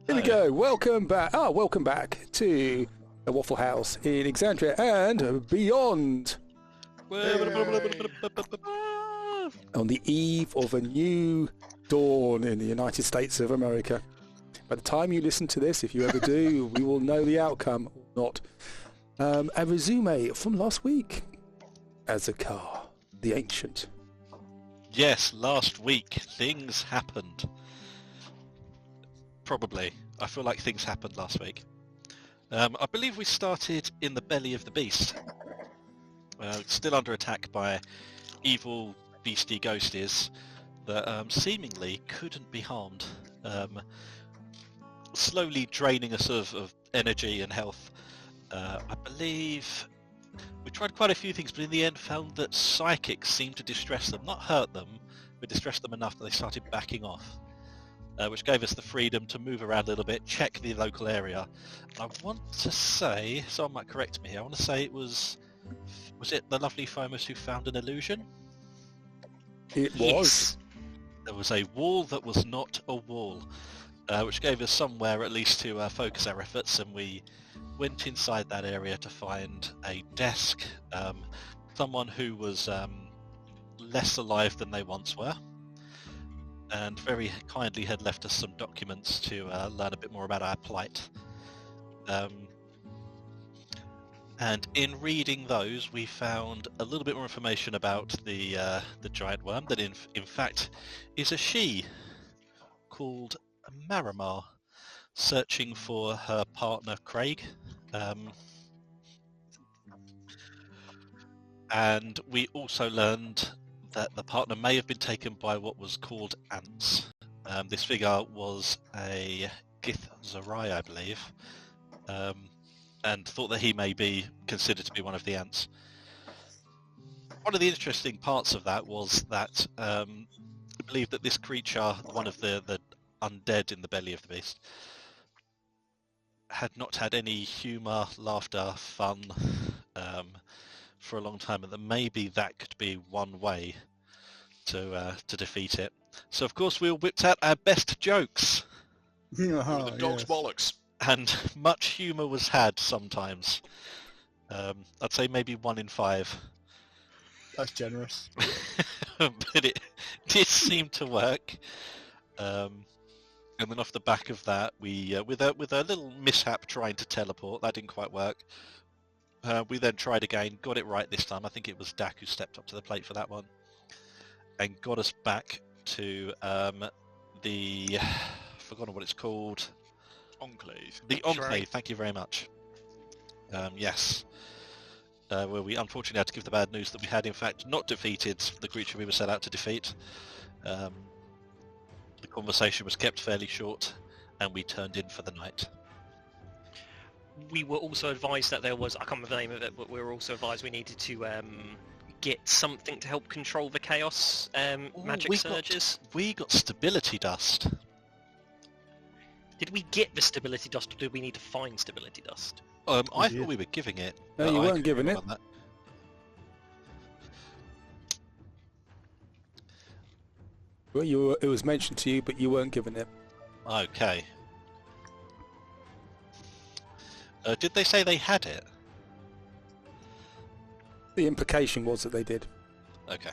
Here we go. Welcome back. Welcome back to the Wafflehouse in Exandria and beyond. On the eve of a new dawn in the United States of America. By the time you listen to this, if you ever do, we will know the outcome or not. A resume from last week. Azakar, the Ancient. Yes, last week things happened. Probably. I feel like things happened last week. I believe we started in the belly of the beast. Still under attack by evil beastie ghosties that seemingly couldn't be harmed. Slowly draining us of energy and health. I believe we tried quite a few things, but in the end found that psychics seemed to distress them. Not hurt them, but distress them enough that they started backing off. Which gave us the freedom to move around a little bit, check the local area. I want to say, someone might correct me here, I want to say it was it the lovely Fomus who found an illusion? It was. There was a wall that was not a wall, which gave us somewhere at least to focus our efforts, and we went inside that area to find a desk, someone who was less alive than they once were, and very kindly had left us some documents to learn a bit more about our plight. And in reading those, we found a little bit more information about the giant worm that in fact is a she called Marimar, searching for her partner Craig. And we also learned that the partner may have been taken by what was called ants. This figure was a tal'dorei, I believe, and thought that he may be considered to be one of the ants. One of the interesting parts of that was that I believe that this creature, one of the undead in the belly of the beast, had not had any humour, laughter, fun for a long time, and that maybe that could be one way to defeat it. So of course we all whipped out our best jokes. The dog's bollocks. And much humour was had sometimes. I'd say maybe 1 in 5. That's generous. But it did seem to work. And then off the back of that, we with a little mishap trying to teleport, that didn't quite work. We then tried again, got it right this time. I think it was Dak who stepped up to the plate for that one, and got us back to the forgotten what it's called. Enclave. The Enclave. Thank you very much. Yes. Where we unfortunately had to give the bad news that we had in fact not defeated the creature we were set out to defeat. The conversation was kept fairly short, and we turned in for the night. We were also advised that there was, I can't remember the name of it, but we were also advised we needed to get something to help control the chaos magic surges. We got stability dust. Did we get the stability dust, or did we need to find stability dust? I thought we were giving it. No, you weren't giving it. Well, it was mentioned to you, but you weren't given it. Okay. Did they say they had it? The implication was that they did. Okay.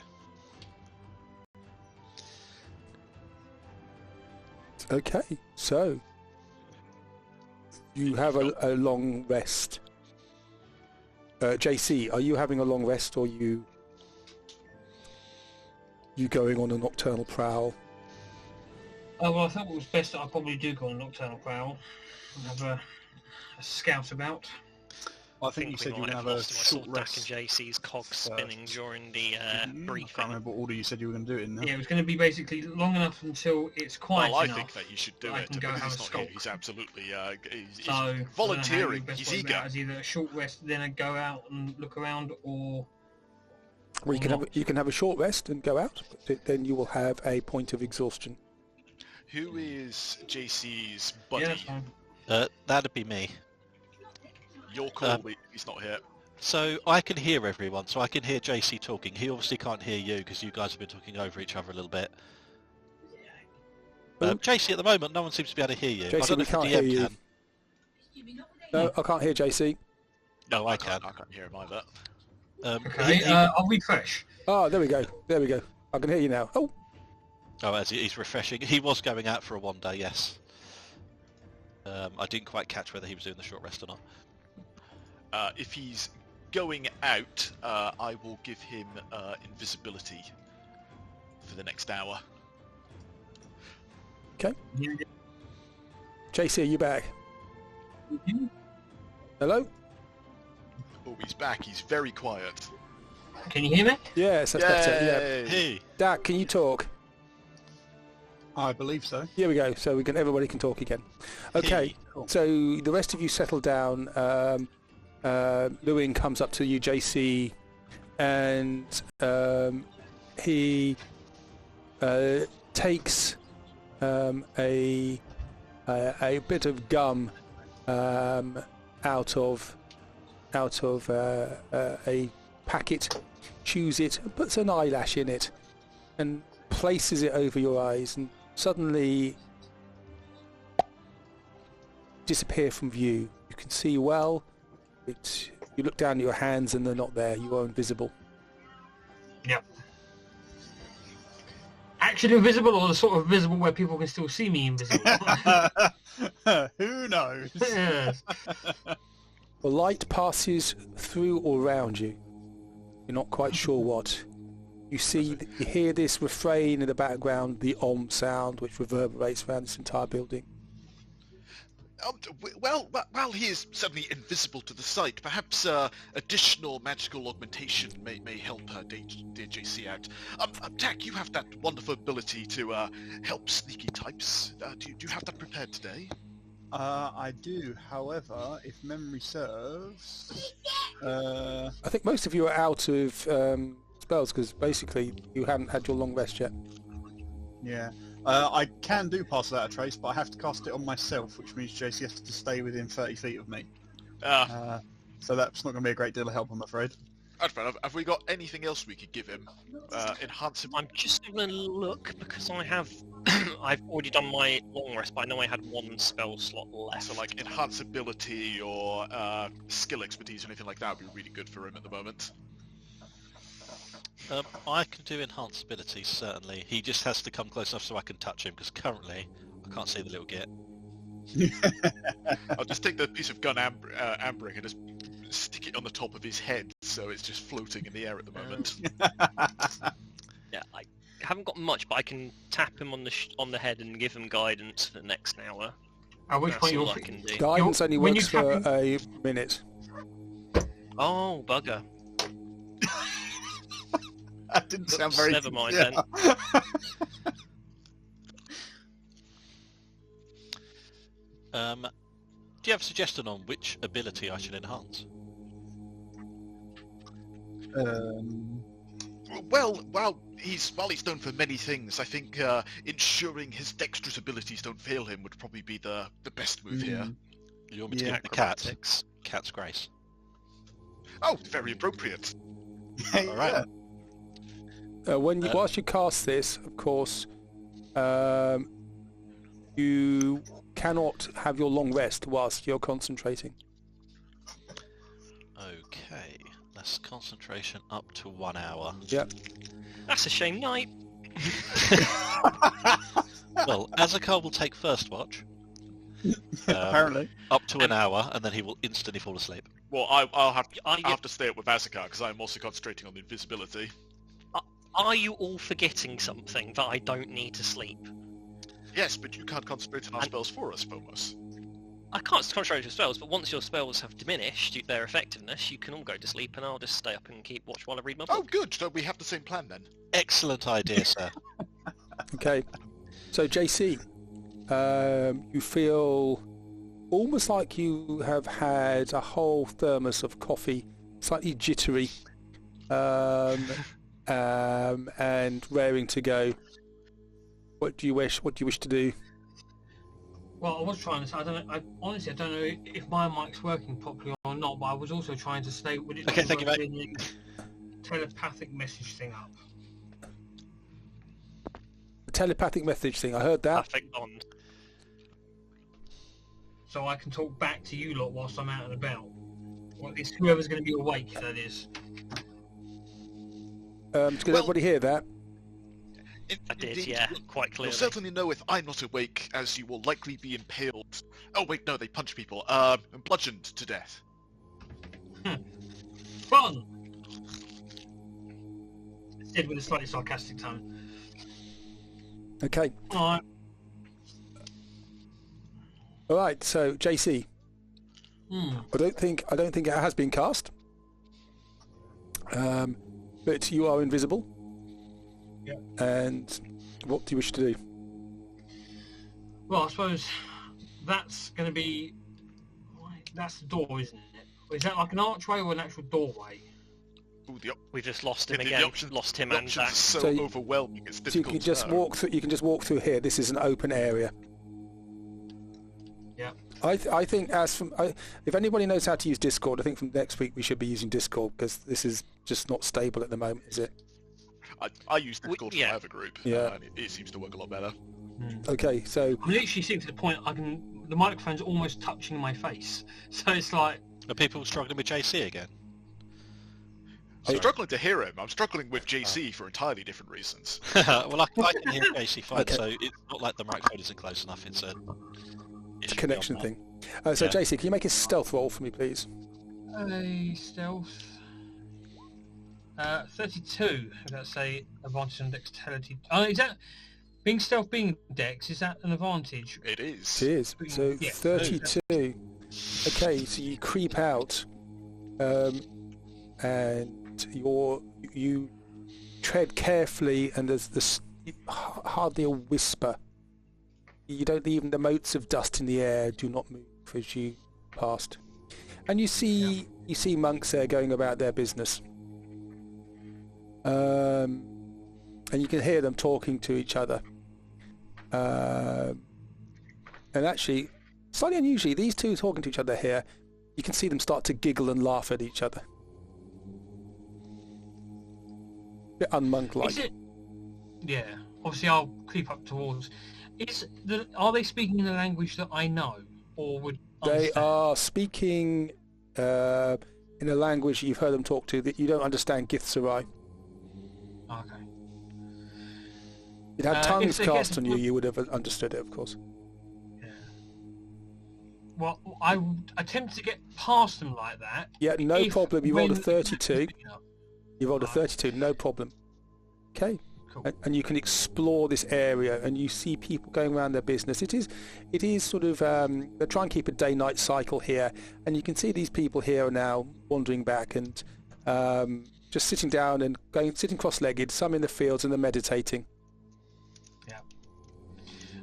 Okay, so you have a long rest. JC, are you having a long rest, or you going on a nocturnal prowl? Oh, well, I thought it was best that I probably do go on a nocturnal prowl and have a scout about. I think you said you were going to have a short rest. Dak and JC's cogs spinning during the briefing. I can't remember what order you said you were going to do it in now. Yeah, it was going to be basically long enough until it's quiet enough. I think that you should do it because he's not here. He's absolutely he's volunteering. He's eager. As either a short rest, then a go out and look around, or well, you can have a short rest and go out, but then you will have a point of exhaustion. Who is JC's buddy? Yeah, that's fine. That'd be me. Your call. He's not here. So I can hear everyone. So I can hear JC talking. He obviously can't hear you because you guys have been talking over each other a little bit. JC, at the moment, no one seems to be able to hear you. I JC, don't know we if the can't DM hear you. can. No, I can't hear JC. No, I can. I can't hear him either. Okay, I'll refresh. Oh, there we go. There we go. I can hear you now. Oh, as he's refreshing. He was going out for a 1 day, yes. I didn't quite catch whether he was doing the short rest or not. If he's going out, I will give him invisibility for the next hour. okay. JC, are you back? Hello? Oh, he's back. He's very quiet. Can you hear me? Yes, that's better. Yeah. Hey! Dak, can you talk? I believe so. Here we go. So everybody can talk again. Okay. Cool. So the rest of you settle down. Lewin comes up to you, JC, and he takes a bit of gum out of a packet, chews it, puts an eyelash in it, and places it over your eyes, and suddenly disappear from view. You can see well. You look down at your hands and they're not there. You are invisible. Yep. Actually invisible, or the sort of visible where people can still see me invisible? Who knows? Yes. The light passes through or around you. You're not quite sure what. You hear this refrain in the background, the sound, which reverberates around this entire building. Well, while he is suddenly invisible to the sight, perhaps additional magical augmentation may help dear JC out. Tak, you have that wonderful ability to help sneaky types. Do you have that prepared today? I do. However, if memory serves, I think most of you are out of spells because basically you haven't had your long rest yet. yeah, I can do Pass Without a Trace, but I have to cast it on myself, which means JC has to stay within 30 feet of me. So that's not going to be a great deal of help, I'm afraid. That's fair enough. Have we got anything else we could give him? Enhance him. I'm just having a look because I have I've already done my long rest, but I know I had 1 spell slot left. So like enhance ability or skill expertise or anything like that would be really good for him at the moment. I can do enhanced abilities, certainly. He just has to come close enough so I can touch him, because currently I can't see the little git. I'll just take the piece of gun ambering and just stick it on the top of his head, so it's just floating in the air at the moment. Yeah, I haven't got much, but I can tap him on the head and give him guidance for the next hour. At which point That's all you'll I can do. Guidance only when you works tap for him- a minute. Oh, bugger. That didn't sound very... Never mind yeah. then. Do you have a suggestion on which ability I should enhance? While he's known for many things, I think ensuring his dexterous abilities don't fail him would probably be the best move here. You want me to Yeah. get the cat? Acrobatics. Cat's grace. Oh, very appropriate. All right. Whilst you cast this, of course, you cannot have your long rest whilst you're concentrating. Okay. That's concentration up to 1 hour. Yep. That's a shame night. Well, Azakar will take first watch. Apparently. Up to an hour, and then he will instantly fall asleep. Well, I'll have to stay up with Azakar because I'm also concentrating on the invisibility. Are you all forgetting something that I don't need to sleep? Yes, but you can't concentrate on our spells for us, Fomos. I can't concentrate on your spells, but once your spells have diminished their effectiveness, you can all go to sleep, and I'll just stay up and keep watch while I read my book. Oh, good. So we have the same plan then. Excellent idea, sir. Okay. So, JC, you feel almost like you have had a whole thermos of coffee, slightly jittery, and raring to go. What do you wish to do? Well, I was trying to say, I don't know, honestly, I don't know if my mic's working properly or not, but I was also trying to say, would it Okay, not thank you, work mate. the telepathic message thing up? The telepathic message thing. I heard that. Perfect bond. So I can talk back to you lot whilst I'm out and about. Well, it's whoever's going to be awake, that is. Did everybody hear that? I did, yeah, quite clearly. You'll certainly know if I'm not awake, as you will likely be impaled. Oh wait, no, they punch people. And bludgeoned to death. Fun! Said with a slightly sarcastic tone. Okay. Alright. All right. So JC, Hmm. I don't think it has been cast. But you are invisible. Yeah. And what do you wish to do? Well, I suppose that's going to be... That's the door, isn't it? Is that like an archway or an actual doorway? Ooh, We've just lost him the again. options- Lost him the and options back. are so So overwhelming. It's So you difficult. can just to know. walk through. You can just walk through here. This is an open area. Yeah. I think if anybody knows how to use Discord, I think from next week we should be using Discord because this is just not stable at the moment, is it? I use Discord yeah. for my other group. Yeah. And it seems to work a lot better. Okay, so I'm literally seeing to the point the microphone's almost touching my face. So it's like... Are people struggling with JC again? I'm struggling to hear him. I'm struggling with JC for entirely different reasons. Well, I can hear JC fine, Okay. so it's not like the microphone isn't close enough. It's a it's a connection thing. So Yeah. JC, can you make a stealth roll for me, please? A stealth... 32, if that's a advantage on dexterity. Oh, is that... Being stealth, being dex, is that an advantage? It is. It is. So Yeah. 32. Okay, so you creep out, and you tread carefully, and there's this hardly a whisper. You don't even the motes of dust in the air do not move as you past, and you see monks there going about their business. And you can hear them talking to each other. And actually, slightly unusually, these two talking to each other here, you can see them start to giggle and laugh at each other. Bit unmonk-like. Is it... Yeah. Obviously, I'll creep up towards... Are they speaking in a language that I know? Or would They understand? are speaking in a language you've heard them talk to that you don't understand Githzerai. Okay. It had If tongues they get cast to on you, you would have understood it, of course. Yeah. Well, I would attempt to get past them like that. Yeah, no if problem. You rolled a when- 32. You rolled a 32, no problem. Okay. Cool. And you can explore this area, and you see people going around their business. It is sort of they try and keep a day-night cycle here, and you can see these people here are now wandering back and just sitting down and sitting cross-legged. Some in the fields and they're meditating. Yeah.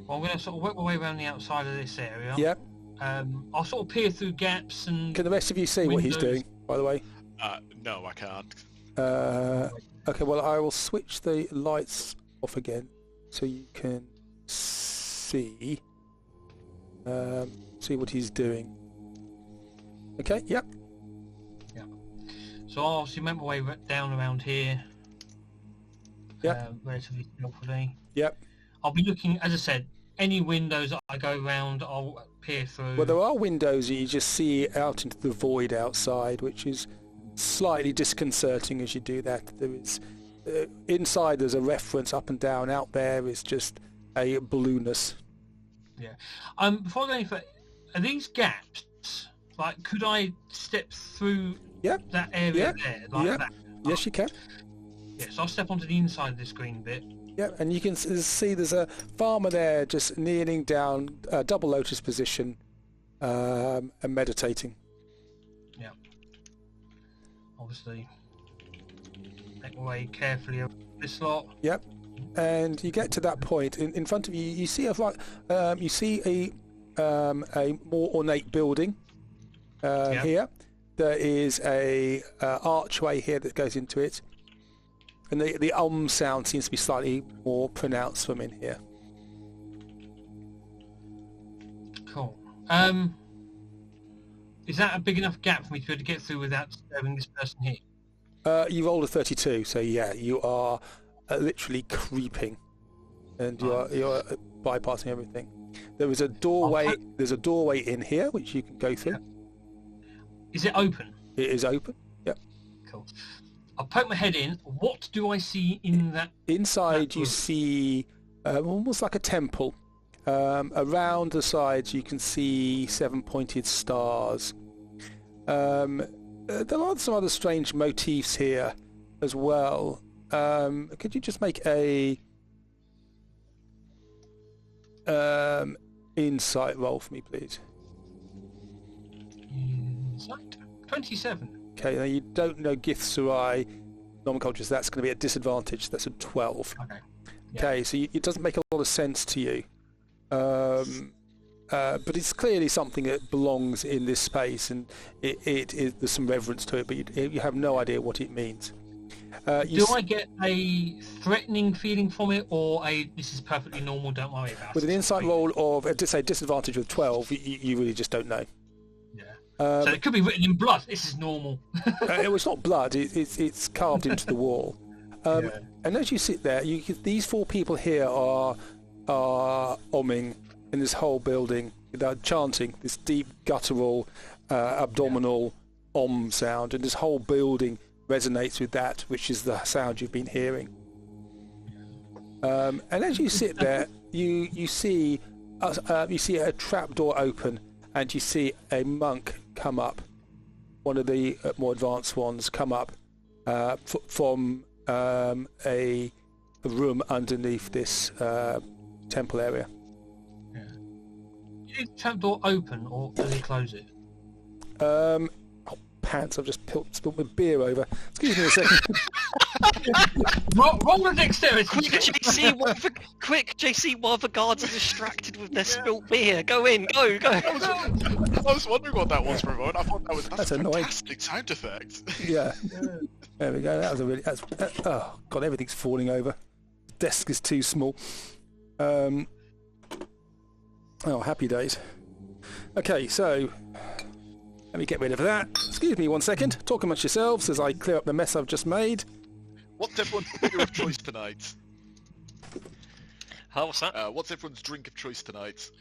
Well, I'm going to sort of work my way around the outside of this area. Yep. I'll sort of peer through gaps and... Can the rest of you see what he's Windows. doing? By the way. No, I can't. Okay. Well, I will switch the lights off again so you can see what he's doing. Okay. Yep. So I'll obviously make my way down around here. Yep. Relatively stealthily. Yep. I'll be looking, as I said, any windows that I go round, I'll peer through. Well, there are windows that you just see out into the void outside, which is slightly disconcerting as you do that. There is inside there's a reference up and down. Out there is just a blueness. Yeah. Before I go any further, are these gaps, like, could I step through Yep. that area there, like Yep. that? Yes, you can. Yeah, so I'll step onto the inside of this green bit. Yeah, and you can see there's a farmer there just kneeling down, double lotus position, and meditating. Yeah. Obviously, make my way carefully over this lot. Yep. And you get to that point. In front of you, you see a more ornate building here. There is a archway here that goes into it, and the sound seems to be slightly more pronounced from in here. Cool. Is that a big enough gap for me to be able to get through without disturbing this person here? You rolled a 32, so yeah, you are literally creeping. and you're bypassing everything. There is a doorway. There's a doorway in here which you can go through. Yeah. Is it open? It is open. Yep. Cool. I'll poke my head in. What do I see in that? Inside, you see almost like a temple. Around the sides, you can see 7-pointed stars. There are some other strange motifs here as well. Could you just make a insight roll for me, please? Insight? 27. Okay, now you don't know Githzerai nomenclatures. That's going to be at disadvantage. That's a 12. Okay. Yeah. Okay, so it doesn't make a lot of sense to you. But it's clearly something that belongs in this space, and there's some reverence to it, but you have no idea what it means. Do I get a threatening feeling from it, or this is perfectly normal, don't worry about it? With an insight roll of, say, disadvantage of 12, you really just don't know. Yeah. So it could be written in blood. This is normal. It's not blood, it's carved into the wall. And as you sit there, these 4 people here are omming in this whole building. They're chanting this deep guttural abdominal om sound, and this whole building resonates with that, which is the sound you've been hearing. And as you sit there, you see a trapdoor open, and you see a monk come up, one of the more advanced ones come up from a room underneath this temple area. Yeah. Is the trapdoor open, or do they close it? Oh, pants! I've just spilled my beer over. Excuse me a second. Roll the dexterity. Quick, JC, while the guards are distracted with their spilt beer. Go in, go. I was wondering what that was for a moment. I thought that's a annoying. fantastic sound effect. Yeah. There we go. That was a really. Oh God! Everything's falling over. Desk is too small. Oh, happy days. Okay, so let me get rid of that. Excuse me 1 second. Talk amongst yourselves as I clear up the mess I've just made. What's everyone's beer of choice tonight? What's that? What's everyone's drink of choice tonight?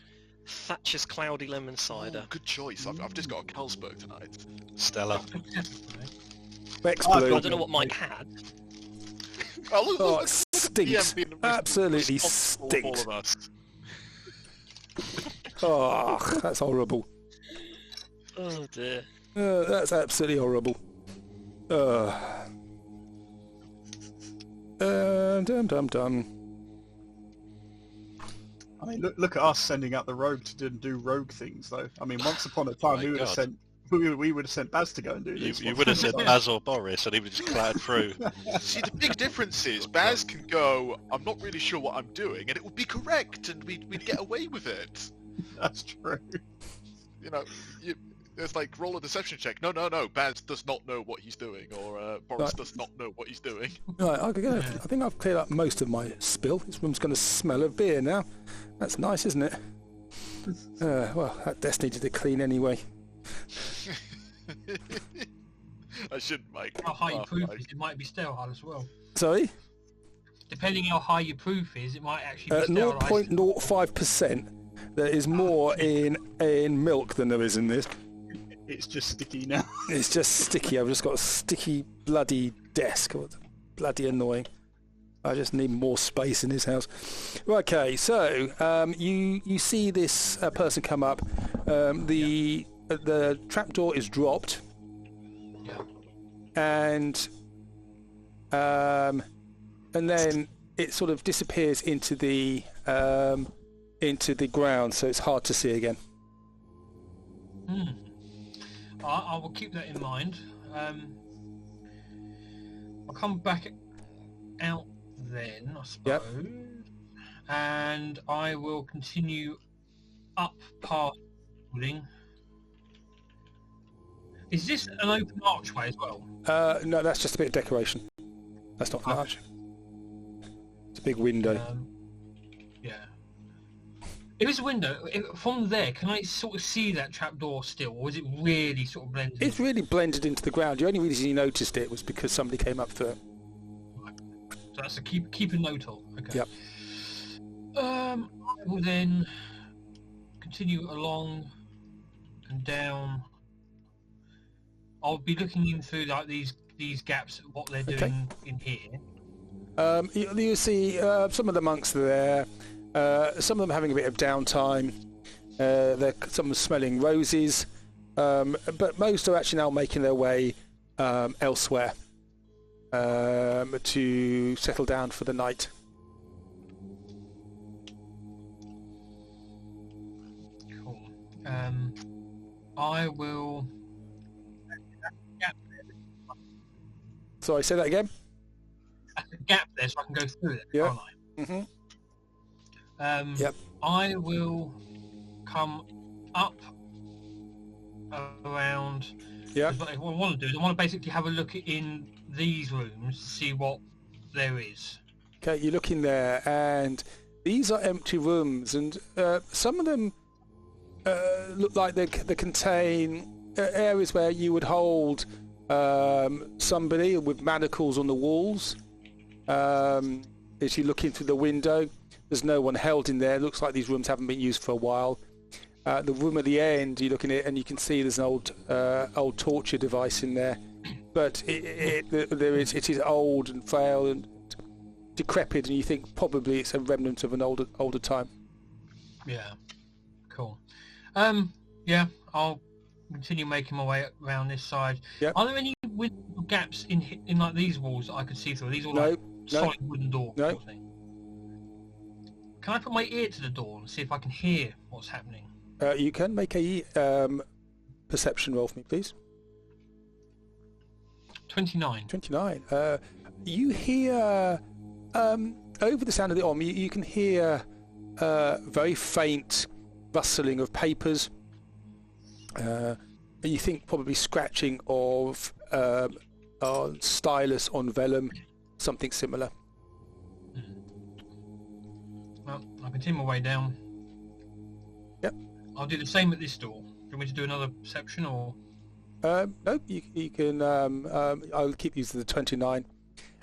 Thatcher's Cloudy Lemon Cider. Good choice. I've just got a Carlsberg tonight. Stella. Bex I Blue. don't know what Mike had. Oh, it stinks. Absolutely responsible for all stinks. of us. Oh, that's horrible. Oh dear. That's absolutely horrible. Dum. I mean, look at us sending out the rogue to do rogue things, though. I mean, once upon a time, we would have sent Baz to go and do this. You would have sent Baz or Boris, and he would just clattered through. See, the big difference is Baz can go, I'm not really sure what I'm doing, and it would be correct, and we'd get away with it. That's true. You know, it's like, roll a deception check. No, Baz does not know what he's doing, or Boris does not know what he's doing. Right, I think I've cleared up most of my spill. This room's going to smell of beer now. That's nice, isn't it? Well, that desk needed to clean anyway. I shouldn't, Mike. How high your proof is, it might be sterile as well. Sorry? Depending how high your proof is, it might actually be sterilized. 0.05%. There is more in milk than there is in this. It's just sticky now. It's just sticky. I've just got a sticky, bloody desk. Bloody annoying. I just need more space in this house. Okay, so you see this person come up. The trapdoor is dropped, and then it sort of disappears into the ground, so it's hard to see again. I will keep that in mind. I'll come back out then, I suppose, and I will continue up past the building. Is this an open archway as well? No, that's just a bit of decoration. That's not an arch. It's a big window. Yeah. If it's a window, from there, can I sort of see that trapdoor still, or is it really sort of blended? It's really blended into the ground. The only reason you noticed it was because somebody came up through it. So that's a keep a note of. Okay. Yep. I will then continue along and down. I'll be looking in through like these gaps, what they're doing in here. You see some of the monks are there. Some of them having a bit of downtime. Some of them smelling roses. But most are actually now making their way elsewhere to settle down for the night. Cool. I will... Sorry, say that again? That's a gap there so I can go through it, Yeah. can't I? Yep. I will come up around... Yeah. What I want to do is I want to basically have a look in these rooms to see what there is. Okay, you look in there, and these are empty rooms, and some of them look like they contain areas where you would hold somebody with manacles on the walls. As you look in through the window, there's no one held in there. It looks like these rooms haven't been used for a while. The room at the end, you look in it and you can see there's an old torture device in there, but it is old and frail and decrepit, and you think probably it's a remnant of an older time. Yeah, cool. Yeah, I'll continue making my way around this side. Yep. Are there any window gaps in like these walls that I could see through? Are these all like solid wooden doors? No. Sort of thing? Can I put my ear to the door and see if I can hear what's happening? You can make a perception roll for me, please. 29. 29. You hear over the sound of the om. You can hear very faint rustling of papers. You think probably scratching of stylus on vellum, something similar. Well, I'll continue my way down. Yep. I'll do the same at this door. Do you want me to do another perception or? No, you can. I'll keep using the 29.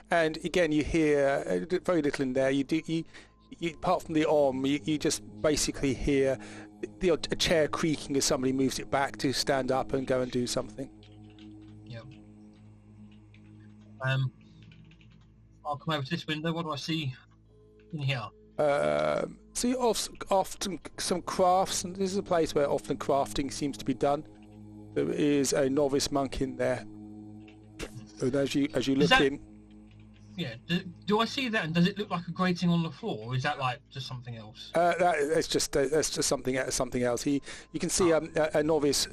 And again, you hear very little in there. You apart from the om, you just basically hear a chair creaking as somebody moves it back to stand up and go and do something. Yep. I'll come over to this window. What do I see in here? See often some crafts, and this is a place where often crafting seems to be done. There is a novice monk in there, and as you look in. Yeah. Do I see that, and does it look like a grating on the floor, or is that like just something else? That's just something else. You can see a novice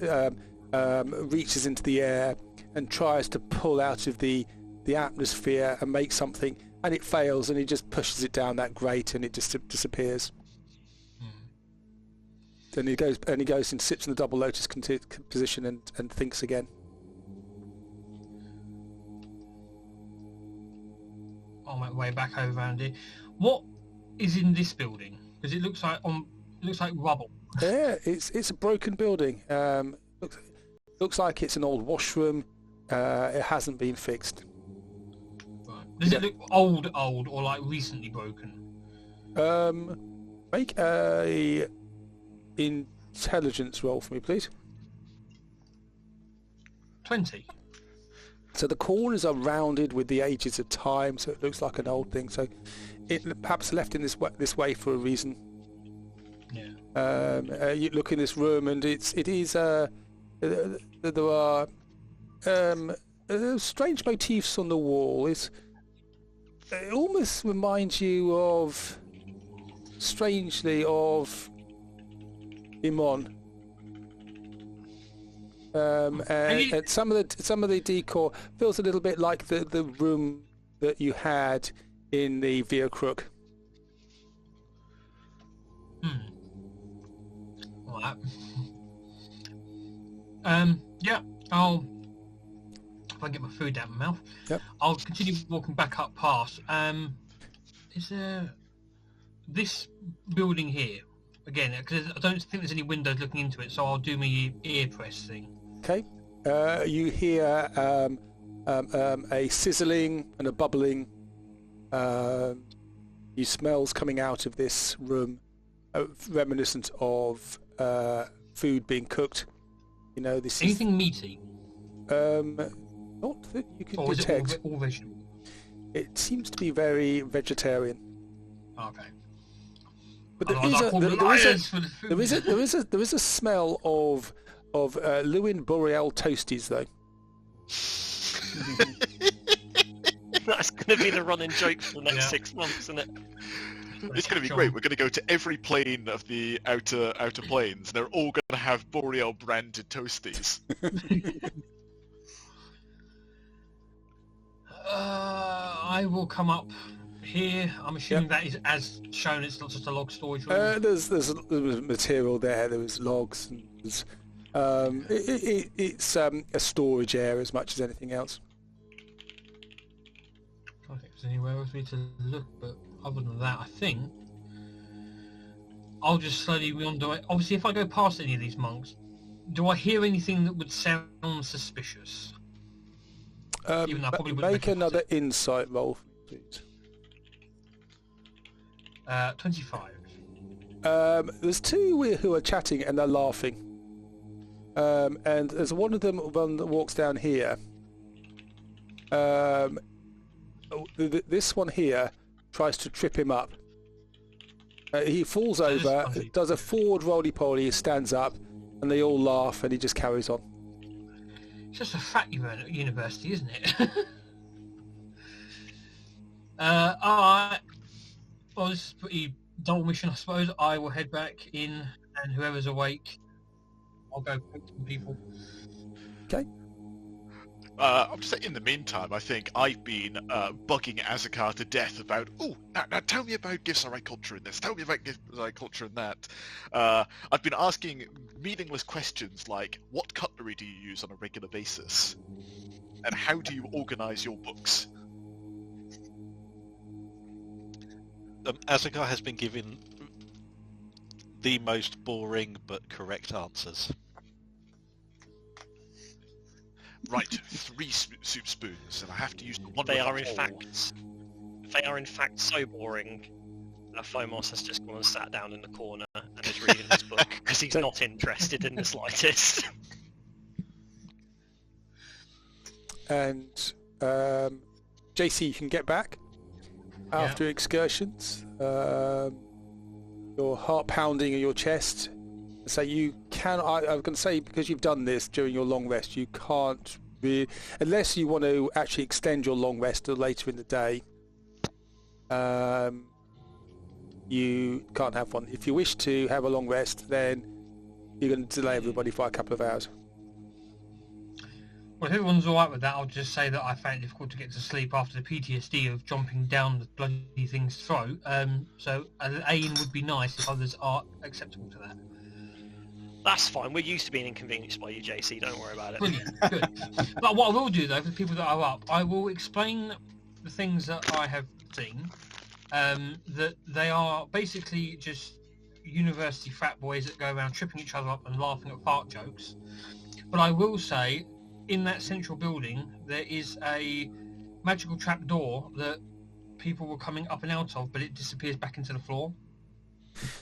reaches into the air and tries to pull out of the atmosphere and make something, and it fails, and he just pushes it down that grate, and it just disappears. Then he goes and sits in the double lotus position and thinks again. I'll make my way back over around here. What is in this building? Because it looks like rubble. Yeah, it's a broken building. Looks like it's an old washroom. It hasn't been fixed. Right. Does it look old, or like recently broken? Make a intelligence roll for me, please. 20. So the corners are rounded with the ages of time, so it looks like an old thing. So it perhaps left in this way for a reason. Yeah. You look in this room, and it is there are strange motifs on the wall. It almost reminds you strangely of Imon. And some of the decor feels a little bit like the room that you had in the Via Crook. All right. Yeah. If I get my food out of my mouth. Yep. I'll continue walking back up past. Is there this building here again? Because I don't think there's any windows looking into it, so I'll do my ear press thing. Okay. You hear a sizzling and a bubbling you smells coming out of this room, reminiscent of food being cooked. You know, this Anything meaty? Not that you can Or detect. is it all vegetable? It seems to be very vegetarian. Okay. But there is a smell of Lewin Boreal toasties though. That's going to be the running joke for the next 6 months, isn't it? It's going to be great. We're going to go to every plane of the outer planes, and they're all going to have Boreal branded toasties. I will come up here. I'm assuming that is as shown. It's not just a log storage room. There was material there. There was logs. And it's a storage area as much as anything else. I don't think there's anywhere else for me to look, but other than that, I think I'll just slowly wander away. Obviously, if I go past any of these monks, do I hear anything that would sound suspicious? Even though I probably wouldn't make another insight roll, please. 25. There's two who are chatting and they're laughing. And there's one of them that walks down here. This one here tries to trip him up. He falls over, does a forward roly-poly, stands up, and they all laugh, and he just carries on. It's just a fact you learn at university, isn't it? Alright. Well, this is a pretty dull mission, I suppose. I will head back in, and whoever's awake, I'll go poke some people. Okay. I'll just say, in the meantime, I think I've been bugging Azakar to death about, now tell me about Gifsarai culture in this, tell me about Gifsarai culture in that. I've been asking meaningless questions like, what cutlery do you use on a regular basis? And how do you organise your books? Azakar has been given the most boring but correct answers. Right, 3 soup spoons, and I have to use the one. They are in fact so boring that Fomos has just gone and sat down in the corner and is reading his book because he's not interested in the slightest. And JC, you can get back after excursions. Your heart pounding in your chest. So you can. I was going to say, because you've done this during your long rest, you can't be, unless you want to actually extend your long rest to later in the day. You can't have one. If you wish to have a long rest, then you're going to delay everybody by a couple of hours. Well, if everyone's alright with that, I'll just say that I found it difficult to get to sleep after the PTSD of jumping down the bloody thing's throat. So an aim would be nice if others are acceptable to that. That's fine. We're used to being inconvenienced by you, JC. Don't worry about it. Brilliant. Good. But what I will do, though, for the people that are up, I will explain the things that I have seen. That they are basically just university frat boys that go around tripping each other up and laughing at fart jokes. But I will say, in that central building, there is a magical trap door that people were coming up and out of, but it disappears back into the floor.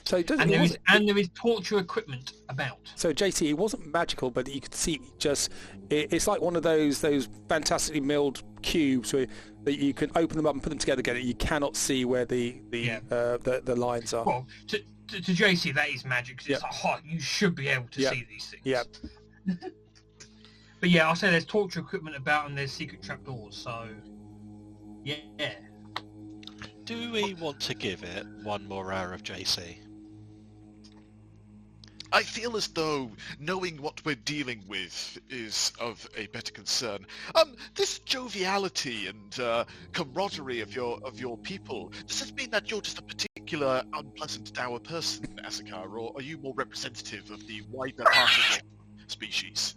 So it doesn't. And there is torture equipment about. So JC, it wasn't magical, but you could see it's like one of those fantastically milled cubes where that you can open them up and put them together again. You cannot see where the lines are. Well, to JC, that is magic because it's hot. You should be able to see these things. Yeah. But yeah, I'll say there's torture equipment about and there's secret trapdoors. So yeah. Do we want to give it one more hour of JC? I feel as though knowing what we're dealing with is of a better concern. This joviality and camaraderie of your people, does this mean that you're just a particular unpleasant, dour person, Azakar, or are you more representative of the wider part of your species?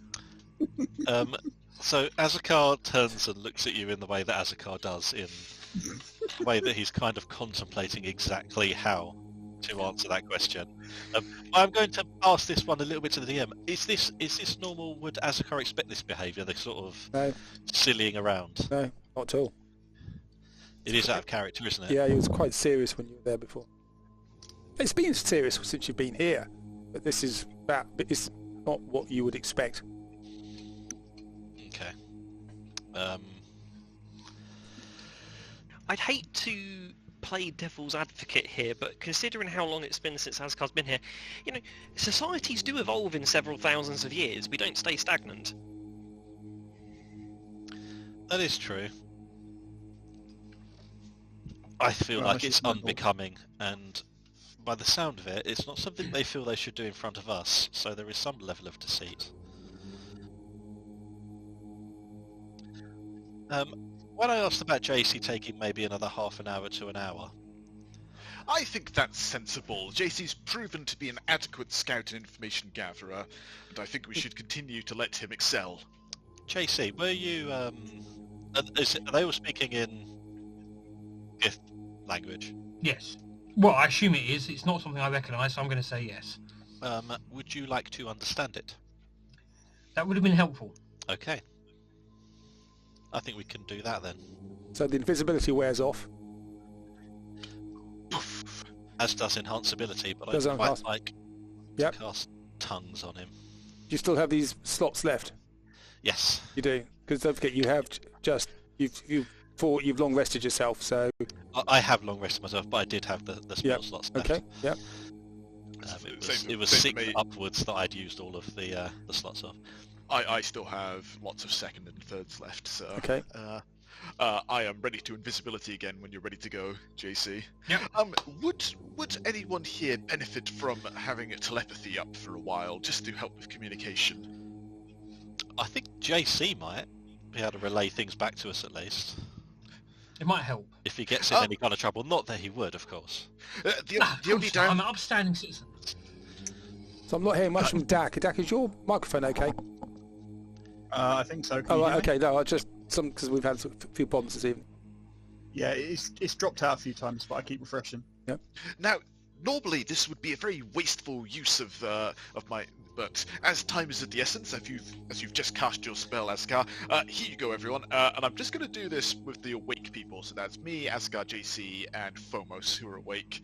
So Azakar turns and looks at you in the way that Azakar does, in the way that he's kind of contemplating exactly how to answer that question. I'm going to pass this one a little bit to the DM. Is this normal? Would Azakar expect this behaviour? The sort of sillying around? No, not at all. It is out of character, isn't it? Yeah, it was quite serious when you were there before. It's been serious since you've been here, but this is it's not what you would expect. Okay. I'd hate to play devil's advocate here, but considering how long it's been since Asgard's been here, societies do evolve in several thousands of years. We don't stay stagnant. That is true. I feel like it's unbecoming, and by the sound of it, it's not something they feel they should do in front of us, so there is some level of deceit. When I asked about JC taking maybe another half an hour to an hour... I think that's sensible. JC's proven to be an adequate scout and information gatherer, and I think we should continue to let him excel. JC, were you... are they all speaking in Gith language? Yes. Well, I assume it is. It's not something I recognise, so I'm going to say yes. Would you like to understand it? That would have been helpful. Okay. I think we can do that then. So the invisibility wears off. As does enhanceability, but Does I quite enhance. like to cast tongues on him. Do you still have these slots left? Yes. You do, because don't forget you have you've long rested yourself. So I have long rested myself, but I did have the spell slots left. Okay. Yep. It was 6 upwards that I'd used all of the slots of. I still have lots of second and thirds left, so... Okay. I am ready to invisibility again when you're ready to go, JC. Yep. Would anyone here benefit from having a telepathy up for a while, just to help with communication? I think JC might be able to relay things back to us at least. It might help. If he gets in any kind of trouble. Not that he would, of course. The only down... I'm an upstanding citizen. So I'm not hearing much from Dak. Dak, is your microphone okay? I think so. Oh, right, okay. No, I just because we've had a few problems this evening. Yeah, it's dropped out a few times, but I keep refreshing. Yep. Now, normally this would be a very wasteful use of my, but as time is of the essence, as you've just cast your spell, Asgar, here you go, everyone. And I'm just going to do this with the awake people. So that's me, Asgar, JC, and Phomos, who are awake.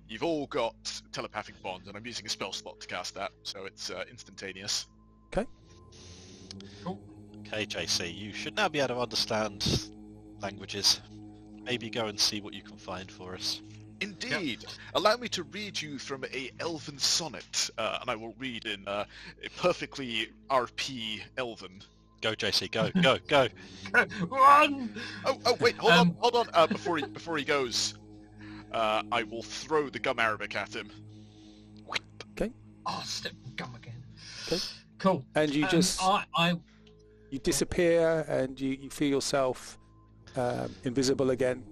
You've all got telepathic bond, and I'm using a spell slot to cast that, so it's instantaneous. Okay. Cool. Okay, JC, you should now be able to understand languages. Maybe go and see what you can find for us. Indeed. Yep. Allow me to read you from a elven sonnet, and I will read in a perfectly RP elven. Go, JC, go, go, go. Run! Oh, wait, hold on. Before he goes, I will throw the gum Arabic at him. Okay. Oh, step gum again. Okay. Cool. And you just you disappear, and you feel yourself invisible again.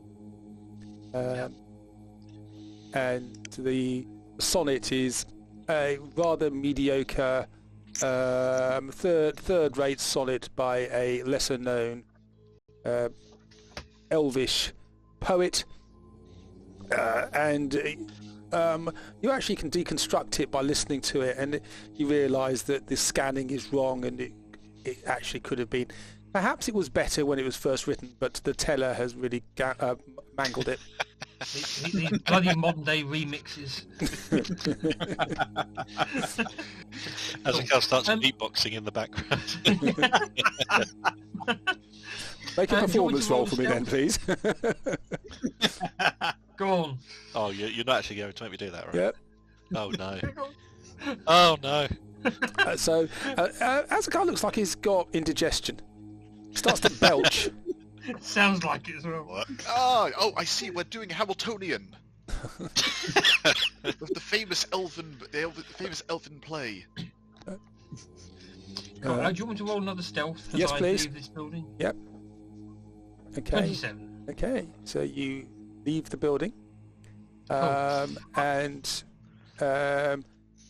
And the sonnet is a rather mediocre third-rate sonnet by a lesser-known elvish poet, and you actually can deconstruct it by listening to it, and you realise that the scanning is wrong, and it actually could have been. Perhaps it was better when it was first written, but the teller has really mangled it. The bloody modern day remixes. As a starts beatboxing in the background. Make a performance roll for me then, please. Go on. Oh, you're not actually going to make me do that, right? Yep. Oh no. Oh no. So, as a guy looks like he's got indigestion. Starts to belch. Sounds like it as well. Oh, I see. We're doing Hamiltonian. With the famous elven play. Do you want me to roll another stealth? Yes, please. Leave this building? Yep. Okay. 27. Okay. So you leave the building, and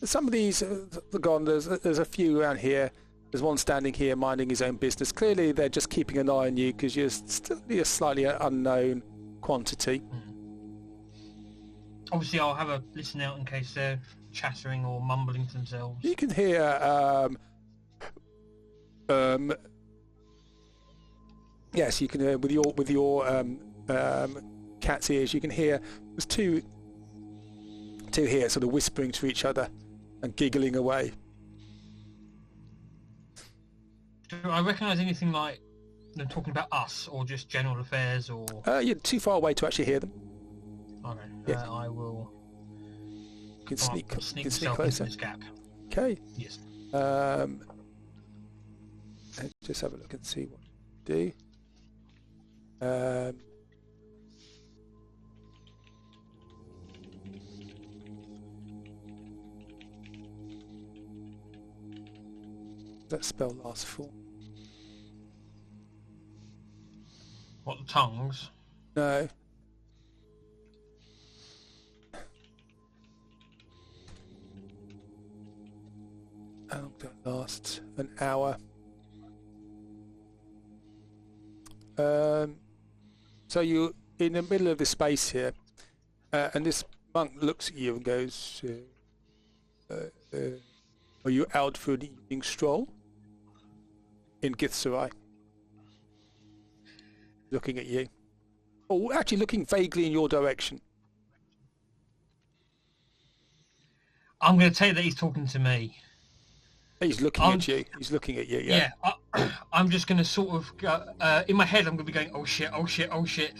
some of these are gone. There's a few around here. There's one standing here minding his own business. Clearly they're just keeping an eye on you because you're still a slightly unknown quantity. Obviously I'll have a listen out in case they're chattering or mumbling to themselves. You can hear yes, you can hear with your cat's ears. You can hear there's two here sort of whispering to each other and giggling away. Do I recognise anything like them talking about us, or just general affairs, or? You're too far away to actually hear them. Okay. Yeah. I will. You can sneak myself into closer. this gap. Okay. Yes. Let's just have a look and see what you do. That spell lasts for? What, the tongues? No. That lasts an hour. So you're in the middle of the space here, and this monk looks at you and goes, are you out for an evening stroll? In Githzerai. Looking at you. Oh, actually looking vaguely in your direction. I'm going to tell you that he's talking to me. He's looking at you. He's looking at you, yeah. I'm just going to sort of go, in my head I'm going to be going, oh shit, oh shit, oh shit.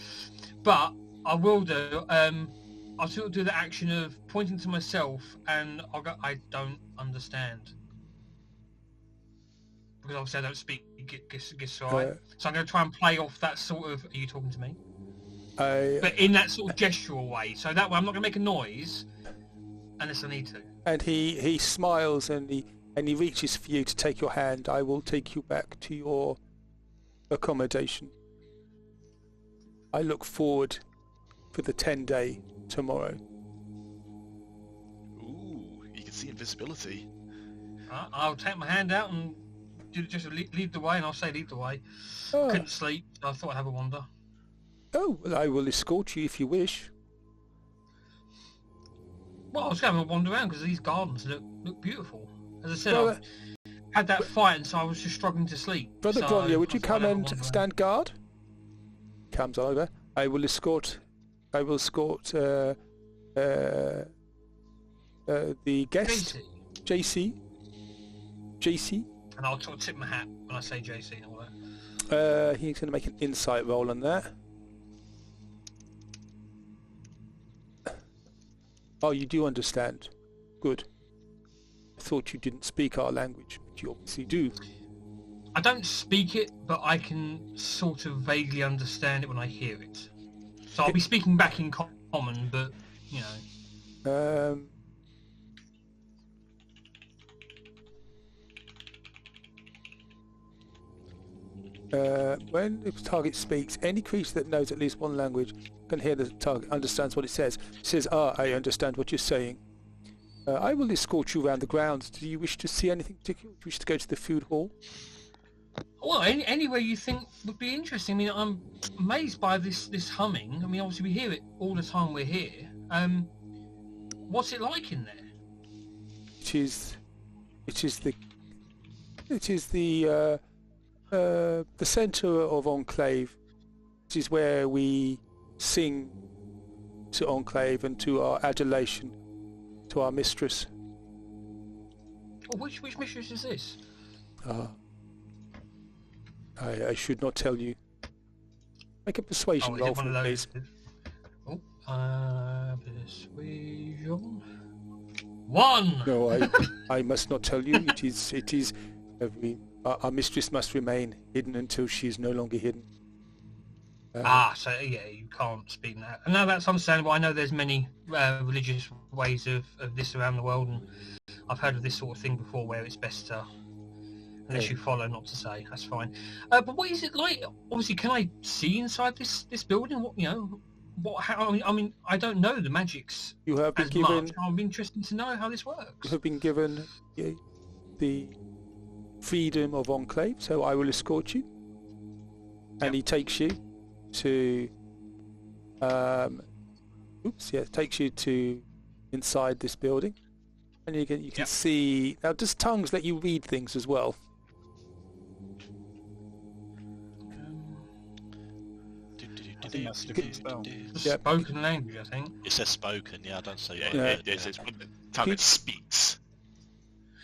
But I will do, I'll sort of do the action of pointing to myself and I'll go, I don't understand. Because obviously I don't speak Githzerai. So I'm going to try and play off that sort of, are you talking to me? But in that sort of gestural way. So that way I'm not going to make a noise unless I need to. And he smiles and he reaches for you to take your hand. I will take you back to your accommodation. I look forward for the 10-day tomorrow. Ooh, you can see invisibility. I'll take my hand out and just lead the way, and I'll say lead the way. Oh. Couldn't sleep, so I thought I'd have a wander. Oh, well, I will escort you if you wish. Well, I was having a wander around because these gardens look beautiful. As I said, Well, I've had that fight, and so I was just struggling to sleep. Brother so Gronja, would you I thought I'd come have a and wander stand guard? Comes over. I will escort the guest. JC. JC. And I'll sort of tip my hat when I say JC and all that. He's going to make an insight roll on that. Oh, you do understand. Good. I thought you didn't speak our language, but you obviously do. I don't speak it, but I can sort of vaguely understand it when I hear it. So I'll be speaking back in common, but, you know. When the target speaks, any creature that knows at least one language can hear the target, understands what it says. It says, I understand what you're saying. I will escort you around the grounds. Do you wish to see anything particular? Do you wish to go to the food hall? Well, anywhere you think would be interesting. I mean, I'm amazed by this humming. I mean, obviously we hear it all the time we're here. What's it like in there? It is the centre of Enclave. It is where we sing to Enclave and to our adulation to our mistress. Oh, which mistress is this? I should not tell you. Make a persuasion roll for me, please. Persuasion. 1. No, I must not tell you. It is. Our mistress must remain hidden until she is no longer hidden. So yeah, you can't speak that. No, that's understandable. I know there's many religious ways of this around the world, and I've heard of this sort of thing before, where it's best to, unless you follow, not to say. That's fine. But what is it like? Obviously, can I see inside this building? What, you know, what? How? I mean, I don't know the magics. You have been given. Much. I'm interested to know how this works. You have been given the freedom of Enclave, so I will escort you. And he takes you to takes you to inside this building, and you can see now. Does tongues let you read things as well? think that's a different spell. Yep. Spoken language, I think. It says spoken, yeah, I don't say Yeah, word. it's one time it speaks.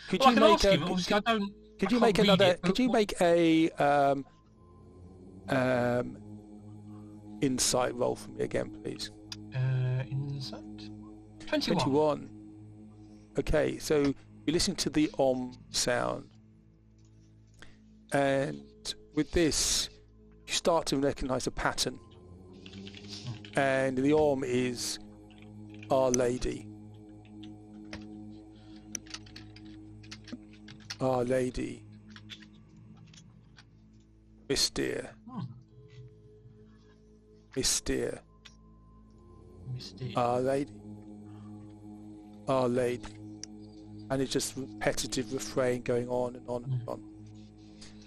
Could Well, I you can make ask a, him. Obviously, I don't. could I you can't make read another? it, but Could you what- make a insight roll for me again, please? Insight. 21. 21. Okay, so you listen to the sound, and with this, you start to recognise a pattern. And the is Our Lady. Our Lady. Mystere. Mystere. Mystique. Our Lady. Our Lady. And it's just repetitive refrain going on and on and on.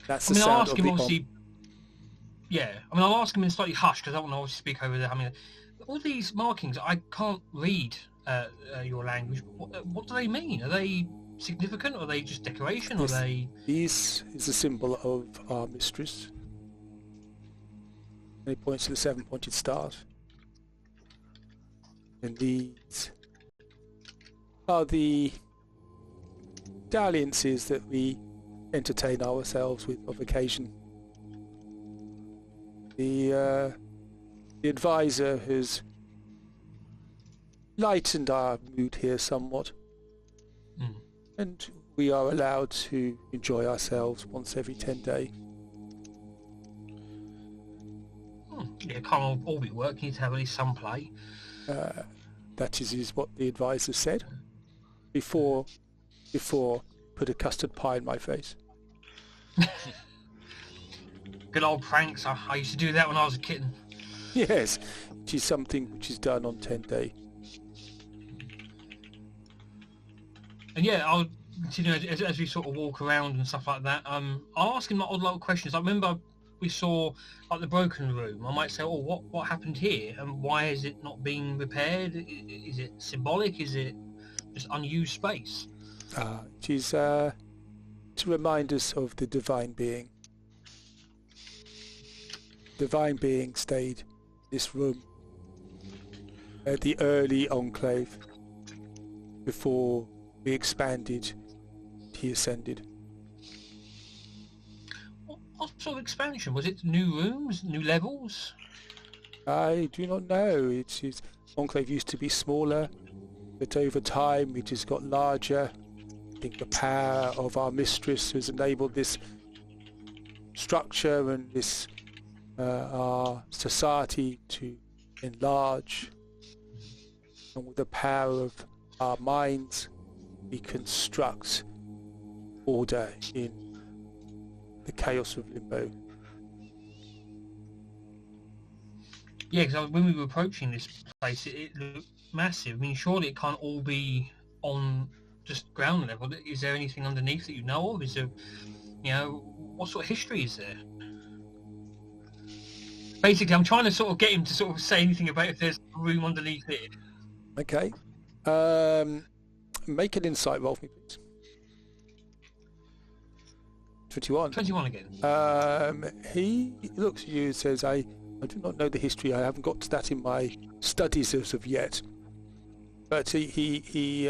That's I the mean, I'll sound ask of him the obviously. Yeah, I mean, I'll ask him in slightly hushed because I don't want to obviously speak over there. I mean, all these markings, I can't read your language. What do they mean? Are they significant? Or are they just decoration? Or are they? These is a symbol of our mistress. And it points to the 7-pointed stars. And these are the dalliances that we entertain ourselves with of occasion. The advisor has lightened our mood here somewhat, and we are allowed to enjoy ourselves once every 10 days. Yeah, can't all be work. You need to have at least some play. That is what the advisor said before put a custard pie in my face. Good old pranks. I used to do that when I was a kitten. Yes, which is something which is done on 10 day. And yeah, I'll continue as we sort of walk around and stuff like that. I'll ask him like odd little questions. I remember we saw like the broken room. I might say, "Oh, what happened here, and why is it not being repaired? Is it symbolic? Is it just unused space?" It is to remind us of the divine being. Divine being stayed in this room at the early Enclave before we expanded. He ascended. What sort of expansion? Was it new rooms, new levels? I do not know. Enclave used to be smaller, but over time it has got larger. I think the power of our mistress has enabled this structure and this our society to enlarge, and with the power of our minds we construct order in the chaos of limbo. Yeah, because when we were approaching this place, it looked massive. I mean, surely it can't all be on just ground level. Is there anything underneath that you know of? Is there, what sort of history is there? Basically, I'm trying to sort of get him to sort of say anything about if there's a room underneath it. Okay. Make an insight roll for me, please. 21. 21 again. He looks at you and says, I do not know the history. I haven't got to that in my studies as of yet. But he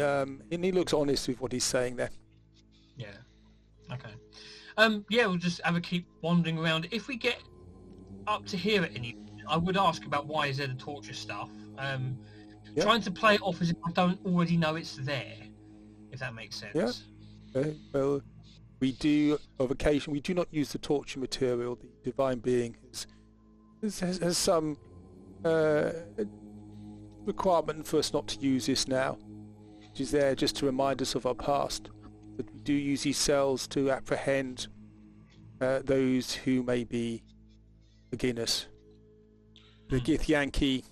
looks honest with what he's saying there. Yeah. Okay. Yeah, we'll just have a keep wandering around. If we get up to here at any, I would ask about why is there the torture stuff. Yeah. Trying to play it off as if I don't already know it's there, if that makes sense. Yeah. Well, we do, of occasion, we do not use the torture material. The divine being has some requirement for us not to use this now. It is there just to remind us of our past. But we do use these cells to apprehend those who may be beginners. The Githyanki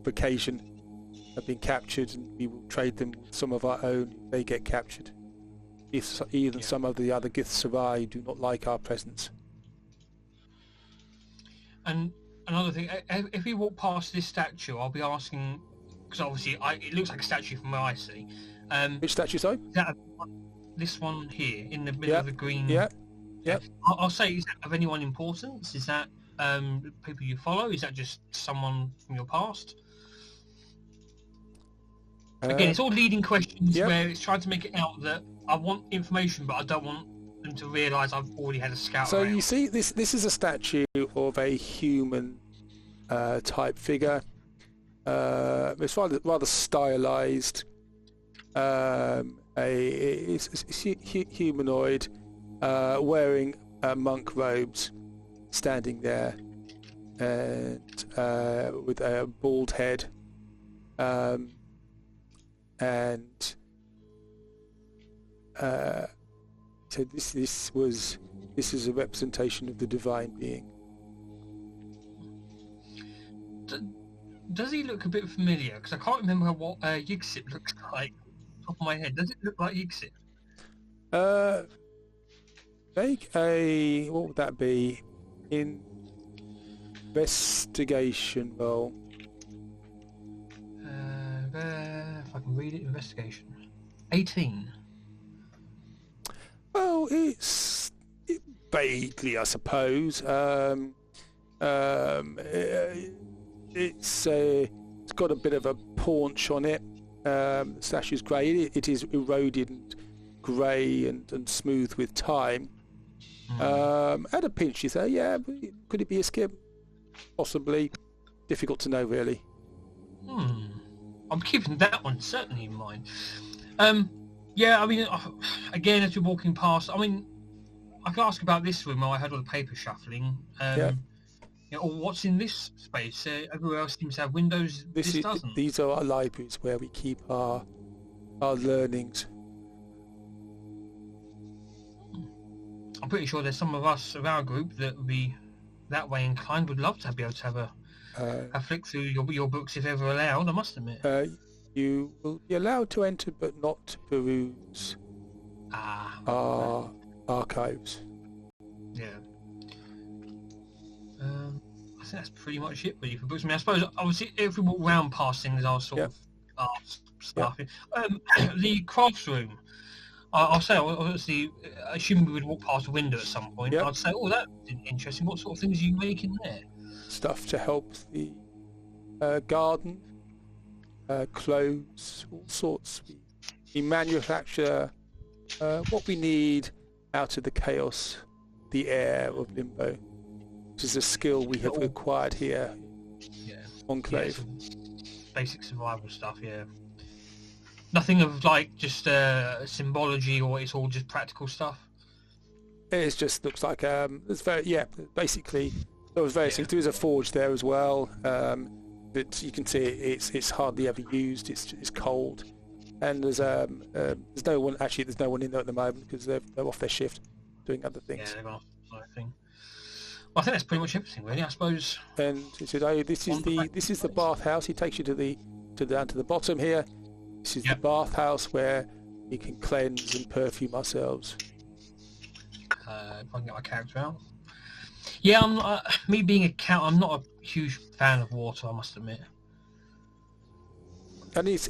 occasion have been captured, and we will trade them with some of our own if they get captured. Even some of the other Githzerai do not like our presence. And another thing, if we walk past this statue, I'll be asking, because obviously it looks like a statue from where I see. Which statue, sorry? This one here, in the middle of the green... Yeah. I'll say, is that of anyone importance? Is that people you follow? Is that just someone from your past? Again, it's all leading questions where it's trying to make it out that I want information, but I don't want them to realise I've already had a scout So around. you see, this is a statue of a human type figure. It's rather stylized. It's humanoid, wearing monk robes, standing there, and with a bald head. So this is a representation of the divine being. Does he look a bit familiar? Because I can't remember what Yigsit looks like. Top of my head, does it look like Yigsit? Make a, what would that be? Investigation roll. If I can read it, investigation. 18. Well, it's vaguely, I suppose. It's got a bit of a paunch on it. The statue's grey. It is eroded and grey and smooth with time. At a pinch, you say, yeah, could it be a skip? Possibly. Difficult to know, really. I'm keeping that one certainly in mind. Yeah, I mean, again, as you're walking past, I mean, I could ask about this room while I heard all the paper shuffling. You know, or what's in this space? Everywhere else seems to have windows. This doesn't. These are our libraries where we keep our learnings. I'm pretty sure there's some of us of our group that would be that way inclined. Would love to be able to have a flick through your books if ever allowed. I must admit. You will be allowed to enter, but not to peruse our archives. Yeah. I think that's pretty much it really for books. I mean, I suppose obviously if we walk round past things, I'll sort of art stuff. The crafts room. I'll say, obviously, assuming we would walk past a window at some point, I'd say, oh, that's interesting. What sort of things are you making there? Stuff to help the garden, clothes, all sorts. We manufacture what we need out of the chaos, the air of Limbo, which is a skill we have acquired here, Enclave. Basic survival stuff, Nothing of like just symbology, or it's all just practical stuff. It just looks like it's very basically there was various things. There is a forge there as well, but you can see it's hardly ever used. It's cold, and there's no one in there at the moment because they're off their shift doing other things. Yeah, they're off other thing. Well, I think that's pretty much everything, really. I suppose. And he said, "Oh, this is the bathhouse." He takes you down to the bottom here. This is the bathhouse where we can cleanse and perfume ourselves. If I can get my character out. Yeah, I'm me being a cat. I'm not a huge fan of water, I must admit. And he's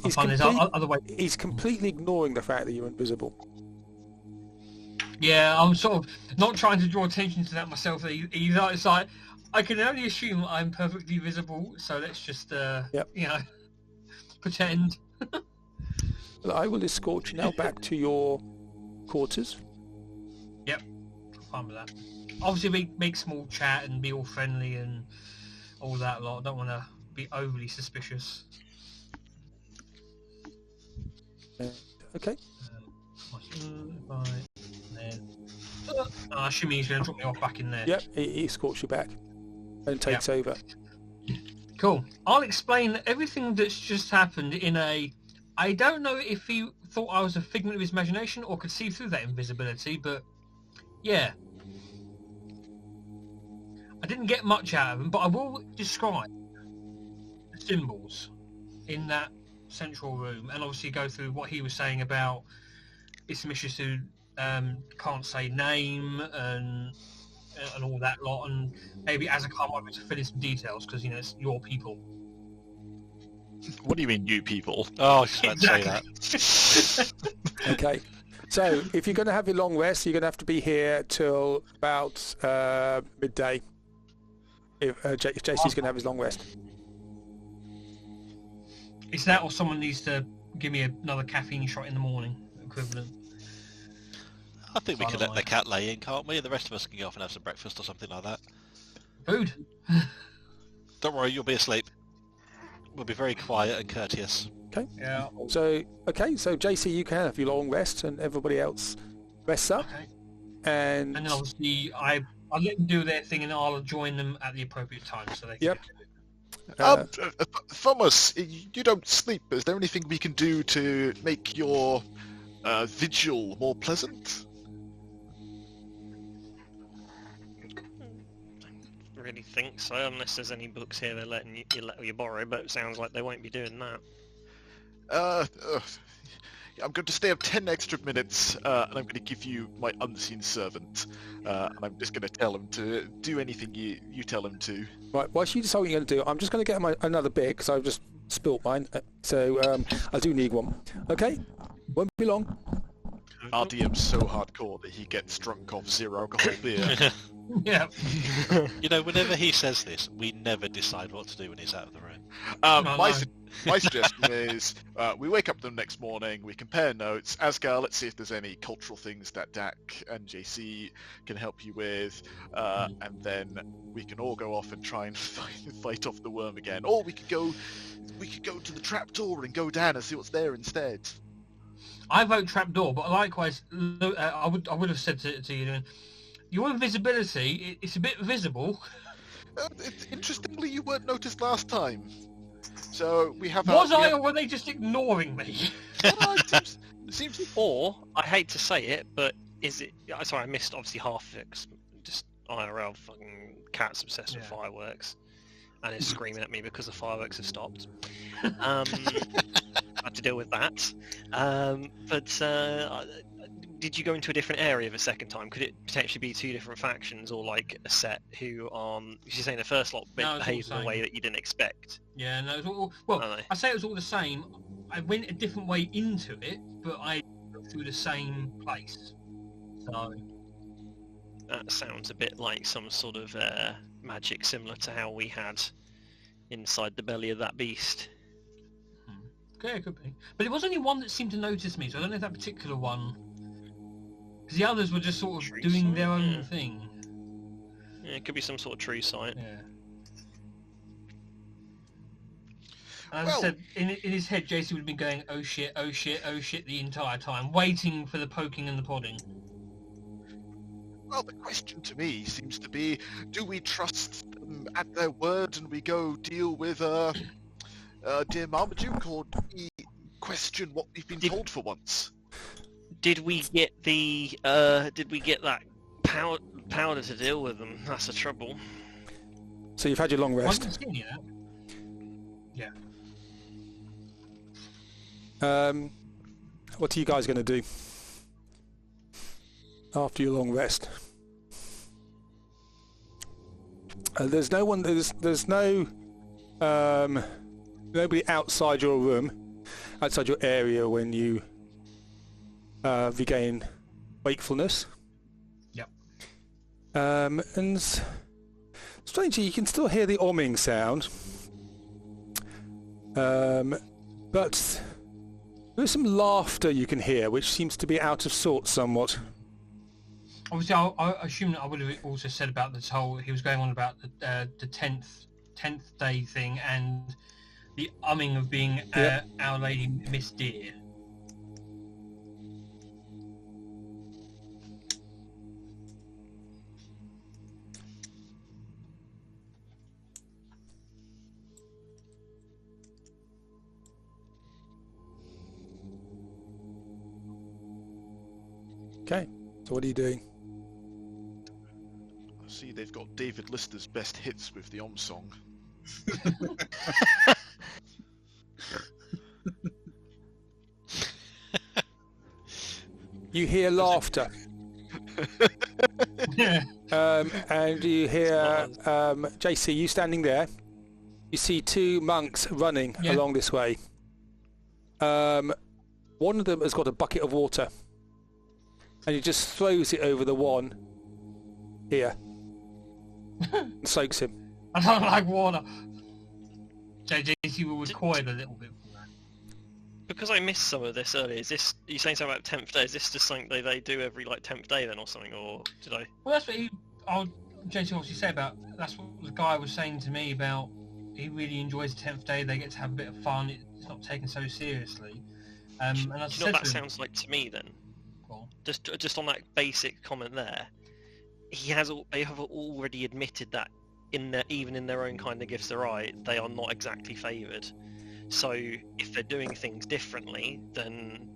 completely ignoring the fact that you're invisible. Yeah, I'm sort of not trying to draw attention to that myself either. It's like I can only assume I'm perfectly visible, so let's just pretend. Well, I will escort you now back to your quarters. Yep, fine with that. Obviously, we make small chat and be all friendly and all that lot. I don't want to be overly suspicious. Okay. I assume he's going to drop me off back in there. Yep, he escorts you back and takes over. Cool. I'll explain everything that's just happened in a... I don't know if he thought I was a figment of his imagination or could see through that invisibility, but yeah. I didn't get much out of him, but I will describe the symbols in that central room and obviously go through what he was saying about Ismishis who can't say name and all that lot, and maybe Azakar might be to fill in some details because, you know, it's your people. What do you mean, you people? Oh, I was about to say that. Okay, so if you're going to have your long rest, you're going to have to be here till about midday. if JC's going to have his long rest. It's that, or someone needs to give me another caffeine shot in the morning, equivalent. I think we could let the cat lay in, can't we? And the rest of us can go off and have some breakfast or something like that. Food. Don't worry, you'll be asleep. We'll be very quiet and courteous. Okay. Yeah. So JC, you can have your long rest, and everybody else rests up. Okay. And then obviously I'll let them do their thing, and I'll join them at the appropriate time, so they can. Yep. Thomas, you don't sleep. Is there anything we can do to make your vigil more pleasant? Really think so, unless there's any books here they're letting you borrow, but it sounds like they won't be doing that. I'm going to stay up 10 extra minutes, and I'm going to give you my unseen servant, and I'm just going to tell him to do anything you tell him to. Right, whilst you decide what you're going to do, I'm just going to get another beer, because I've just spilt mine, so I do need one. Okay, won't be long. Our DM's so hardcore that he gets drunk off zero alcohol beer. Yeah. You know, whenever he says this, we never decide what to do when he's out of the room. My suggestion is we wake up the next morning, we compare notes. Asgar, let's see if there's any cultural things that Dak and JC can help you with, and then we can all go off and try and fight off the worm again. Or we could go to the trapdoor and go down and see what's there instead. I vote trapdoor, but likewise, I would have said to you, your invisibility, it's a bit visible. Interestingly, you weren't noticed last time. So we have... Or were they just ignoring me? Seems... Or, I hate to say it, but is it... Sorry, I missed obviously half of it, 'cause just IRL fucking cat's obsessed with fireworks. And is screaming at me because the fireworks have stopped. I had to deal with that. Did you go into a different area the second time? Could it potentially be two different factions, or like a set who you're saying the first lot behaved in a way that you didn't expect? Yeah, no, it was all, I say it was all the same. I went a different way into it, but I went through the same place. So that sounds a bit like some sort of magic similar to how we had inside the belly of that beast. Okay, it could be. But it was only one that seemed to notice me, so I don't know if that particular one... Because the others were just sort of doing their own thing. Yeah, it could be some sort of true sight. Yeah. As I said, in his head, JC would have been going, oh shit, oh shit, oh shit the entire time, waiting for the poking and the prodding. Well, the question to me seems to be, do we trust them at their word and we go deal with dear Marmaduke, or do we question what we've been told for once? Did we get that powder to deal with them? That's the trouble. So you've had your long rest. Yeah. What are you guys going to do after your long rest? There's no one. There's no nobody outside your room, outside your area when you regain wakefulness. Yep. And strangely, you can still hear the omming sound. But there's some laughter you can hear, which seems to be out of sorts somewhat. Obviously, I assume that I would have also said about this whole... He was going on about the 10th day thing and the umming of being Our Lady Miss Dear. Okay, so what are you doing? I see they've got David Lister's best hits with the Om song. You hear laughter. And you hear JC, you standing there. You see two monks running along this way. One of them has got a bucket of water. And he just throws it over the one here. And soaks him. I don't like water. JC will recoil a little bit from that. Because I missed some of this earlier, is this, you saying something about 10th day, is this just something they do every, like, 10th day then or something, or did I? Well, that's what JC obviously said about, that's what the guy was saying to me about, he really enjoys the 10th day, they get to have a bit of fun, it's not taken so seriously. And I Do you know said what that to him, sounds like to me then? well, Just on that basic comment there, they have already admitted that even in their own kind of gifts awry, they are not exactly favoured. So if they're doing things differently than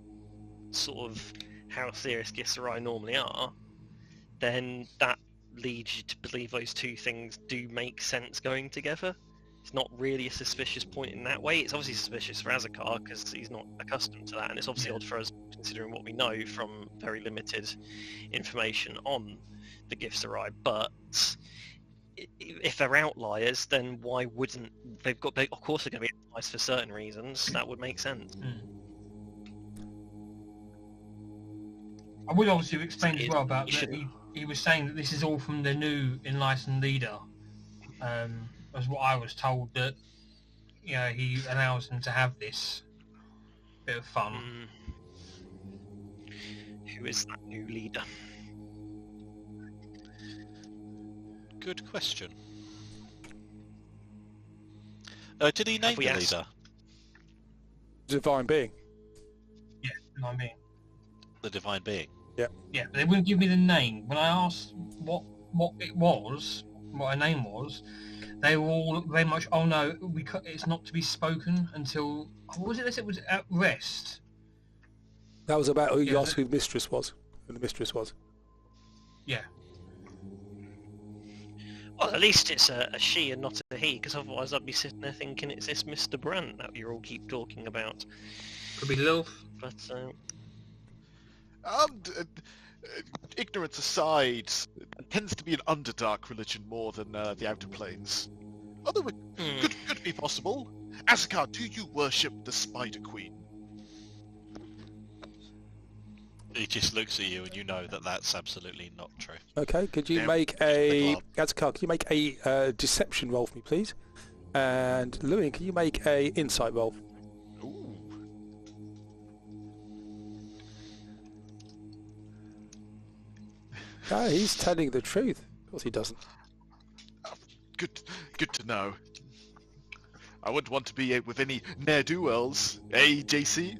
sort of how serious gifts awry normally are, then that leads you to believe those two things do make sense going together. It's not really a suspicious point in that way. It's obviously suspicious for Azakar because he's not accustomed to that, and it's obviously odd for us considering what we know from very limited information on the gifts awry. But if they're outliers, then why wouldn't of course they're going to be outliers for certain reasons. That would make sense. I would obviously explain as well about that he was saying that this is all from the new enlightened leader. As what I was told, that he allows them to have this bit of fun. Who is that new leader? Good question. Did he name the leader? Divine being. Yeah, I mean. The divine being. Yeah, but they wouldn't give me the name. When I asked what it was, what her name was, they were all very much, oh no, it's not to be spoken until, what was it they said was at rest? That was about who you asked who the mistress was. Who the mistress was. Yeah. Well, at least it's a she and not a he, because otherwise I'd be sitting there thinking it's this Mr. Brandt that you all keep talking about. Could be Lilf. But, ignorance aside, it tends to be an Underdark religion more than the Outer Planes. Although it could be possible. Azakar, do you worship the Spider Queen? He just looks at you and you know that that's absolutely not true. Okay, could you make a... Azakar, can you make a deception roll for me, please? And Lewin, can you make a insight roll? Ooh. No, he's telling the truth. Of course he doesn't. Good to know. I wouldn't want to be with any ne'er-do-wells, JC?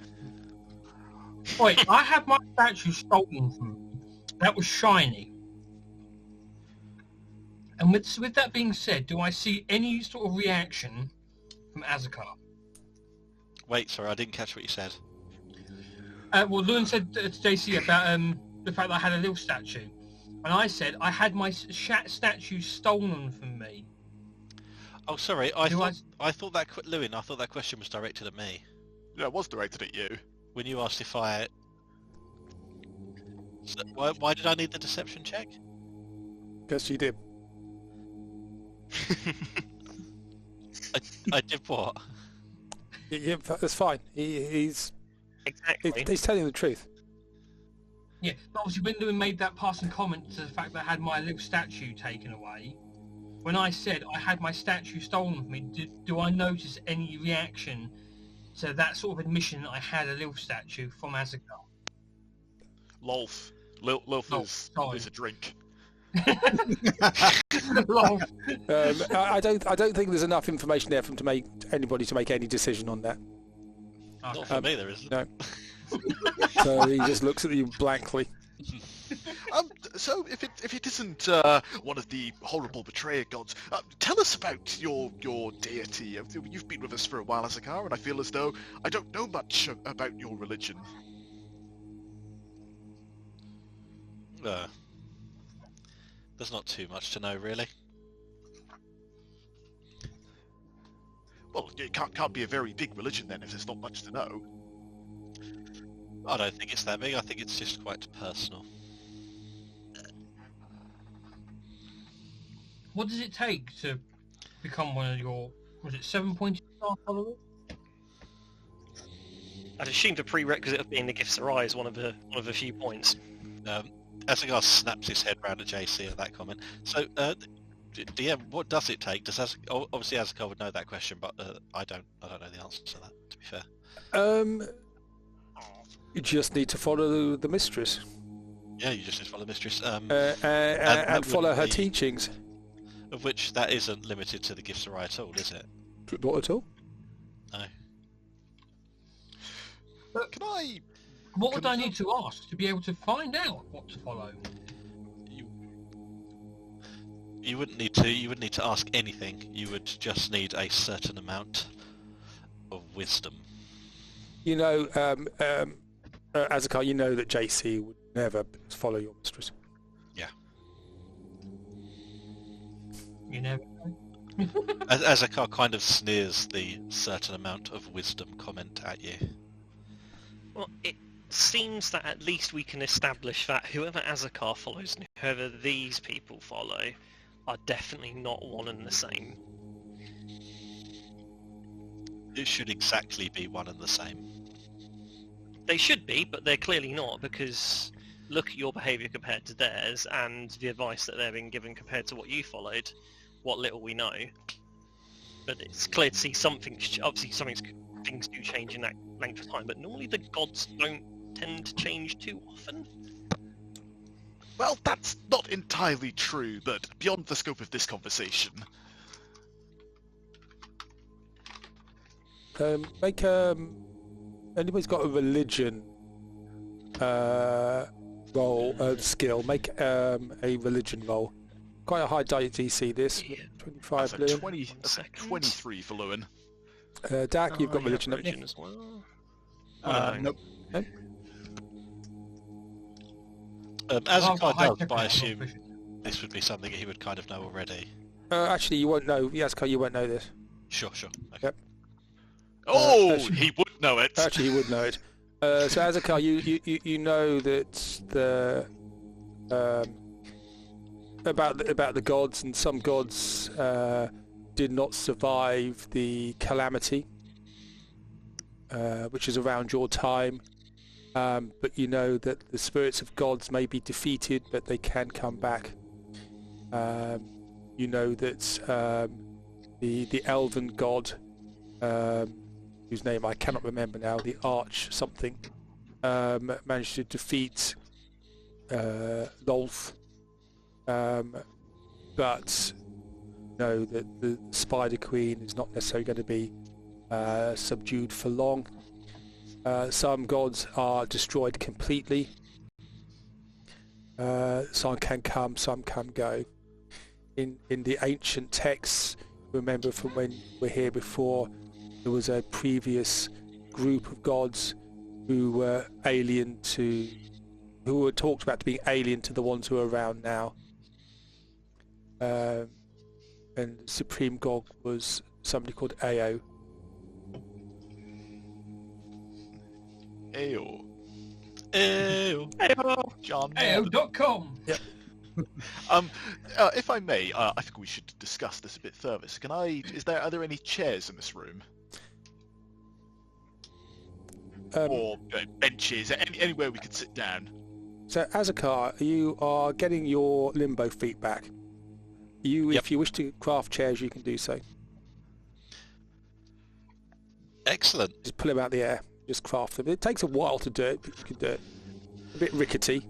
Wait, I had my statue stolen from me. That was shiny. And with that being said, do I see any sort of reaction from Azakar? Wait, sorry, I didn't catch what you said. Well, Lewin said to JC about the fact that I had a little statue. And I said I had my statue stolen from me. Oh, sorry, I thought that Lewin, I thought that question was directed at me. Yeah, it was directed at you. When you asked if I... So, why did I need the deception check? Because you did. I did what? Yeah, that's fine. He's exactly. He's telling the truth. Yeah, but obviously when Lewin made that passing comment to the fact that I had my little statue taken away, when I said I had my statue stolen from me, do I notice any reaction to that sort of admission that I had a little statue from Azakar? Lolf. Lolf is a drink. I don't think there's enough information there for anybody to make any decision on that. Okay. Not for me, there isn't. No. So he just looks at you blankly. So if it isn't one of the horrible betrayer gods, tell us about your deity. You've been with us for a while, Azakar, and I feel as though I don't know much about your religion. There's not too much to know, really. Well, it can't be a very big religion then if there's not much to know. I don't think it's that big. I think it's just quite personal. What does it take to become one of your, was it 7-pointed star followers? I'd assume the prerequisite of being the gifts awry is one of the few points. Azakar snaps his head round at JC at that comment. So, DM, what does it take? Obviously Azakar would know that question, but I don't know the answer to that, to be fair. You just need to follow the mistress. Yeah, you just need to follow the mistress. And follow her teachings. Of which that isn't limited to the gifts of right at all, is it? Not at all. No. What would I need to ask to be able to find out what to follow? You wouldn't need to ask anything. You would just need a certain amount of wisdom. You know, Azakar, you know that JC would never follow your mistress. Yeah. You never know. Azakar kind of sneers the certain amount of wisdom comment at you. Well, it seems that at least we can establish that whoever Azakar follows and whoever these people follow are definitely not one and the same. It should exactly be one and the same. They should be, but they're clearly not, because look at your behaviour compared to theirs and the advice that they're being given compared to what you followed, what little we know. But it's clear to see things do change in that length of time, but normally the gods don't tend to change too often. Well, that's not entirely true, but beyond the scope of this conversation. Make anybody's got a religion roll skill? Make a religion roll. Quite a high DC this. Yeah. 25. That's a 23 for Lewin. Dak, you've got religion, religion haven't as well. Nope. you? Azakar high does, but I technical assume proficiency. this would be something he would kind of know already. Actually, you won't know. Azakar, you won't know this. Sure. Okay. Yep. He would know it. Actually, he would know it. So Azakar, you know that the about the gods, and some gods did not survive the calamity, which is around your time. But you know that the spirits of gods may be defeated, but they can come back. You know that the elven god, whose name I cannot remember now, the Arch something, managed to defeat Lolth, but know that the Spider Queen is not necessarily going to be subdued for long. Some gods are destroyed completely. Some can come, some can go. In the ancient texts, remember from when we were here before, there was a previous group of gods who were talked about to being alien to the ones who are around now. And supreme god was somebody called Ao. Ayo. John. AO.com. Yep. If I may, I think we should discuss this a bit further. So are there any chairs in this room? Or benches, anywhere we could sit down? So Azakar, you are getting your limbo feet back. If you wish to craft chairs, you can do so. Excellent. Just pull them out of the air. Just craft them. It takes a while to do it, but you can do it. A bit rickety.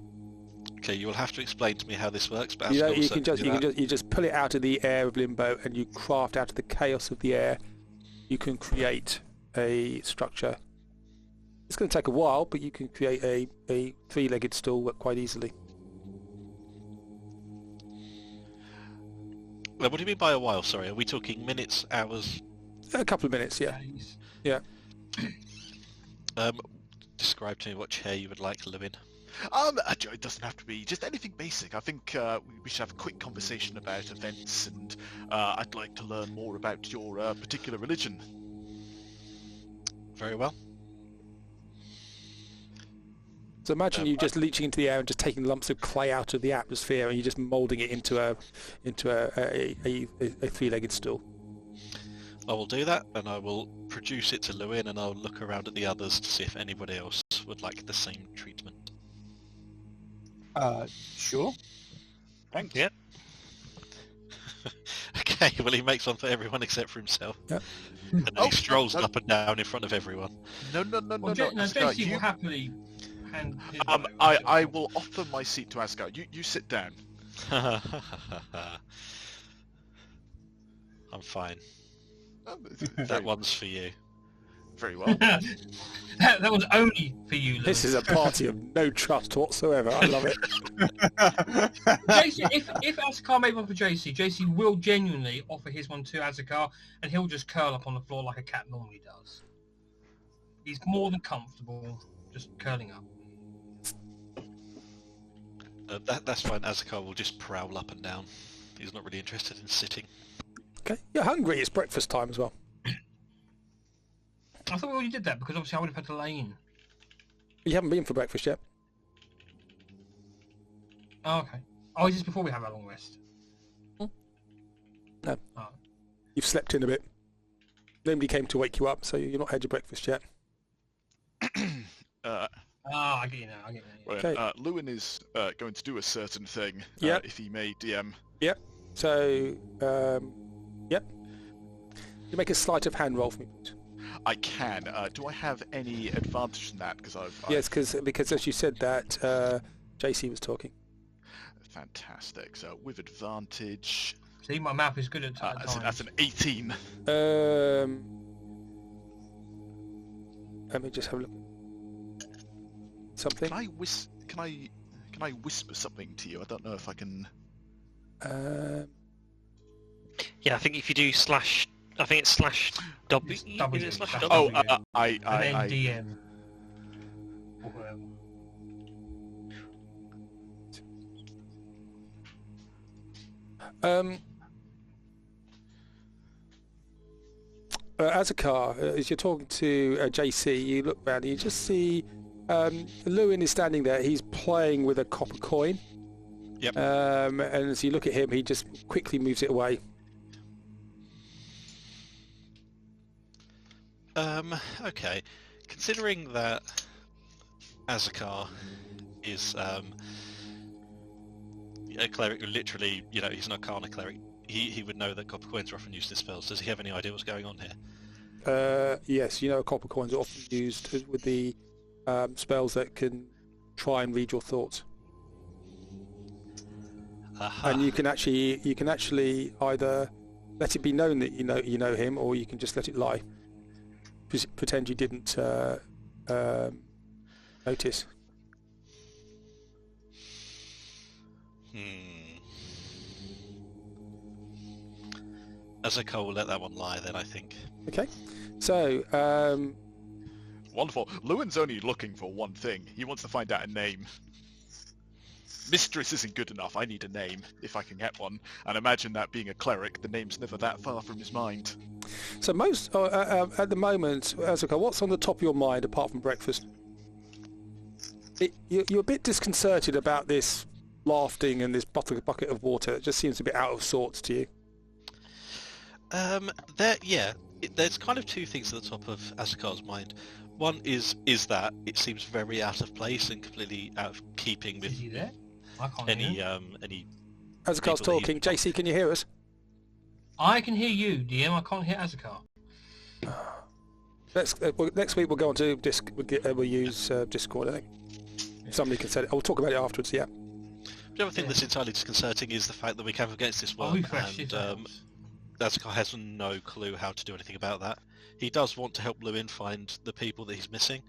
Okay, you will have to explain to me how this works, but You just pull it out of the air of limbo, and you craft out of the chaos of the air. You can create a structure. It's going to take a while, but you can create a three-legged stool quite easily. Well, what do you mean by a while? Sorry, are we talking minutes, hours? A couple of minutes, yeah. Yeah. Describe to me what chair you would like, Lewin. It doesn't have to be just anything basic. I think we should have a quick conversation about events, and I'd like to learn more about your particular religion. Very well. So imagine you just leaching into the air and just taking lumps of clay out of the atmosphere, and you're just moulding it into a three-legged stool. I will do that, and I will produce it to Lewin, and I'll look around at the others to see if anybody else would like the same treatment. Sure. Thanks. Yeah. Okay, well he makes one for everyone except for himself. Yep. And then he strolls up and down in front of everyone. No, Asgard, JC will happily hand his I will offer my seat to Asgard. You sit down. I'm fine. That one's for you. Very well. that was only for you, Lewin. This is a party of no trust whatsoever. I love it. JC, if Azakar made one for JC will genuinely offer his one to Azakar, and he'll just curl up on the floor like a cat normally does. He's more than comfortable just curling up. That's fine. Azakar will just prowl up and down. He's not really interested in sitting. Okay, you're hungry. It's breakfast time as well. I thought we already did that because obviously I would have had to lay in. You haven't been for breakfast yet. Oh, okay. Oh, is this before we have our long rest? No. Oh. You've slept in a bit. Nobody came to wake you up, so you've not had your breakfast yet. I get you now. Yeah. Well, Okay. Lewin is going to do a certain thing, Yep. if he may, DM. Yep. So, yep. You make a sleight of hand roll for me, please. I can. Do I have any advantage in that? Because Yes, because as you said that, JC was talking. Fantastic. So with advantage. See, my map is good at times. That's an 18. Let me just have a look. Something. Can I whisper something to you? I don't know if I can. Yeah, I think if you do slash, I think it's slash W. It's W, Is it slash slash W? W. I and then DM. Or whatever. Azakar, as you're talking to JC, you look round and you just see Lewin is standing there. He's playing with a copper coin. Yep. And as you look at him, he just quickly moves it away. Okay. Considering that Azakar is a cleric who literally, he's an Arcana cleric, he would know that copper coins are often used in spells. Does he have any idea what's going on here? Yes, copper coins are often used with the spells that can try and read your thoughts. And you can actually either let it be known that you know him, or you can just let it lie. Pretend you didn't notice. Azakar will let that one lie then, I think. Okay, so Wonderful. Lewin's only looking for one thing. He wants to find out a name. Mistress isn't good enough. I need a name, if I can get one. And imagine that being a cleric, the name's never that far from his mind. So most at the moment, Azakar, what's on the top of your mind apart from breakfast? You're a bit disconcerted about this laughing and this bucket of water. It just seems a bit out of sorts to you. There's kind of two things at the top of Azakar's mind. One is that it seems very out of place and completely out of keeping with Is he there? I can't any hear him. any. Azakar's people that talking. JC, can you hear us? I can hear you, DM. I can't hear Azakar. Next week we'll go on to we'll use Discord, I think. Somebody can say it. I'll talk about it afterwards, yeah. The other thing that's entirely disconcerting is the fact that we came up against this one, and Azakar has no clue how to do anything about that. He does want to help Lewin find the people that he's missing,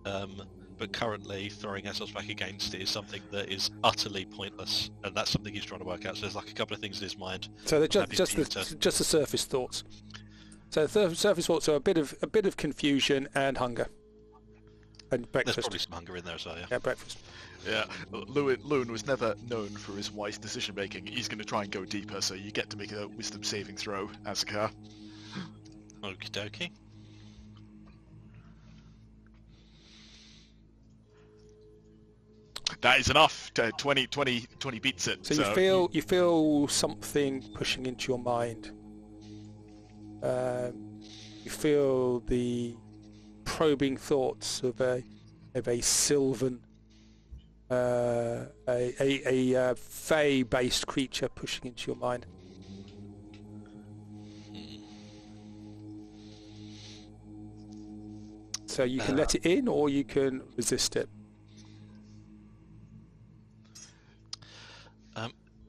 but currently throwing ourselves back against it is something that is utterly pointless, and that's something he's trying to work out. So there's like a couple of things in his mind. So they're just the surface thoughts. So the surface thoughts are a bit of confusion and hunger, and breakfast. There's probably some hunger in there as well. Yeah. Yeah, breakfast. Yeah, Lewin was never known for his wise decision making. He's going to try and go deeper, so you get to make a wisdom saving throw, Azakar. Okie dokie. That is enough. 20 beats it. So you feel something pushing into your mind. You feel the probing thoughts of a sylvan, a fey-based creature pushing into your mind. So you can let it in, or you can resist it.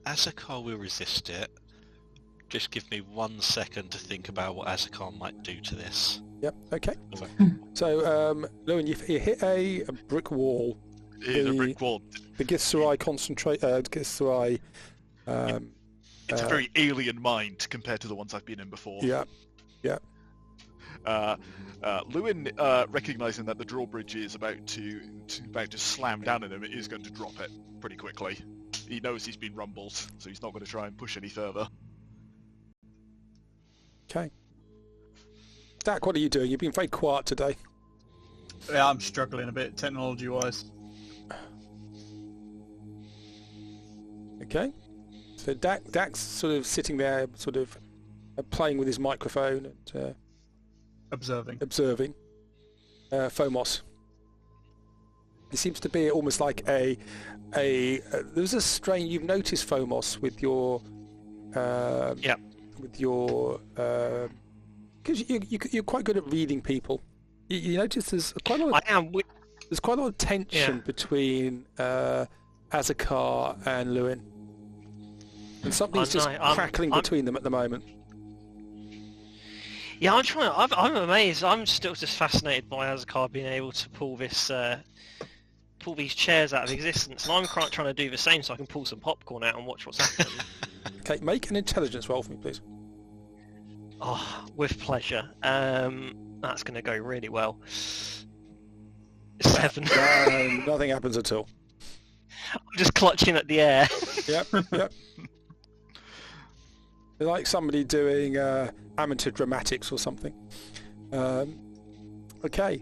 Azakar will resist it. Just give me 1 second to think about what Azakar might do to this. Yep. Okay. So, Lewin, you hit a brick wall. It's a brick wall. The Githzerai concentrate. Githzerai. It's a very alien mind compared to the ones I've been in before. Yeah. Yeah. Lewin, recognizing that the drawbridge is about to slam down on him, is going to drop it pretty quickly. He knows he's been rumbled, so he's not going to try and push any further. Okay. Dak, what are you doing? You've been very quiet today. Yeah, I'm struggling a bit technology-wise. Okay. So Dak's sort of sitting there, sort of playing with his microphone and Observing. Phomos. It seems to be almost like there's a strain you've noticed, Phomos, with your with your because you're quite good at reading people. You notice there's quite a lot of, there's quite a lot of tension between Azakar and Lewin, and something's just crackling between them at the moment. Yeah, I'm amazed. I'm still just fascinated by Azakar being able to pull this, pull these chairs out of existence, and I'm trying to do the same so I can pull some popcorn out and watch what's happening. Okay, make an intelligence roll for me, please. Oh, with pleasure. That's going to go really well. 7. No, nothing happens at all. I'm just clutching at the air. Yep. It's like somebody doing amateur dramatics or something. Okay.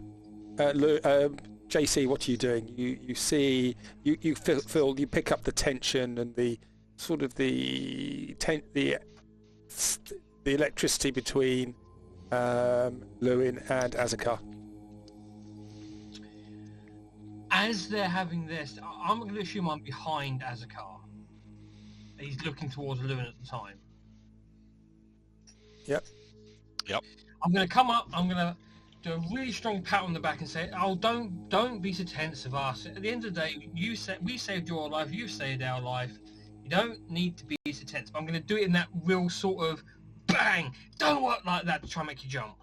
JC, what are you doing? You see, you feel, you pick up the tension and the sort of the electricity between Lewin and Azakar. As they're having this, I'm going to assume I'm behind Azakar. He's looking towards Lewin at the time. Yep. I'm going to come up, I'm going to do a really strong pat on the back and say, oh, don't be so tense of us. At the end of the day, we saved your life, you saved our life. You don't need to be so tense. But I'm going to do it in that real sort of bang, don't work like that to try and make you jump.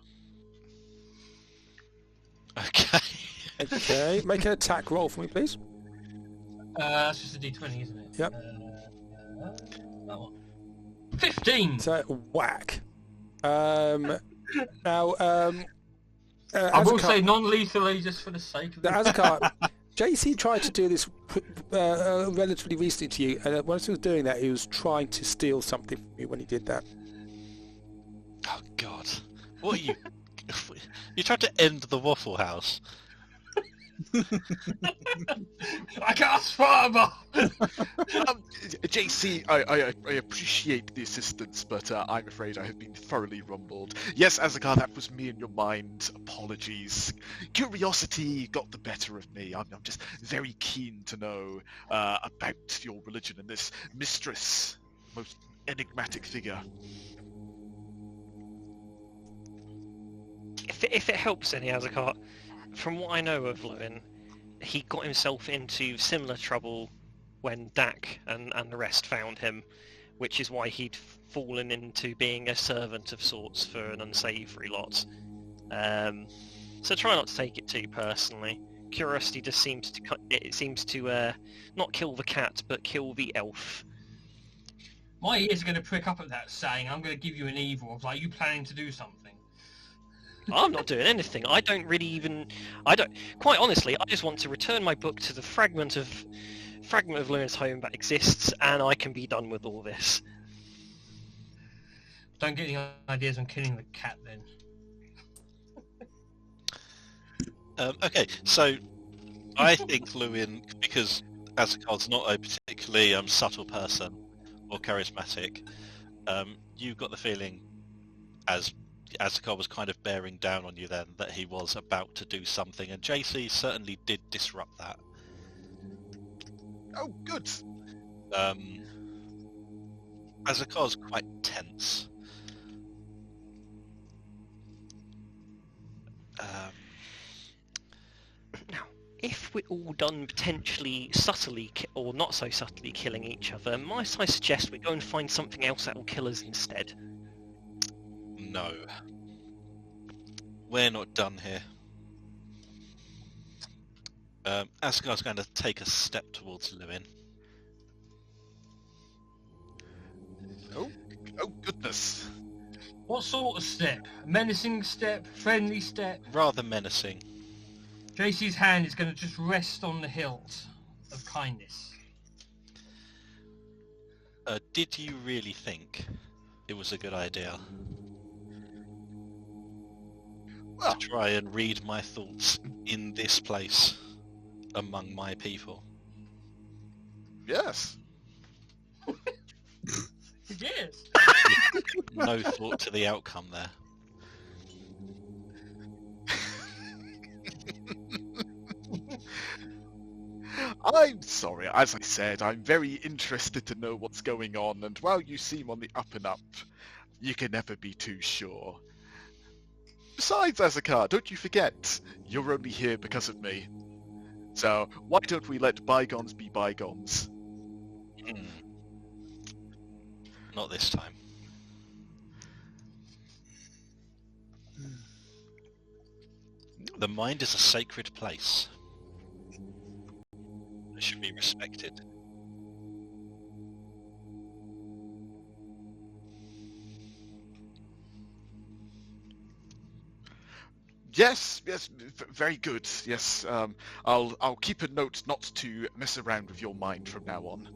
Okay, make an attack roll for me, please. That's just a d20, isn't it? Yep. That one. 15! So, whack. Now, I will say non-lethally just for the sake of it. Azakar, JC tried to do this relatively recently to you, and when he was doing that, he was trying to steal something from you when he did that. Oh God! What are you? You tried to end the Wafflehouse. I can't farmer. JC, I appreciate the assistance, but I'm afraid I have been thoroughly rumbled. Yes, Azakar, that was me in your mind. Apologies. Curiosity got the better of me. I'm just very keen to know about your religion and this mistress, most enigmatic figure. If it helps any, Azakar, from what I know of Lewin, he got himself into similar trouble when Dak and the rest found him, which is why he'd fallen into being a servant of sorts for an unsavoury lot. So try not to take it too personally. Curiosity just seems to not kill the cat, but kill the elf. My ears are going to prick up at that saying, I'm going to give you an evil of, like, you planning to do something. I'm not doing anything. Quite honestly, I just want to return my book to the fragment of Lewin's home that exists, and I can be done with all this. Don't get any ideas on killing the cat, then. Okay, so I think Lewin, because Azakar's not a particularly subtle person or charismatic, you got the feeling, as Azakar was kind of bearing down on you then, that he was about to do something, and JC certainly did disrupt that. Oh, good. Azakar's quite tense. if we're all done potentially subtly or not so subtly killing each other, might I suggest we go and find something else that will kill us instead? No. We're not done here. Asgar's going to take a step towards Lewin. Oh goodness. What sort of step? Menacing step? Friendly step? Rather menacing. JC's hand is going to just rest on the hilt of kindness. Did you really think it was a good idea to try and read my thoughts in this place among my people? Yes. Yes. No thought to the outcome there. I'm sorry, as I said, I'm very interested to know what's going on, and while you seem on the up and up, you can never be too sure. Besides, Azakar, don't you forget, you're only here because of me. So, why don't we let bygones be bygones? Not this time. The mind is a sacred place. It should be respected. Yes, very good. Yes, I'll keep a note not to mess around with your mind from now on.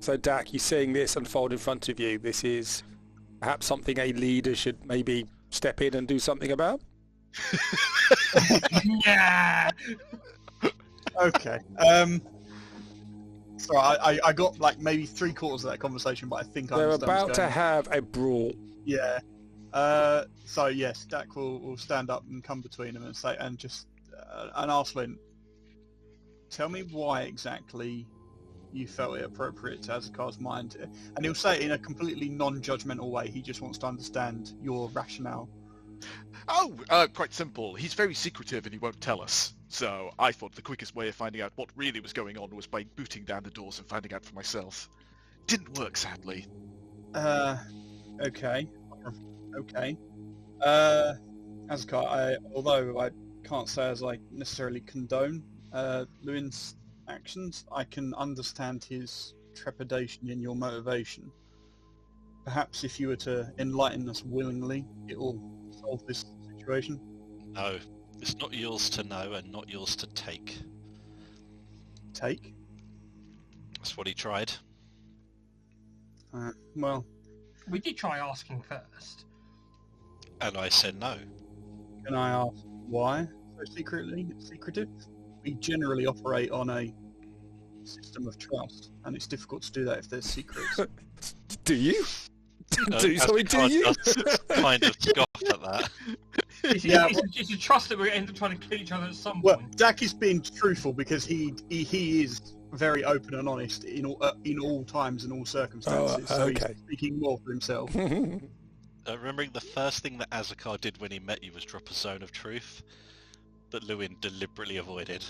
So, Dak, you're seeing this unfold in front of you. This is perhaps something a leader should maybe step in and do something about? Yeah. Okay. So I got like maybe 3/4 of that conversation, but I think I They're understand what's about to going on. have a brawl. Yeah. So yes, Dak will stand up and come between them and say, and just and ask Lynn, tell me why exactly you felt it appropriate to Azakar's mind, and he'll say it in a completely non-judgmental way. He just wants to understand your rationale. Oh, quite simple. He's very secretive and he won't tell us. So I thought the quickest way of finding out what really was going on was by booting down the doors and finding out for myself. Didn't work, sadly. Okay. Azakar, although I can't say as I necessarily condone Lewin's actions, I can understand his trepidation in your motivation. Perhaps if you were to enlighten us willingly, it will solve this situation. No, it's not yours to know and not yours to take. Take? That's what he tried. Well, We did try asking first. And I said no. can I ask why so secretive? We generally operate on a system of trust, and it's difficult to do that if there's secrets. Do you? Asgard Do you? does kind of scoff at that. It's a trust that we're going to end up trying to kill each other at some Well, point. Dak is being truthful because he is very open and honest in all times and all circumstances. So okay. he's speaking more for himself. Remembering the first thing that Azakar did when he met you was drop a zone of truth that Lewin deliberately avoided.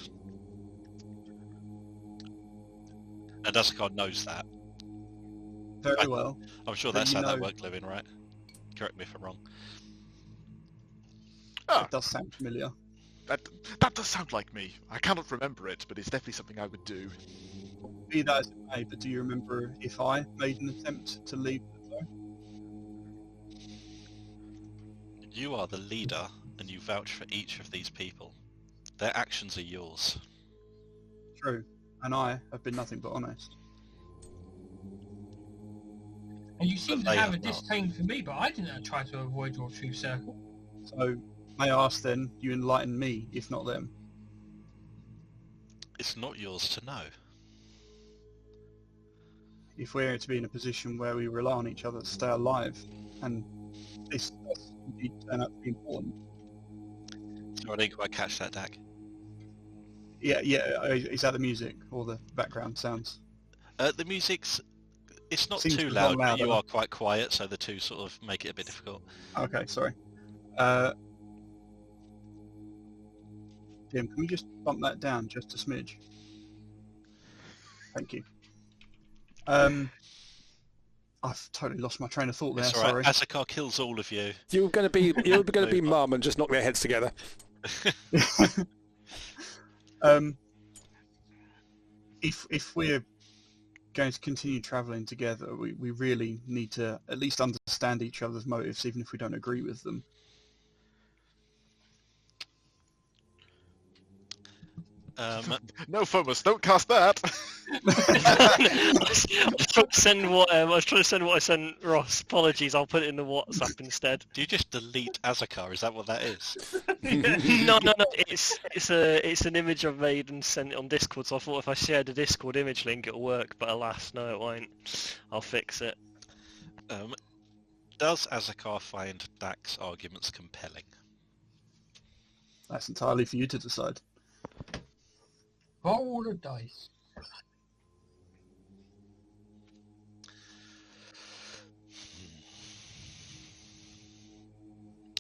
And Azakar knows that. Very well. I'm sure But that's you how that know- worked, Lewin, right? Correct me if I'm wrong. Ah, It does sound familiar. that does sound like me. I cannot remember it, but it's definitely something I would do. Be that as it may, but do you remember if I made an attempt to leave the zone? You are the leader, and you vouch for each of these people. Their actions are yours. True. And I have been nothing but honest. And you seem But to they have a have not. disdain for me, but I didn't try to avoid your true circle. So, may I ask then, you enlighten me, if not them? It's not yours to know. If we're to be in a position where we rely on each other to stay alive, and this does indeed turn out to be important. So I didn't quite catch that, Dak. Yeah, is that the music or the background sounds? The music's... It's not Seems too to be loud, louder. but you are quite quiet, so the two sort of make it a bit difficult. Okay, sorry. Jim, can we just bump that down just a smidge? Thank you. I've totally lost my train of thought there. It's all right. Azakar kills all of you. You're going to be mum and just knock their heads together. If we're going to continue travelling together, we really need to at least understand each other's motives, even if we don't agree with them. No, Fomus, don't cast that. I was trying to send what I sent Ross. Apologies, I'll put it in the WhatsApp instead. Do you just delete Azakar? Is that what that is? No. It's an image I've made and sent it on Discord. So I thought if I shared a Discord image link, it'll work. But alas, no, it won't. I'll fix it. Does Azakar find Dak's arguments compelling? That's entirely for you to decide. Roll the dice.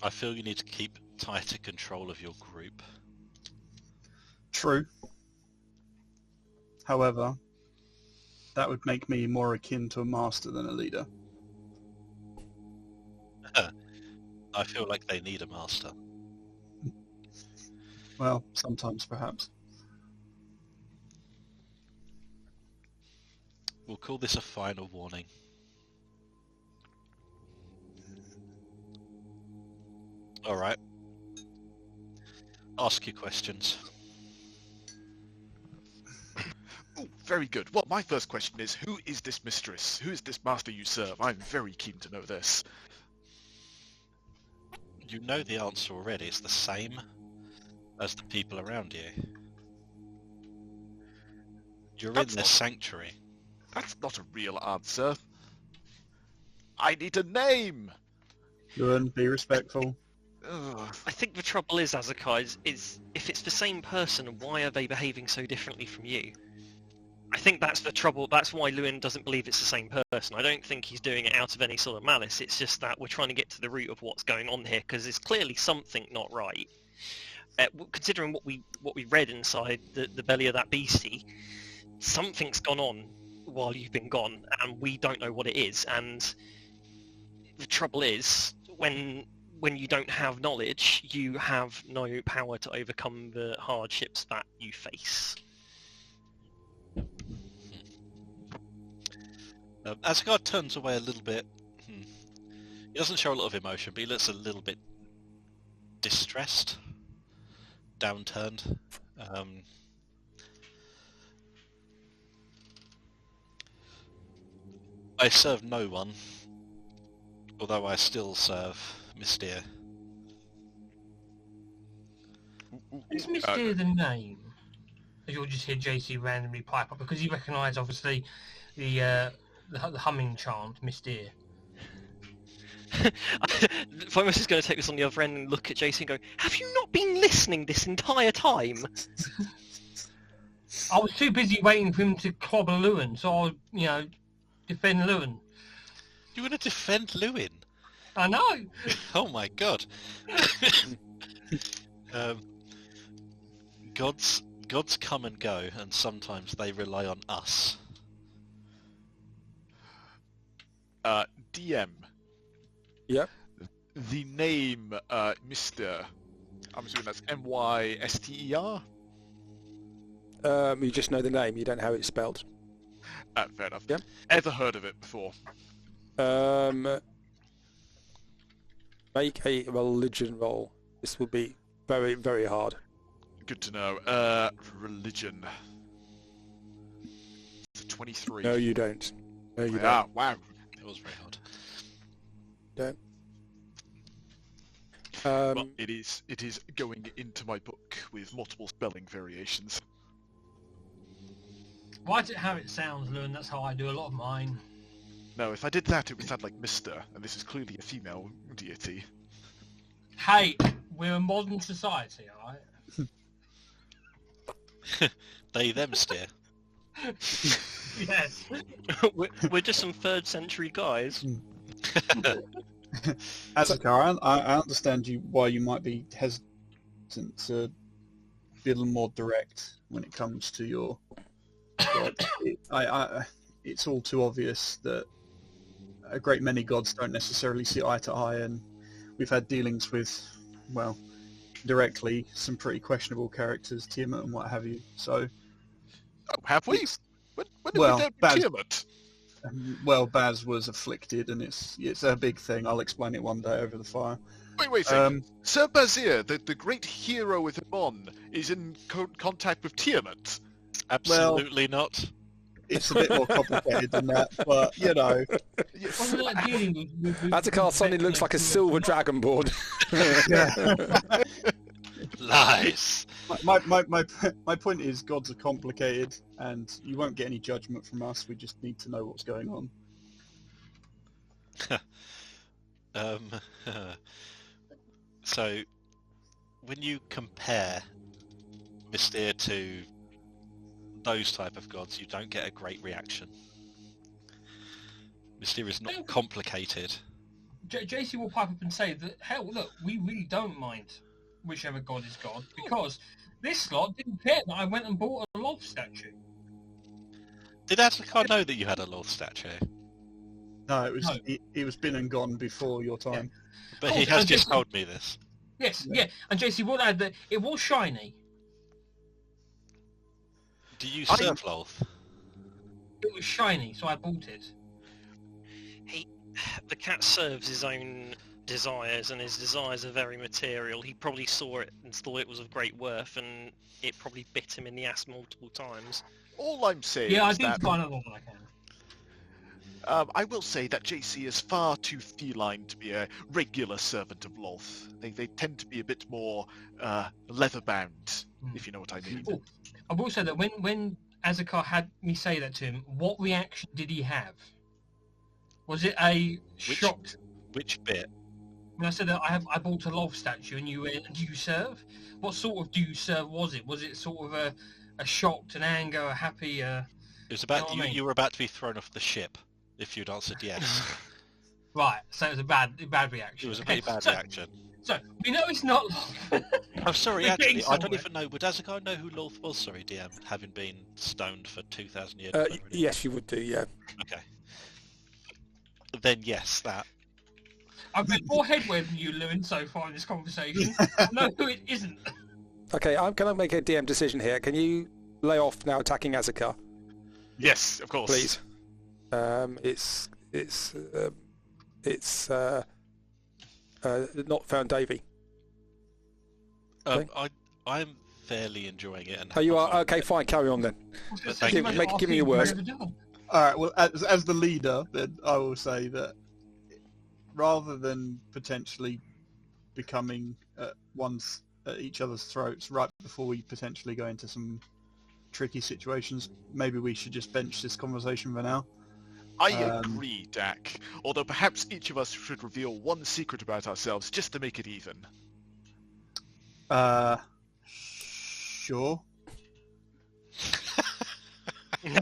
I feel you need to keep tighter control of your group. True. However, that would make me more akin to a master than a leader. I feel like they need a master. Well, sometimes perhaps. We'll call this a final warning. Alright. Ask your questions. Oh, very good. Well, my first question is, who is this mistress? Who is this master you serve? I'm very keen to know this. You know the answer already. It's the same as the people around you. You're in their sanctuary. That's not a real answer. I need a name! Ewan, be respectful. Ugh. I think the trouble is, Azakar, is if it's the same person, why are they behaving so differently from you? I think that's the trouble. That's why Lewin doesn't believe it's the same person. I don't think he's doing it out of any sort of malice. It's just that we're trying to get to the root of what's going on here, because there's clearly something not right. Considering what we read inside the belly of that beastie, something's gone on while you've been gone, and we don't know what it is. And the trouble is, when you don't have knowledge, you have no power to overcome the hardships that you face. Asgard turns away a little bit. He doesn't show a lot of emotion, but he looks a little bit distressed, downturned. I serve no one, although I still serve Mystere. Is Mystere the name? You'll just hear JC randomly pipe up because you recognise obviously the humming chant, Mystere. Fomus is going to take this on the other end and look at JC and go, "Have you not been listening this entire time?" I was too busy waiting for him to clobber Lewin, so I, defend Lewin. You want to defend Lewin? I know. Oh my god. Gods come and go, and sometimes they rely on us. DM. Yep. The name, Mr. I'm assuming that's M-Y-S-T-E-R? You just know the name, you don't know how it's spelled. Fair enough. Yep. Ever heard of it before? Make a religion roll. This will be very, very hard. Good to know. Religion. It's a 23. No, you don't. No, you Ah, don't. wow. It was very hard. Don't. Well, it is going into my book with multiple spelling variations. Why does it have it sounds, Lewin? That's how I do a lot of mine. No, if I did that, it would sound like Mr., and this is clearly a female deity. Hey, we're a modern society, alright? They them steer. Yes. we're just some 3rd century guys. Azakar, I understand why you might be hesitant to be a little more direct when it comes to your god. It's all too obvious that a great many gods don't necessarily see eye to eye, and we've had dealings with, well, directly some pretty questionable characters, Tiamat and what have you. So, Have we? When have well, we done Baz- Tiamat? well, Baz was afflicted, and it's a big thing. I'll explain it one day over the fire. Wait a second. Sir Bazir, the great hero with Amon, is in contact with Tiamat. Absolutely not. It's a bit more complicated than that, but you know. Wasn't it like dealing with Azakar suddenly looks like a silver dragonborn. Yeah. Lies. My point is, gods are complicated, and you won't get any judgment from us. We just need to know what's going on. So, when you compare Mystere to those type of gods, you don't get a great reaction. Mystere is not complicated. JC will pipe up and say that, hell, look, we really don't mind whichever god is god, because this lot didn't care that I went and bought a Loth statue. Did Azakar know that you had a Loth statue? No, it was been and gone before your time. But he has just told me this. Yes, yeah. And JC will add that it was shiny. Do you serve Loth? It was shiny, so I bought it. The cat serves his own desires, and his desires are very material. He probably saw it and thought it was of great worth, and it probably bit him in the ass multiple times. All I'm saying Yeah, I is do that find another one I can. I will say that JC is far too feline to be a regular servant of Loth. They tend to be a bit more leather-bound, if you know what I mean. Oh, I will say that when Azakar had me say that to him, what reaction did he have? Was it a shocked? Which bit? When I said that I bought a Loth statue, and you went, do you serve? What sort of do you serve was it? Was it sort of a shocked, an anger, a happy? It was about you know what I mean? you were about to be thrown off the ship if you'd answered yes. Right, so it was a bad reaction. It was a pretty bad so, reaction. So we know it's not Loth. I'm sorry, We're actually, getting I don't somewhere. even know. Would Azakar know who Loth was? Sorry, DM, having been stoned for 2,000 years. Yes, you would do, yeah. Okay. Then yes, that. I've made more headway than you, Lewin, so far in this conversation. I know who it isn't. Okay, I'm going to make a DM decision here. Can you lay off now attacking Azakar, Yes, of course. please? It's not found Davy. I'm fairly enjoying it. And Oh, you are? Okay, fine, carry on then. But thank you. Give me your words. All right. Well, as the leader, then I will say that rather than potentially becoming at each other's throats right before we potentially go into some tricky situations, maybe we should just bench this conversation for now. I agree, Dak. Although perhaps each of us should reveal one secret about ourselves just to make it even. Sure.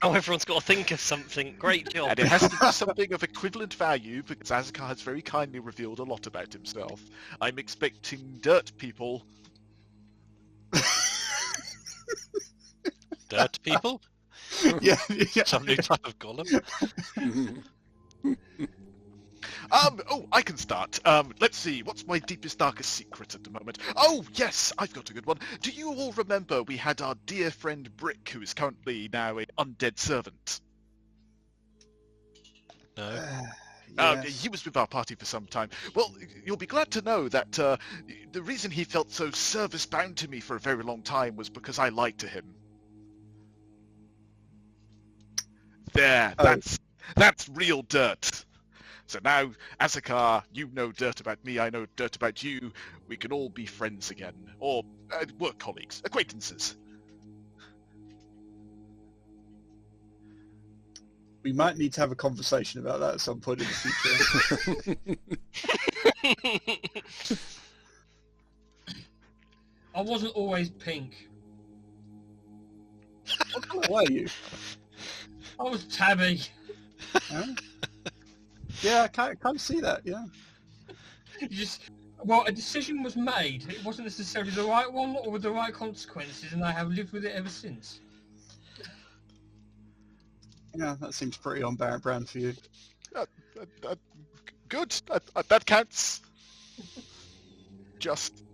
Now everyone's got to think of something. Great job. And it has to be something of equivalent value, because Azakar has very kindly revealed a lot about himself. I'm expecting dirt people. Dirt people? Yeah. Some new type of golem? I can start. Let's see, what's my deepest, darkest secret at the moment? Oh, yes, I've got a good one. Do you all remember we had our dear friend Brick, who is currently now an undead servant? No. Yes. He was with our party for some time. Well, you'll be glad to know that the reason he felt so service-bound to me for a very long time was because I lied to him. There, that's real dirt. So now, Azakar, you know dirt about me, I know dirt about you. We can all be friends again. Or work colleagues, acquaintances. We might need to have a conversation about that at some point in the future. I wasn't always pink. What colour were you? I was tabby. Huh? Yeah, I can't see that, yeah. Well, a decision was made. It wasn't necessarily the right one or with the right consequences, and I have lived with it ever since. Yeah, that seems pretty on brand for you. Good. That counts. Just.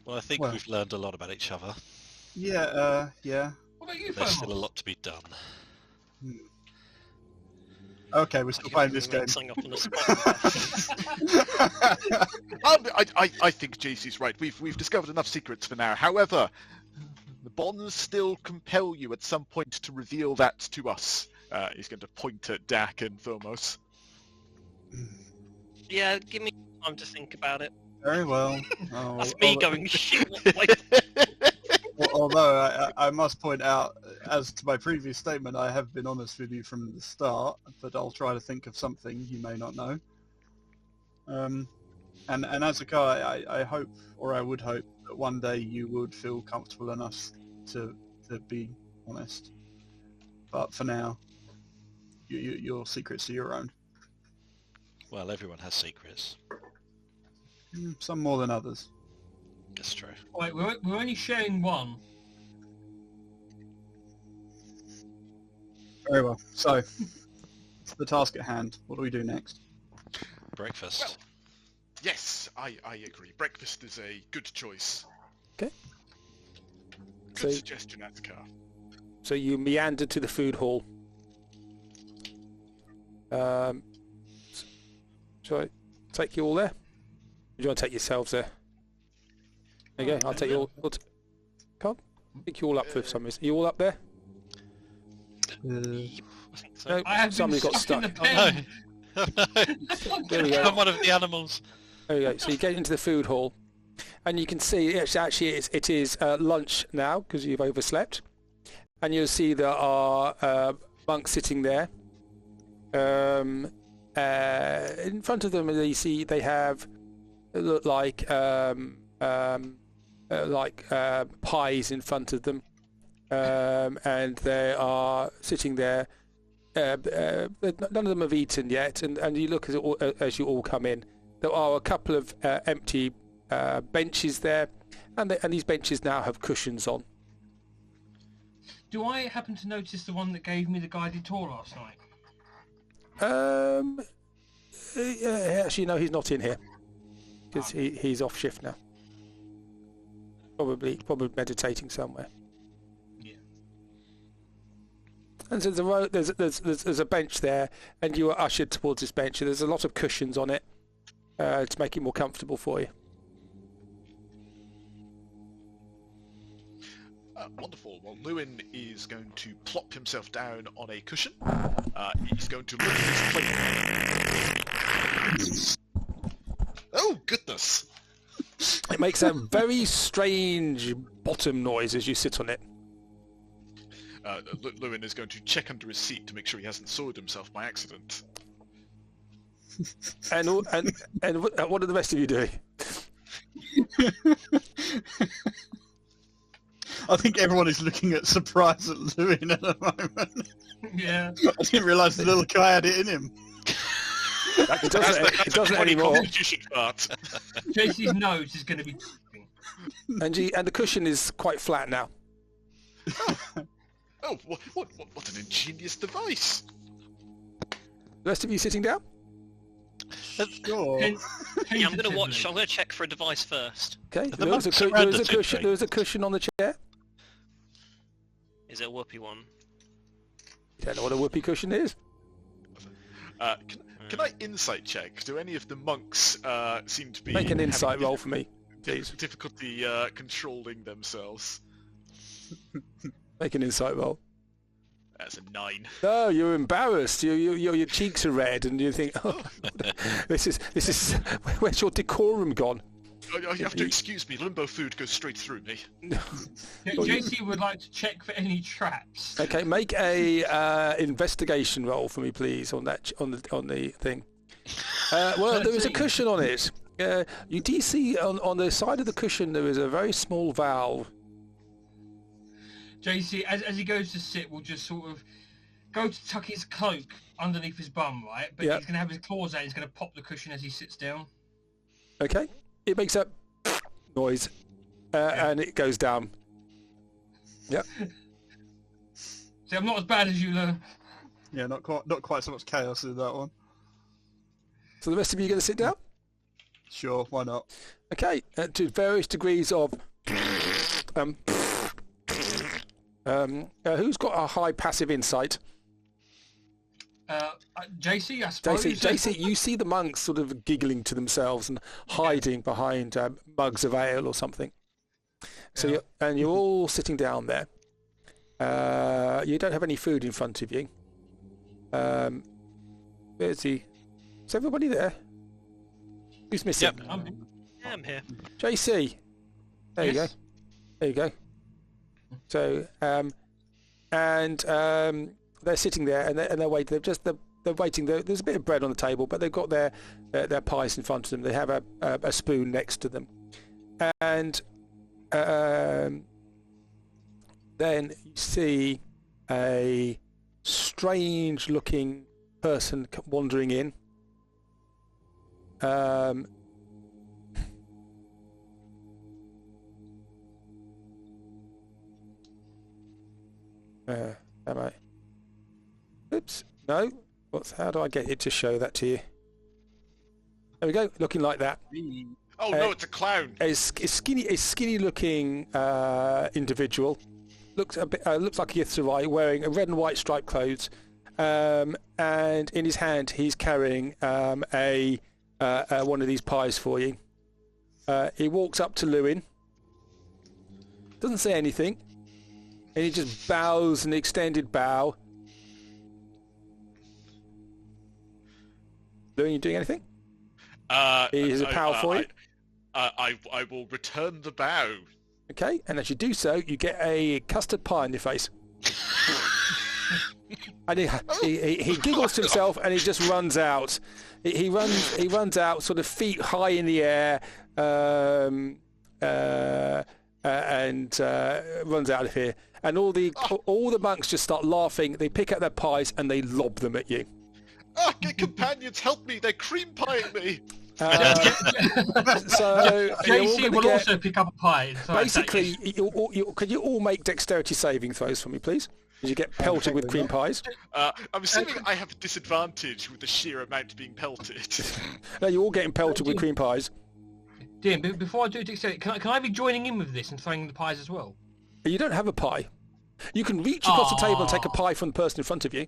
Well, I think we've learned a lot about each other. Yeah, yeah. What about you, There's Fomo? still a lot to be done. Okay, we're still playing this game. Something up on the spot. I think JC's right. We've discovered enough secrets for now. However, the bonds still compel you at some point to reveal that to us. He's going to point at Dak and Thomos. Yeah, give me time to think about it. Very well. That's me going, shit, Although I must point out, as to my previous statement, I have been honest with you from the start, but I'll try to think of something you may not know. And as a guy, I hope, or I would hope, that one day you would feel comfortable enough to be honest. But for now, your secrets are your own. Well, everyone has secrets. Some more than others. That's true. Wait, we're only sharing one. Very well. So, the task at hand. What do we do next? Breakfast. Well, yes, I agree. Breakfast is a good choice. Okay. Good suggestion, Atkar. So you meander to the food hall. Shall I take you all there? Do you want to take yourselves there? There you go. I'll take you all. Come on. Pick you all up for some reason. Are you all up there? I think so. No, I have somebody been got stuck stuck. in the pen. There we go. I'm one of the animals. There we go. So you get into the food hall, and you can see it is lunch now because you've overslept, and you'll see there are monks sitting there. In front of them, you see they have look like pies in front of them, and they are sitting there. None of them have eaten yet, and you look as you all come in. There are a couple of empty benches there, and these benches now have cushions on. Do I happen to notice the one that gave me the guided tour last night? Actually, no, he's not in here because he's off shift now. Probably meditating somewhere. Yeah. And so there's a bench there, and you are ushered towards this bench. And there's a lot of cushions on it to make it more comfortable for you. Wonderful. Well, Lewin is going to plop himself down on a cushion. He's going to look at his plate. Oh, goodness! It makes a very strange bottom noise as you sit on it. Lewin is going to check under his seat to make sure he hasn't soiled himself by accident. And what are the rest of you doing? I think everyone is looking at surprise at Lewin at the moment. Yeah. I didn't realise the little guy had it in him. It doesn't anymore. JC's nose is going to be... And the cushion is quite flat now. Oh, what an ingenious device! The rest of you sitting down? Sure. Yeah, I'm going to watch. I'm going to check for a device first. Okay. The There was monks around the two there was a cushion on the chair. Is it a whoopee one? You don't know what a whoopee cushion is? Can I insight check? Do any of the monks seem to be Make an insight having roll for me, please. difficulty controlling themselves? Make an insight roll. That's a 9. No, you're embarrassed. Your cheeks are red, and you think, "Oh, this is where's your decorum gone?" You have to excuse me. Limbo food goes straight through me. JC would like to check for any traps. Okay, make a investigation roll for me, please, on the thing. Well, there is a cushion on it. You do see on the side of the cushion there is a very small valve. JC, as he goes to sit, will just sort of go to tuck his cloak underneath his bum, right? But Yep. he's going to have his claws out. He's going to pop the cushion as he sits down. Okay. It makes a noise, and it goes down. Yep. See, I'm not as bad as you, Lou. Yeah, not quite so much chaos in that one. So the rest of you going to sit down? Sure, why not? Okay. To various degrees of... who's got a high passive insight? JC, I suppose. JC, you see the monks sort of giggling to themselves and hiding behind mugs of ale or something. So you're all sitting down there. You don't have any food in front of you. Where's he? Is everybody there? Who's missing? Yep. I'm here. JC. There you go. Yes. There you go. So, they're sitting there and they're waiting. They're waiting. There's a bit of bread on the table, but they've got their pies in front of them. They have a spoon next to them, and then you see a strange-looking person wandering in. Am I? Oops. No. How do I get it to show that to you? There we go. Looking like that. Oh no, it's a clown. A skinny-looking individual. Looks like a tal'dorei, wearing a red and white striped clothes, and in his hand he's carrying one of these pies for you. He walks up to Lewin. Doesn't say anything. And he just bows an extended bow. Lewin, you doing anything? He has a power for you. I will return the bow. Okay, and as you do so, you get a custard pie in your face. And he giggles to himself, and he just runs out. He runs out, sort of feet high in the air, and runs out of here. And all the monks just start laughing. They pick up their pies and they lob them at you. Oh, companions, help me! They're cream pieing me. So JC will also pick up a pie. Basically, could you all make dexterity saving throws for me, please? As you get pelted with cream pies. I'm assuming I have a disadvantage with the sheer amount being pelted. No, you're all getting pelted with cream pies. Dean, before I do dexterity, can I be joining in with this and throwing the pies as well? You don't have a pie. You can reach across the table and take a pie from the person in front of you.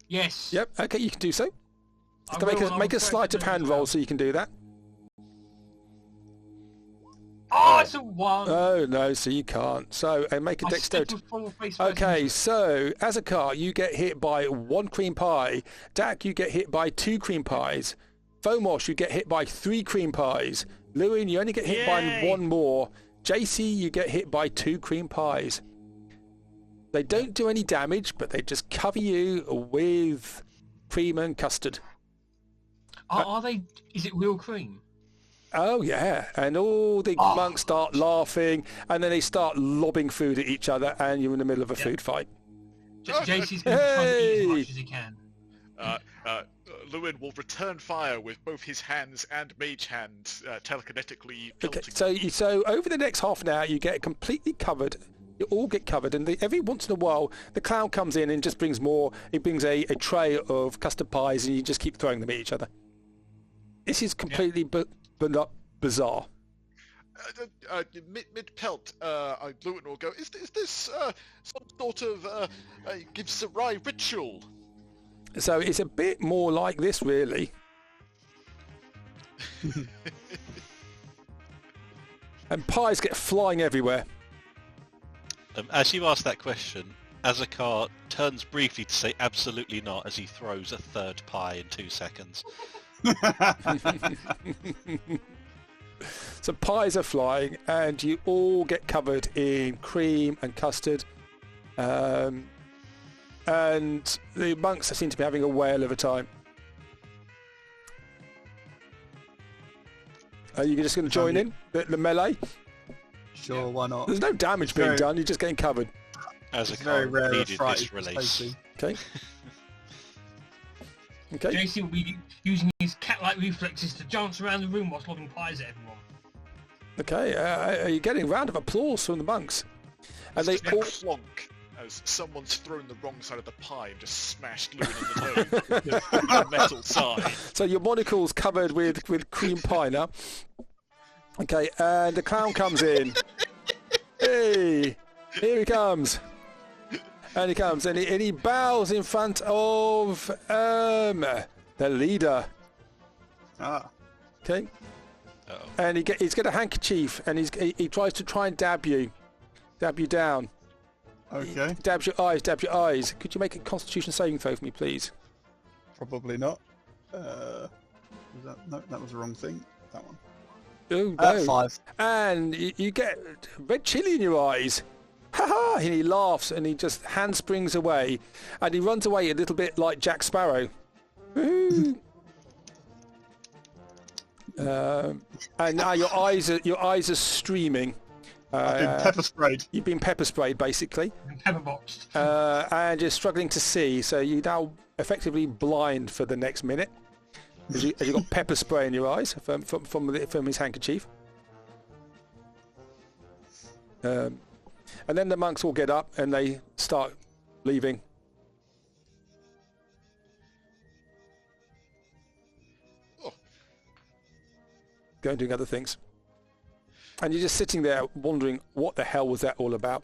Yes. Yep. Okay, you can do so. Make a sleight of hand roll so you can do that. Oh, it's a 1. Oh no, so you can't. So make a dexterity. Okay, so as a car, you get hit by 1 cream pie. Dak, you get hit by 2 cream pies. Fomos, you get hit by 3 cream pies. Lewin, you only get hit by 1 more. JC, you get hit by 2 cream pies. They don't do any damage, but they just cover you with cream and custard. Are they? Is it real cream? Oh yeah, and all the monks start laughing, and then they start lobbing food at each other, and you're in the middle of a food fight. JC's going to try to eat as much as he can. Lewin will return fire with both his hands and mage hand telekinetically. Okay, so over the next half an hour, you get completely covered. You all get covered, and every once in a while, the clown comes in and just brings more. He brings a tray of custard pies, and you just keep throwing them at each other. This is completely bizarre. Mid-pelt, Lewin will go, is this some sort of give Sarai ritual? So it's a bit more like this, really. And pies get flying everywhere. As you ask that question, Azakar turns briefly to say absolutely not as he throws a 3rd pie in 2 seconds. So pies are flying, and you all get covered in cream and custard. And the monks seem to be having a whale of a time. Are you just going to join in the melee? Sure, why not? There's no damage being done. You're just getting covered. As a It's very rare a needed fright this is release. tasty. Okay. Okay. JC will be using his cat-like reflexes to dance around the room whilst lobbing pies at everyone. Okay. You're getting a round of applause from the monks, and they Just all. clonk as someone's thrown the wrong side of the pie and just smashed Lewin in the nose with the metal side. So your monocle's covered with cream pie now. Okay, and the clown comes in. Hey, here he comes. And he comes, and he bows in front of the leader. Ah. Okay, Uh-oh. and he's got a handkerchief, and he tries to try and dab you down. Okay. He dabs your eyes. Could you make a Constitution saving throw for me, please? Probably not. Was that, no, that was the wrong thing. That one. Oh no! 5. And you get red chili in your eyes. Ha ha! And he laughs, and he just handsprings away, and he runs away a little bit like Jack Sparrow. Woohoo! And now your eyes are streaming. I've been pepper sprayed. You've been pepper sprayed, basically, And pepper boxed. and you're struggling to see. So you're now effectively blind for the next minute. As you got pepper spray in your eyes from his handkerchief. And then the monks all get up and they start leaving. Oh. Going doing other things. And you're just sitting there wondering what the hell was that all about.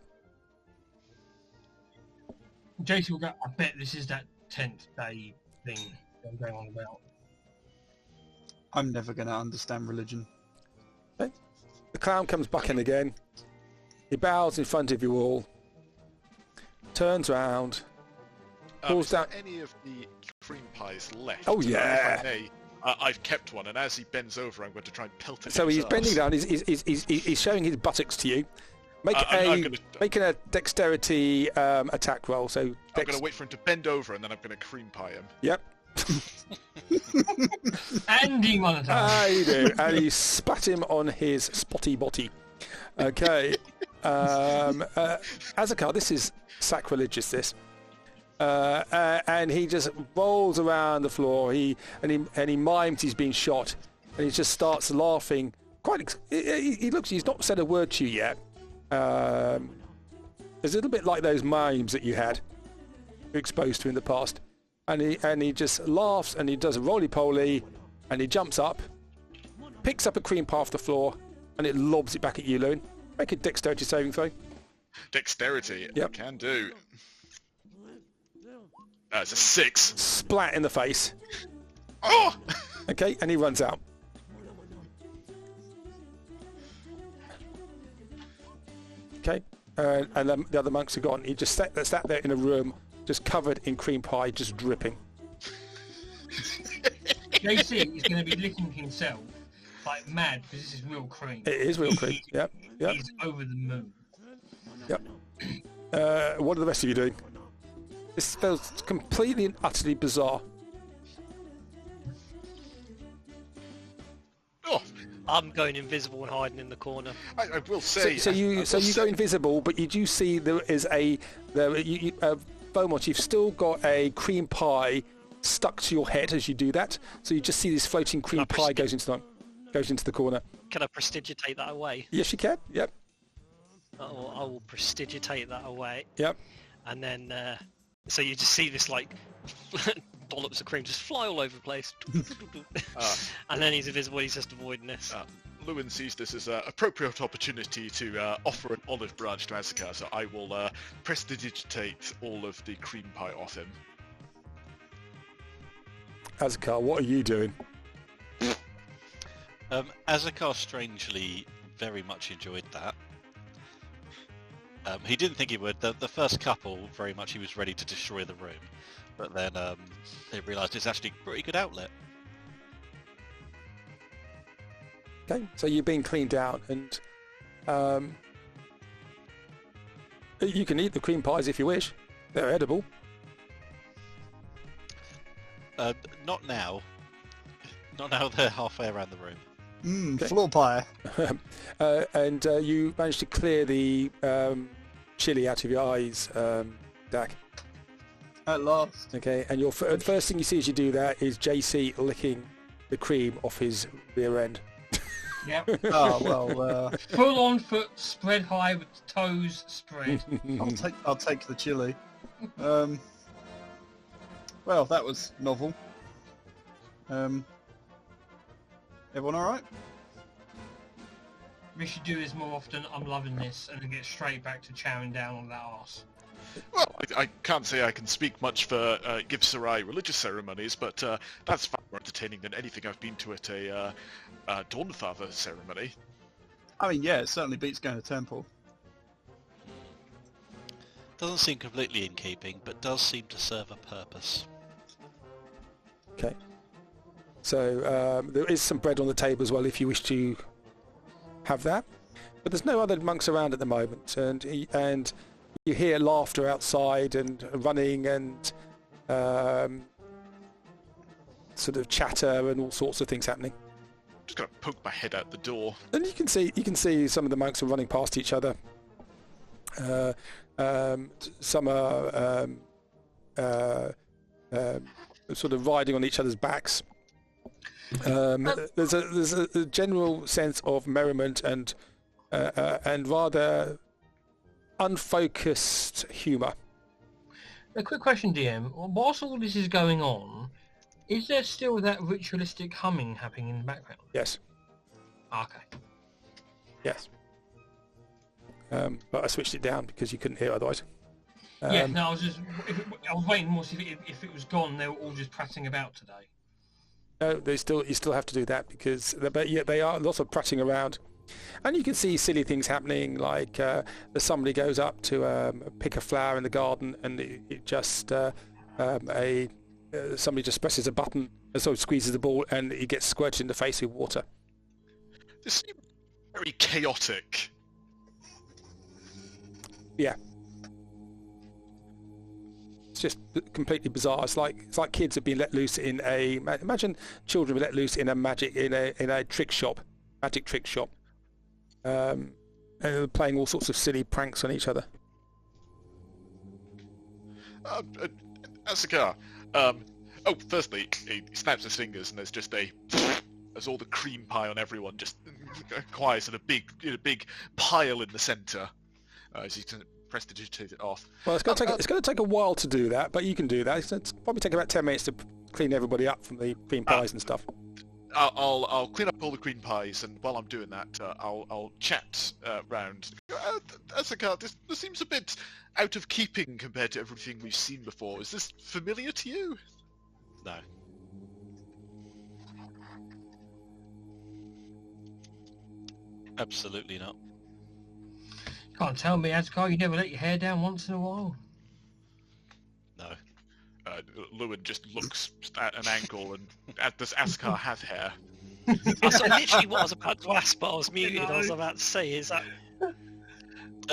JC will go, I bet this is that 10th day thing I'm going on about. I'm never going to understand religion. Okay. The clown comes back in again. He bows in front of you all. Turns round. Pulls Is there down. any of the cream pies left? Oh, If yeah. I may, I've kept one, and as he bends over, I'm going to try and pelt it. So in he's his bending arse. down. He's showing his buttocks to you. I'm Making a dexterity attack roll. So I'm going to wait for him to bend over, and then I'm going to cream pie him. Yep. And demonetized. You do. And you spat him on his spotty botty. Okay. Azakar, this is sacrilegious. This. And he just rolls around the floor. He mimes he's been shot, and he just starts laughing. He's not said a word to you yet. It's a little bit like those mimes that you had exposed to in the past. And he just laughs, and he does a roly-poly, and he jumps up, picks up a cream pie off the floor, and it lobs it back at you, Lewin. Make a dexterity saving throw. Dexterity. Yep. Can do. It's a 6. Splat in the face. Oh! Okay, and he runs out. Okay, and the other monks are gone. He just sat there in a room, just covered in cream pie, just dripping. JC is going to be licking himself like mad because this is real cream. It is real cream. Yep. He's over the moon. Yep. What are the rest of you doing? This feels completely and utterly bizarre. Oh, I'm going invisible and hiding in the corner. I will say. So you go invisible, but you do see there is Beaumont, you've still got a cream pie stuck to your head as you do that. So you just see this floating cream pie goes into the corner. Can I prestidigitate that away? Yes, you can. Yep. I will prestidigitate that away. Yep. And then, so you just see this like dollops of cream just fly all over the place. And then he's invisible, he's just avoiding this. Lewin sees this as an appropriate opportunity to offer an olive branch to Azakar, so I will prestidigitate all of the cream pie off him. Azakar, what are you doing? Azakar strangely very much enjoyed that. He didn't think he would. The first couple, very much he was ready to destroy the room. But then he realised it's actually a pretty good outlet. Okay, so you've been cleaned out, and you can eat the cream pies if you wish. They're edible. Not now. Not now they're halfway around the room. Floor pie. And you managed to clear the chili out of your eyes, Dak. At last. Okay, and your first thing you see as you do that is JC licking the cream off his rear end. Yep. Oh well. Full on foot, spread high with toes spread. I'll take the chili. Well, that was novel. Everyone all right? We should do this more often. I'm loving this, and then get straight back to chowing down on that arse. Well, I can't say I can speak much for Gibsarai religious ceremonies, but that's far more entertaining than anything I've been to at a Dawnfather ceremony. I mean, yeah, it certainly beats going to temple. Doesn't seem completely in keeping, but does seem to serve a purpose. Okay. So there is some bread on the table as well if you wish to have that. But there's no other monks around at the moment, and you hear laughter outside and running and sort of chatter and all sorts of things happening. Just gonna poke my head out the door. And you can see some of the monks are running past each other. Some are sort of riding on each other's backs. There's a general sense of merriment and rather unfocused humour. A quick question, DM. Whilst all this is going on, is there still that ritualistic humming happening in the background? Yes. Okay. Yes. But I switched it down because you couldn't hear otherwise. Yeah, no, I was waiting more to see if it was gone. They were all just prattling about today. No, you still have to do that because they are lots of prattling around, and you can see silly things happening like somebody goes up to pick a flower in the garden and it just somebody just presses a button and sort of squeezes the ball and it gets squirted in the face with water. This seems very chaotic. Yeah. It's just completely bizarre. It's like kids have been let loose in imagine children were let loose in a magic trick shop, magic trick shop, and they're playing all sorts of silly pranks on each other. Asuka, firstly, he snaps his fingers and there's just there's all the cream pie on everyone, just acquires in a big pile in the centre. As he prestidigitate it off. Well, it's going to take a while to do that, but you can do that. It's probably take about 10 minutes to clean everybody up from the cream pies and stuff. I'll clean up all the cream pies, and while I'm doing that, I'll chat round. Asuka, this seems a bit out of keeping compared to everything we've seen before. Is this familiar to you? No. Absolutely not. Can't tell me, Asgard, you never let your hair down once in a while. No. Lewin just looks at an angle, and does Askar have hair? That's literally what I was about to ask, but I was muted. I was about to say, is that...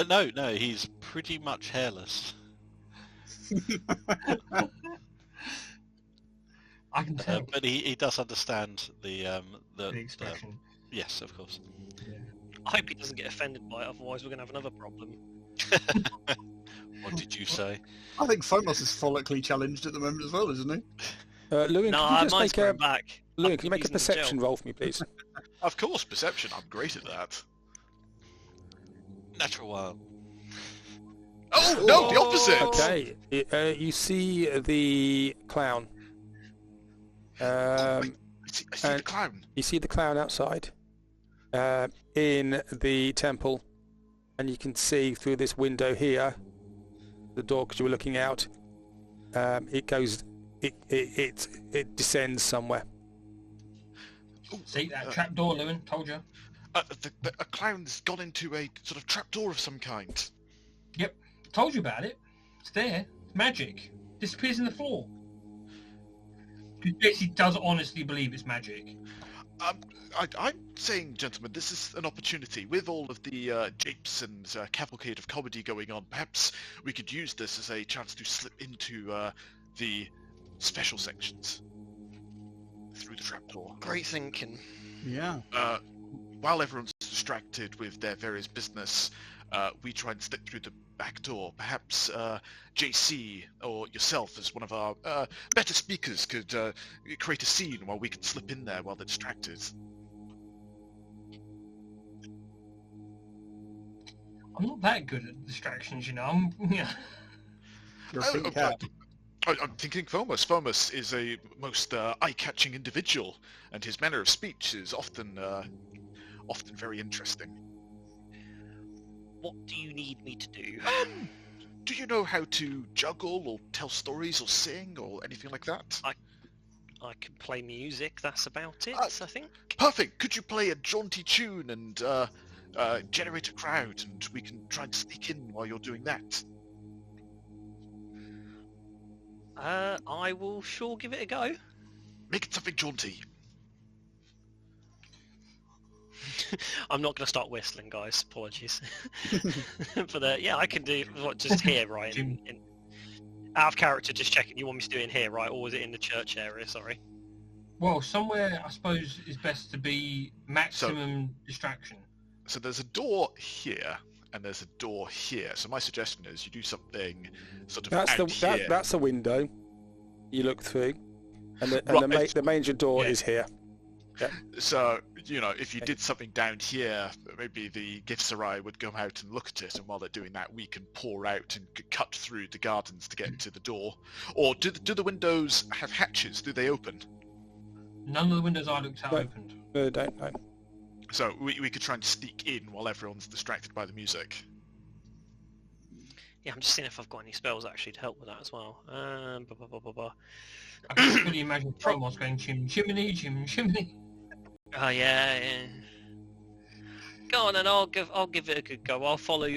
No, he's pretty much hairless. I can tell. But he does understand the expression. Yes, of course. Yeah. I hope he doesn't get offended by it, otherwise we're going to have another problem. What did you say? I think Phomos is follically challenged at the moment as well, isn't he? Lewin, No, can you just mine's make going back. Lewin, can you make a perception roll for me, please? Of course, perception. I'm great at that. Natural one. Oh, no, the opposite! Okay, you see the clown. I see the clown. You see the clown outside in the temple, and you can see through this window here, the door, because you were looking out. It descends somewhere. See that trap door, Lewin? Told you. A clown's gone into a sort of trapdoor of some kind. Yep, told you about it. It's there. It's magic. Disappears in the floor. He basically does honestly believe it's magic. I'm saying, gentlemen, this is an opportunity. With all of the japes and cavalcade of comedy going on, perhaps we could use this as a chance to slip into the special sections through the trapdoor. Great thinking. Yeah. While everyone's distracted with their various business, we try and slip through the back door. Perhaps JC or yourself, as one of our better speakers, could create a scene while we can slip in there while they're distracted. I'm not that good at distractions, you know. You're a pink cat. I'm thinking Fomus. Fomus is a most eye-catching individual, and his manner of speech is often very interesting. What do you need me to do? Do you know how to juggle or tell stories or sing or anything like that? I can play music, that's about it, I think. Perfect! Could you play a jaunty tune and generate a crowd, and we can try and sneak in while you're doing that? I will sure give it a go. Make it something jaunty. I'm not going to start whistling, guys. Apologies. But yeah, I can do just here, right? Out of character, just checking. You want me to do it in here, right? Or was it in the church area? Sorry. Well, somewhere I suppose is best to be maximum distraction. So there's a door here, and there's a door here. So my suggestion is you do something sort of here. That's a window. You look through, and the manger door is here. Yeah. So, you know, if you did something down here, maybe the Githzerai would come out and look at it, and while they're doing that, we can pour out and cut through the gardens to get to the door. Or do the windows have hatches? Do they open? None of the windows I looked at opened. No, don't. No. So we could try and sneak in while everyone's distracted by the music. Yeah, I'm just seeing if I've got any spells actually to help with that as well. I can really imagine Fromos going chimney, chimney. Oh yeah. Go on, and I'll give it a good go. I'll follow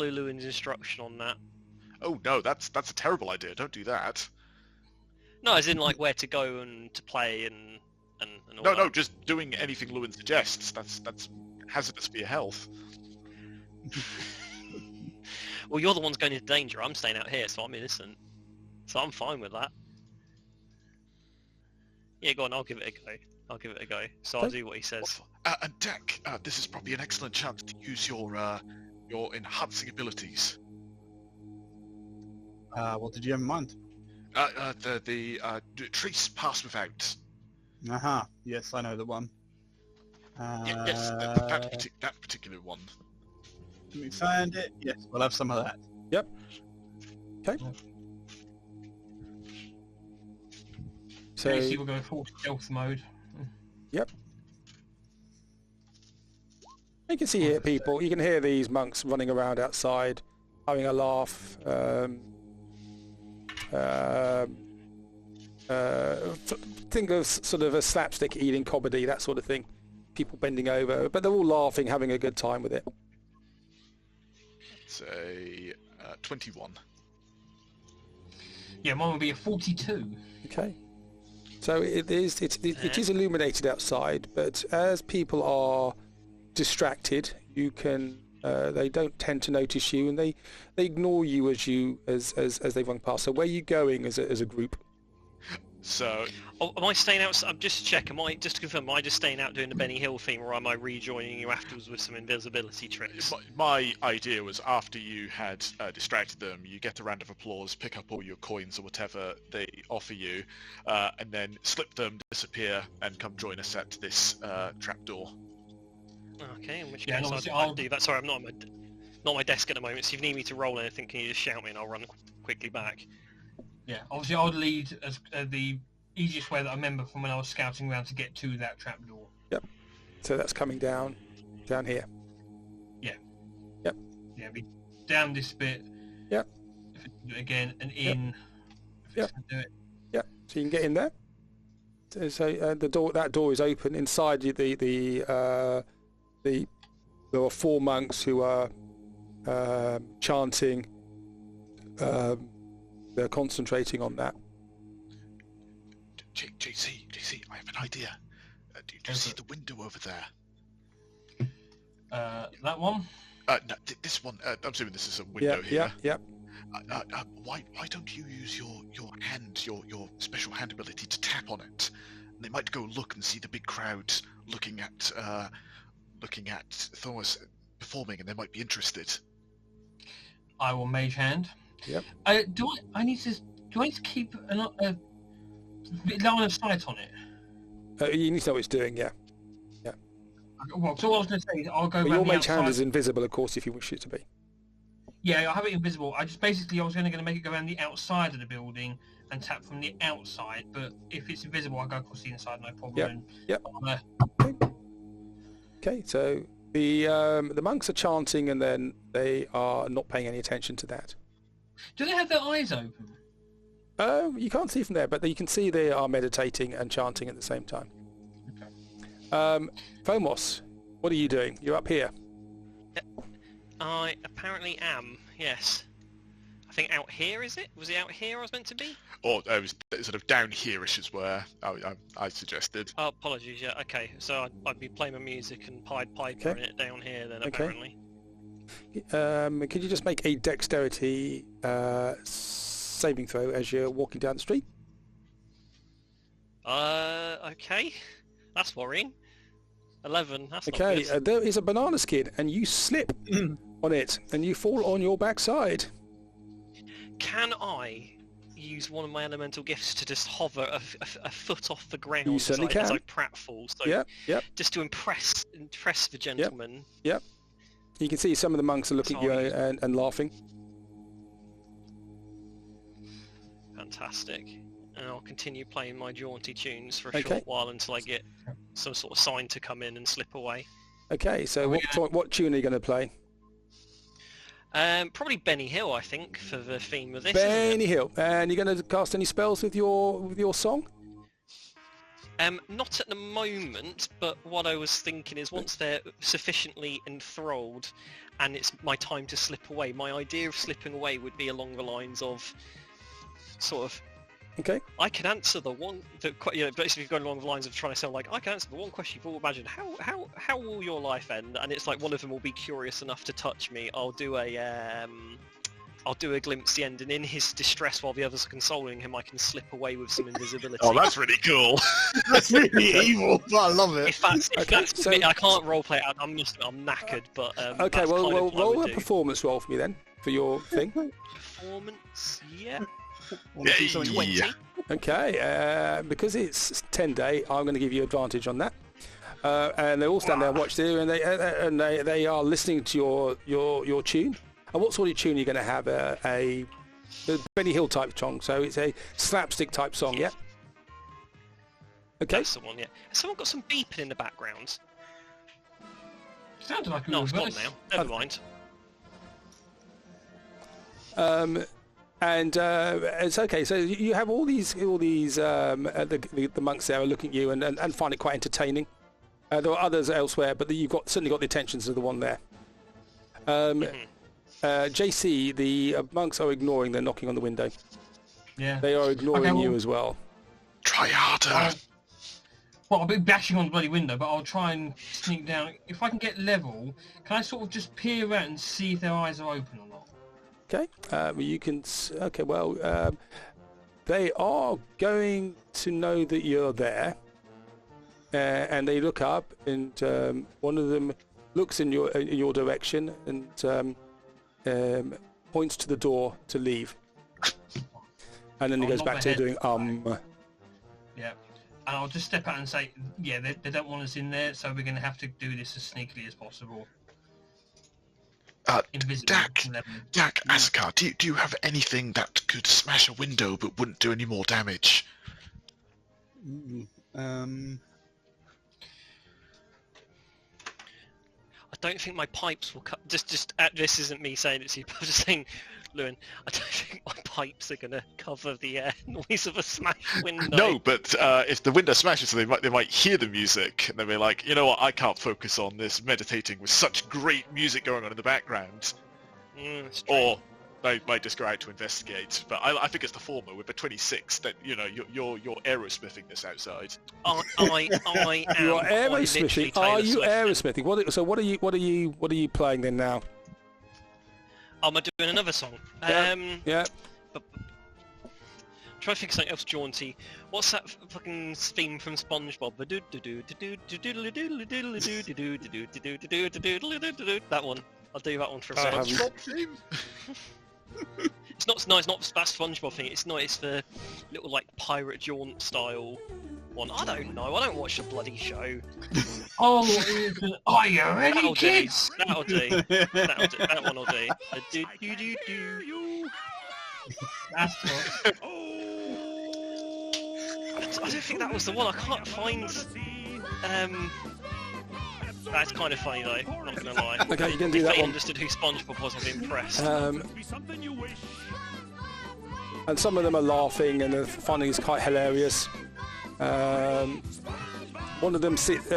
Lewin's instruction on that. Oh no, that's a terrible idea. Don't do that. No, as in like where to go and to play and all No, that. just doing anything Lewin suggests. That's hazardous for your health. Well, you're the ones going into danger. I'm staying out here, so I'm innocent. So I'm fine with that. Yeah, go on. I'll give it a go. So I'll do what he says. And Dak, this is probably an excellent chance to use your enhancing abilities. What did you have in mind? The trace pass without. Aha. Yes, I know the one. Yes, that particular one. Can we find it? Yes, we'll have some of that. Yep. Okay. So Casey will go full stealth mode. Yep. You can see here people. You can hear these monks running around outside, having a laugh. Think of sort of a slapstick eating comedy, that sort of thing. People bending over, but they're all laughing, having a good time with it. It's a 21. Yeah, mine would be a 42. Okay. So it is illuminated outside, but as people are distracted, you can they don't tend to notice you, and they ignore you as they run past. So where are you going as a group? So, am I staying out? I'm just checking. Just to confirm, am I just staying out doing the Benny Hill theme, or am I rejoining you afterwards with some invisibility tricks? my idea was after you had distracted them, you get a round of applause, pick up all your coins or whatever they offer you, and then slip them, disappear, and come join us at this trapdoor. Okay, in which Yeah, case obviously I'll do that. Sorry, I'm not on my desk at the moment, so if you need me to roll anything, can you just shout me and I'll run quickly back? Yeah, obviously I would lead as the easiest way that I remember from when I was scouting around to get to that trapdoor. Yep. So that's coming down here. Yeah. Yep. Yeah, be down this bit. Yep. If it do it again and in. If Yep. it's gonna do it. Yep. So you can get in there. So that door is open. Inside there are 4 monks who are chanting. They're concentrating on that. JC, I have an idea. Do you see the window over there? That one? No, this one. I'm assuming this is a window here. Yep. Why don't you use your hand, your special hand ability to tap on it? And they might go look and see the big crowd looking at looking at Thomas performing, and they might be interested. I will mage hand. Yep. Do I need to keep a line of sight on it? You need to know what it's doing, yeah. Well, so what I was going to say is I'll go But around your the mage hand outside. is invisible, of course, if you wish it to be. Yeah, I have it invisible. I was going to make it go around the outside of the building and tap from the outside. But if it's invisible, I'll go across the inside, no problem. Yep. And, Okay, so the monks are chanting, and then they are not paying any attention to that. do they have their eyes open? You can't see from there, but you can see they are meditating and chanting at the same time. Fomos, what are you doing? You're up here. I apparently am, yes. I think out here, is it? Was it out here I was meant to be? Or it was sort of down here-ish is where I suggested. Oh, apologies, yeah, okay. So I'd be playing my music and Pied Piper Okay. in it down here then, Okay. apparently. Could you just make a dexterity saving throw as you're walking down the street? Okay. That's worrying. 11, that's Okay, not good. there is a banana skin, and you slip on it, and you fall on your backside. Can I use one of my elemental gifts to just hover a foot off the ground You certainly as I can. pratfall? So Yep. just to impress the gentleman. You can see some of the monks are looking at you and laughing. Fantastic. And I'll continue playing my jaunty tunes for a Okay. short while until I get some sort of sign to come in and slip away. Okay, so what tune are you going to play? Probably Benny Hill, I think, for the theme of this. isn't Benny Hill. And you're going to cast any spells with your song? it? Not at the moment, but what I was thinking is once they're sufficiently enthralled and it's my time to slip away, my idea of slipping away would be along the lines of sort of, Okay. I can answer basically going along the lines of trying to sound like, I can answer the one question you've all imagined, how will your life end? And it's like one of them will be curious enough to touch me. I'll do a glimpse the end, and in his distress while the others are consoling him, I can slip away with some invisibility. Oh, that's really cool. That's really evil, but I love it. If that's so- I can't roleplay it. I'm knackered, but Okay, that's well, kind of what I roll would a do. performance roll for me then, for your thing. Performance, yeah. Want to do something 20. Okay, because it's 10-day, I'm going to give you advantage on that. And they all stand there and watch you, and they are listening to your tune. And what sort of tune are you going to have? A Benny Hill type song, so it's a slapstick type song, yeah? Okay. That's the one, yeah. Has someone got some beeping in the background? Sounded like a No, it's gone reverse. now. Never mind. And it's okay. So you have all these the monks there are looking at you and find it quite entertaining. There are others elsewhere, but you've certainly got the attentions of the one there. JC, the monks are ignoring. They're knocking on the window. Yeah. They are ignoring Okay, well- you as well. Try harder. Well, I'll be bashing on the bloody window, but I'll try and sneak down. If I can get level, can I sort of just peer around and see if their eyes are open or not? Okay. You can. Okay. Well, they are going to know that you're there, and they look up, and one of them looks in your direction and points to the door to leave, and then he I'll goes nod back my to head. doing Yeah. And I'll just step out and say, yeah, they don't want us in there, so we're going to have to do this as sneakily as possible. Invisible. Dak, level. Ascar, do you have anything that could smash a window but wouldn't do any more damage? I don't think my pipes will cut. This isn't me saying it to you, but I'm just saying, Lewin, I don't think my pipes are going to cover the noise of a smashed window. No, but if the window smashes, so they might hear the music and they'll be like, you know what, I can't focus on this meditating with such great music going on in the background. It's true. Or they might just go out to investigate. But I think it's the former with the 26 that you're aerosmithing this outside. I am. You are quite aerosmithing. literally Are Taylor you Swift. aerosmithing? What are you playing then now? Am I doing another song? Yeah. But Try to think of something else jaunty. What's that fucking theme from SpongeBob? That one. I'll do that one for a second. SpongeBob theme? It's not that SpongeBob thing. It's not. It's the little like pirate jaunt style one. I don't know. I don't watch the bloody show. Oh, are you ready, That'll do. kids? That'll do. That one will do. That's what. I don't think that was the one. I can't find. That's kind of funny though. Not gonna lie. Okay, you can do If that they one. understood who SpongeBob was, I'd be impressed. And some of them are laughing and they're finding it's quite hilarious. One of them sits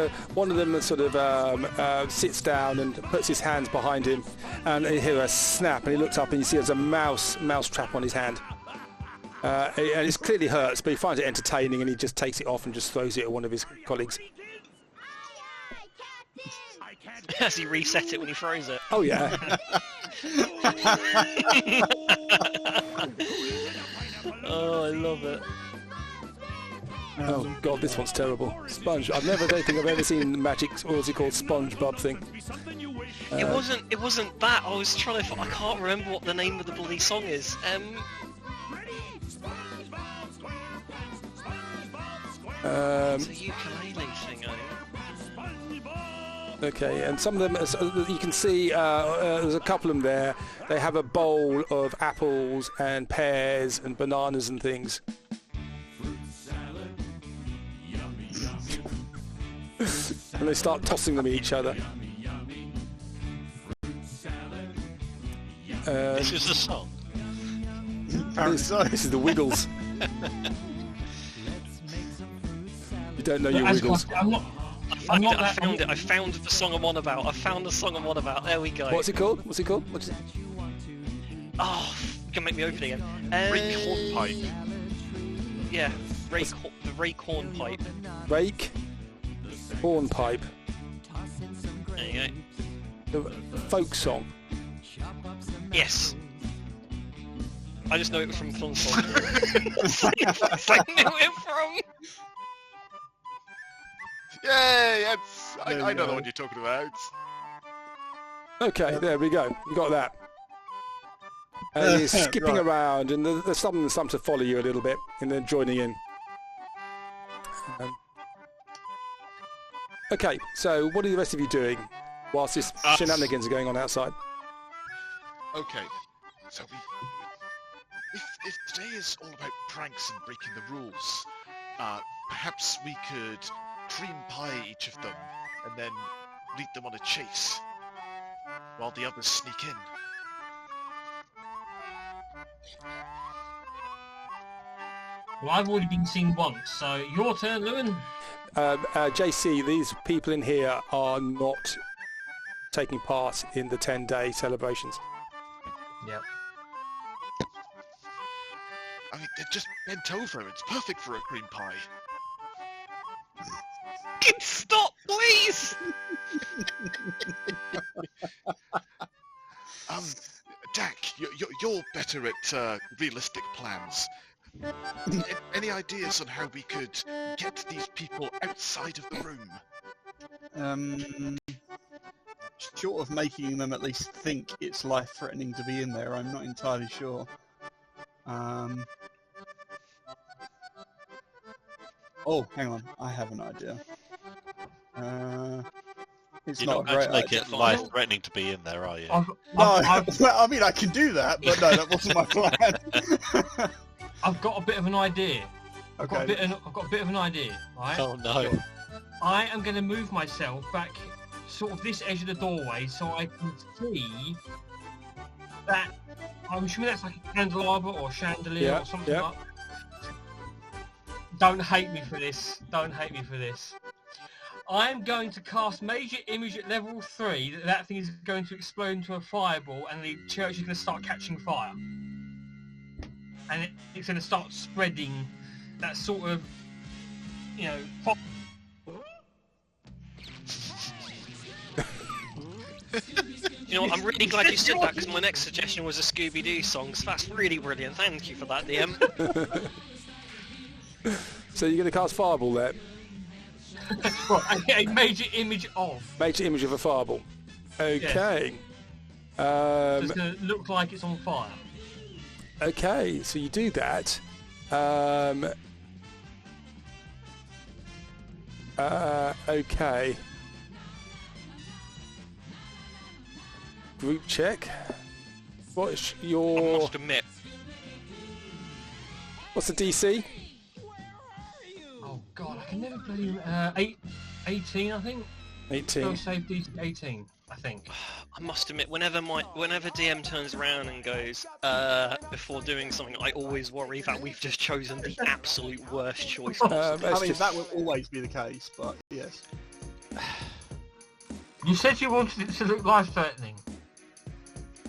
down and puts his hands behind him, and you hear a snap, and he looks up and you see there's a mouse trap on his hand. And it's clearly hurts, but he finds it entertaining, and he just takes it off and just throws it at one of his colleagues. Has he reset it when he throws it? Oh yeah. Oh, I love it. Oh god, this one's terrible. Sponge. I don't think I've ever seen the magic, what was it called, SpongeBob thing. It wasn't that. I was trying to. I can't remember what the name of the bloody song is. It's a ukulele thing, I think. Okay, and some of them, you can see, there's a couple of them there. They have a bowl of apples and pears and bananas and things. And they start tossing them at each other. This is the song. This is the Wiggles. You don't know your Wiggles. I found the song I'm on about. I found the song I'm on about. There we go. What's it called? What's it? Oh, you can make me open again. Rake hornpipe. Yeah, the rake hornpipe. Rake hornpipe. There you The folk song. Yes. I just know it from Fun Song. I knew it from. Yay! I know the one you're talking about. Okay, there we go. You got that. And he's skipping Right. around, and there's some of them starting to follow you a little bit, and then joining in. Okay, so what are the rest of you doing whilst this shenanigans are going on outside? Okay, so if today is all about pranks and breaking the rules, perhaps we could cream pie each of them and then lead them on a chase while the others sneak in. Well, I've already been seen once, so your turn, Lewin. JC, these people in here are not taking part in the 10-day celebrations. Yep. I mean, they're just bent over. It's perfect for a cream pie. Stop, please! Dak, you're better at realistic plans. Any ideas on how we could get these people outside of the room? Short of making them at least think it's life-threatening to be in there, I'm not entirely sure. Oh, hang on, I have an idea. It's You're not not a going to great make idea. it life-threatening to be in there, are you? No, I mean I can do that, but no, that wasn't my plan. I've got a bit of an idea. I've got a Okay. bit of an idea, right? Oh no. I am going to move myself back sort of this edge of the doorway so I can see that. I'm assuming that's like a candelabra or chandelier Yeah, or something yeah. like that. Don't hate me for this. Don't hate me for this. I'm going to cast Major Image at level 3 that thing is going to explode into a fireball and the church is going to start catching fire. And it's going to start spreading that sort of, you know, You know what, I'm really glad you said that because my next suggestion was a Scooby-Doo song, so that's really brilliant. Thank you for that, DM. So you're going to cast Fireball there? Right, a major image of. Major image of a Fireball. Okay. So it's going to look like it's on fire. Okay, so you do that. Okay. Group check. What's I your... must admit, What's the DC? Oh god, I can never bloody 18, I think. 18. Spell save DC 18, I think. I must admit, whenever DM turns around and goes, before doing something, I always worry that we've just chosen the absolute worst choice possible. I mean, that will always be the case, but yes. You said you wanted it to look life-threatening.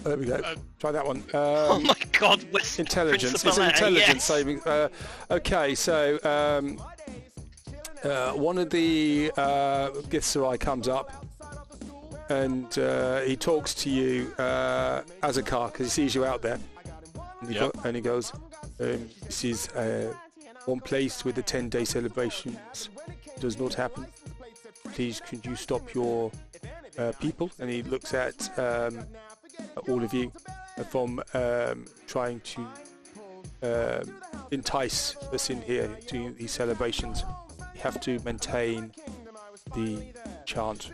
There we go. Try that one. Oh my god, West Intelligence. Principal It's Air, intelligence yes. saving. Okay, so one of the Githzerai comes up and he talks to you, Azakar, because he sees you out there. And he goes, this is one place where the 10-day celebrations does not happen. Please, could you stop your people? And he looks at all of you from trying to entice us in here to these celebrations. You have to maintain the chant.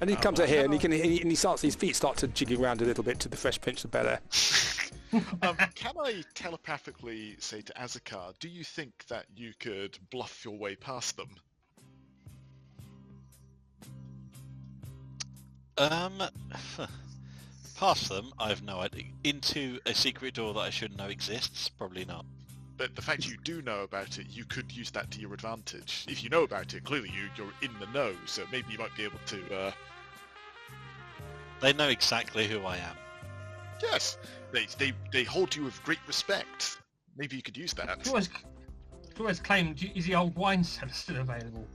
And he comes out here and he starts, his feet start to jiggle around a little bit to the Fresh Prince of Bel-Air. Can I telepathically say to Azakar, do you think that you could bluff your way past them? Past them, I have no idea. Into a secret door that I shouldn't know exists? Probably not. But the fact you do know about it, you could use that to your advantage. If you know about it, clearly you're in the know, so maybe you might be able to... They know exactly who I am. Yes, they hold you with great respect. Maybe you could use that. You always claimed, is the old wine cellar still available?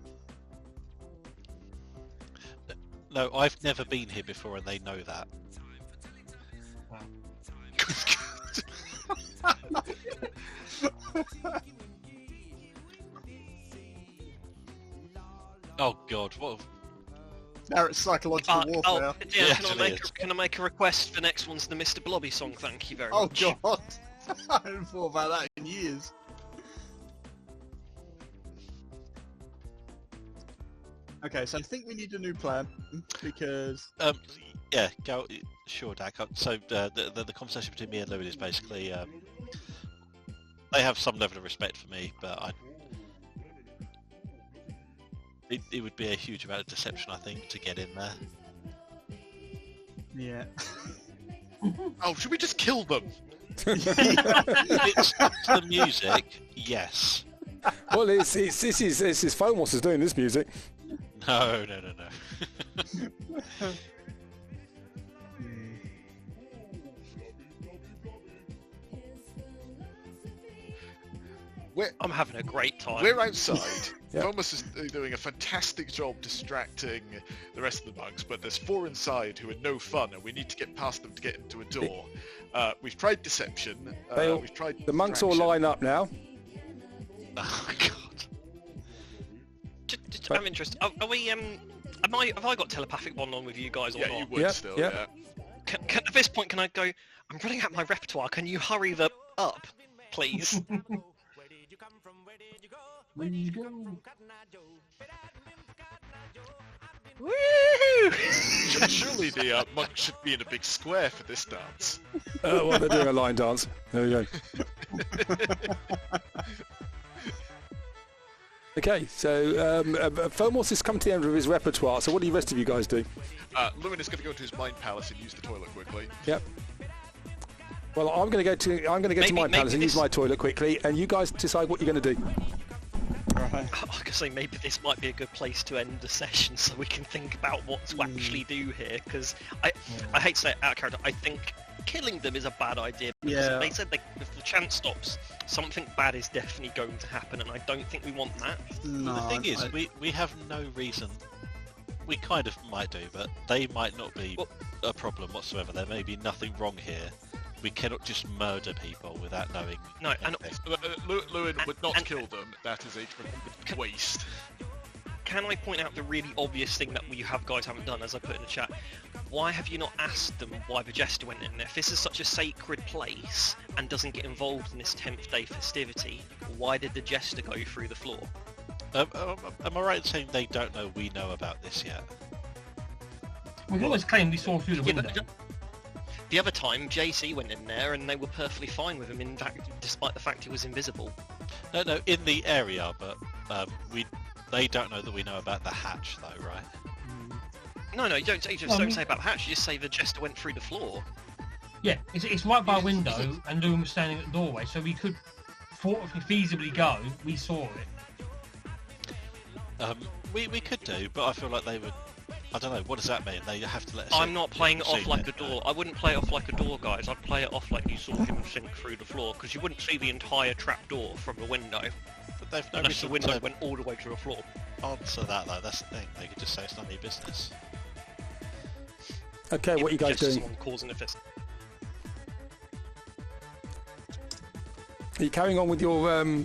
No, I've never been here before and they know that. Oh god, what? Now it's psychological warfare. Yeah, Yeah, can I make a request? The next one's the Mr. Blobby song. Thank you very Oh much. god, I haven't thought about that in years. Okay, so I think we need a new plan because Yeah, go. Sure, Dak. So the conversation between me and Louis is basically they have some level of respect for me, but it would be a huge amount of deception, I think, to get in there. yeah. Oh, should we just kill them? It's the music, yes. Well, this is Phomos is doing this music. No. I'm having a great time. We're outside. Yep. Thomas is doing a fantastic job distracting the rest of the monks, but there's 4 inside who are no fun, and we need to get past them to get into a door. We've tried deception. We've tried The monks all distraction. line up now. Oh god. I'm interested. Are we? Have I got telepathic bond on with you guys or Yeah, not? you would Yep, still. yep. Yeah. At this point, can I go? I'm running out my repertoire. Can you hurry the up, please? Where did you go? Woo! Surely the monks should be in a big square for this dance. Well, they're doing a line dance. There we go. Okay, so Phomos has come to the end of his repertoire. So what do the rest of you guys do? Lewin is going to go to his mind palace and use the toilet quickly. Yep. Well, I'm going to go to my palace and use my toilet quickly, and you guys decide what you're going to do. Right. I was gonna say maybe this might be a good place to end the session so we can think about what to actually do here, because I hate to say it out of character, I think killing them is a bad idea, because Yeah. they said if the chant stops, something bad is definitely going to happen, and I don't think we want that. No, The thing is, we have no reason. We kind of might do, but they might not be a problem whatsoever. There may be nothing wrong here. we cannot just murder people without knowing. No, and Lewin would not kill them. That is a tremendous waste. can I point out the really obvious thing that you guys haven't done, as I put in the chat? Why have you not asked them why the Jester went in there? If this is such a sacred place and doesn't get involved in this 10th day festivity, why did the Jester go through the floor? Am I right in saying they don't know we know about this yet? We can always claim we saw through the window. The other time, JC went in there and they were perfectly fine with him, in fact, despite the fact he was invisible. No, in the area, but they don't know that we know about the hatch, though, right? No, you don't say about the hatch. You just say the Jester went through the floor. Yeah, it's right by a window, and Lewin was standing at the doorway, so we could feasibly go. We saw it. We could do, but I feel like they would. I don't know. What does that mean? They have to let us. I'm not playing it off like a door. I wouldn't play it off like a door, guys. I'd play it off like you saw him sink through the floor, because you wouldn't see the entire trap door from the window. But they've no unless the reason window to went all the way to the floor. answer that, though. That's the thing. They could just say it's none of your business. Okay, what are you guys Just doing? someone causing a fist. Are you carrying on with your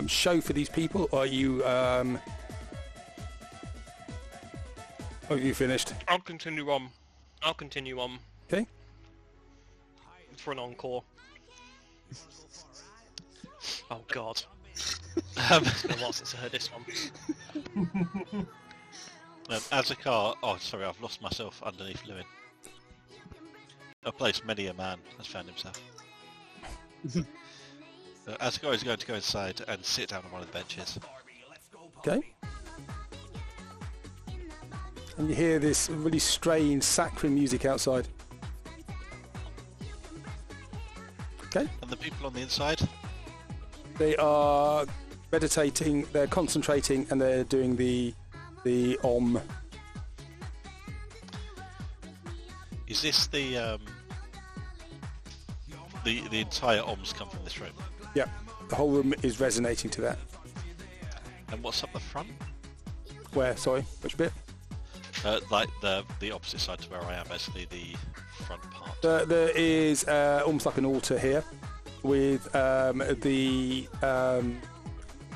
show for these people, or are you... Oh, you finished? I'll continue on. Okay. For an encore. Oh God. It's been a while since I heard this one. Azakar... Oh, sorry, I've lost myself underneath Lewin. A place many a man has found himself. Azakar is going to go inside and sit down on one of the benches. Okay. And you hear this really strange saccharine music outside. Okay. And the people on the inside? They are meditating, they're concentrating, and they're doing the Om. Is this the entire Oms come from this room? Yeah, the whole room is resonating to that. And what's up the front? Where? Sorry, which bit? Like the opposite side to where I am, basically the front part. There is almost like an altar here with the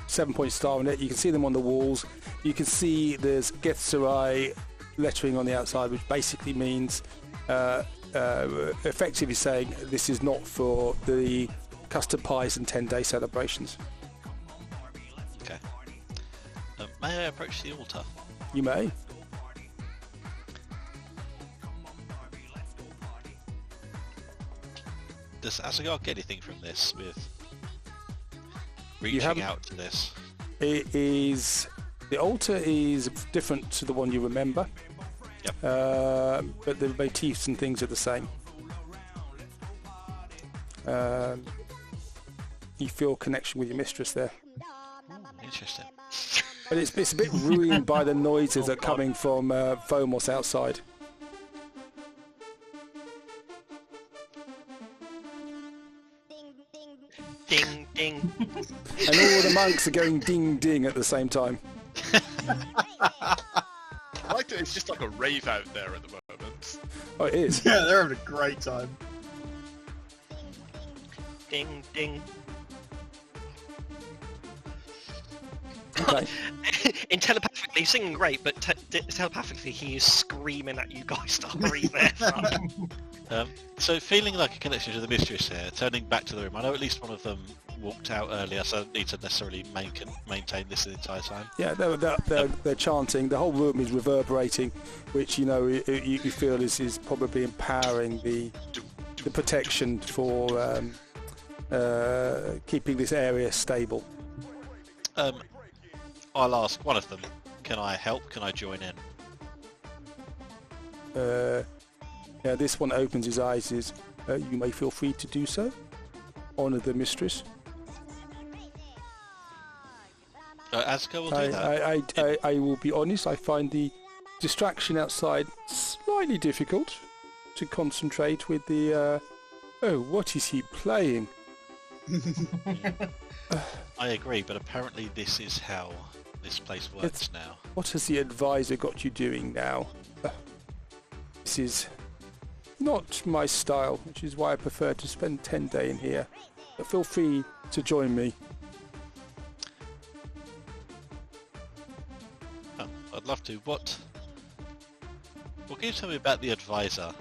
7-point star on it. You can see them on the walls. You can see there's tal'dorei lettering on the outside, which basically means effectively saying this is not for the custard pies and 10-day celebrations. Okay. May I approach the altar? You may. Does Asagar get anything from this with reaching out to this? It is... The altar is different to the one you remember. Yep. But the motifs and things are the same. You feel a connection with your mistress there. Interesting. But it's a bit ruined by the noises that are coming from Fomos outside. Ding, ding. And all the monks are going ding ding at the same time. I like that it's just like a rave out there at the moment. Oh, it is. Yeah, they're having a great time. Ding, ding. Okay. In telepathically, singing great, but telepathically he is screaming at you guys to hurry there. So feeling like a connection to the mistress here, turning back to the room. I know at least one of them walked out earlier, so I don't need to necessarily maintain this the entire time. Yeah, they're chanting. The whole room is reverberating, which you feel is probably empowering the protection for keeping this area stable. I'll ask one of them, can I help? Can I join in? Yeah, this one opens his eyes. You may feel free to do so. Honour the mistress. Asuka will do that. I will be honest, I find the distraction outside slightly difficult to concentrate with the... oh, what is he playing? I agree, but apparently this is how this place works now. What has the advisor got you doing now? This is not my style, which is why I prefer to spend 10 days in here. But feel free to join me. Oh, I'd love to. What can you tell me about the advisor?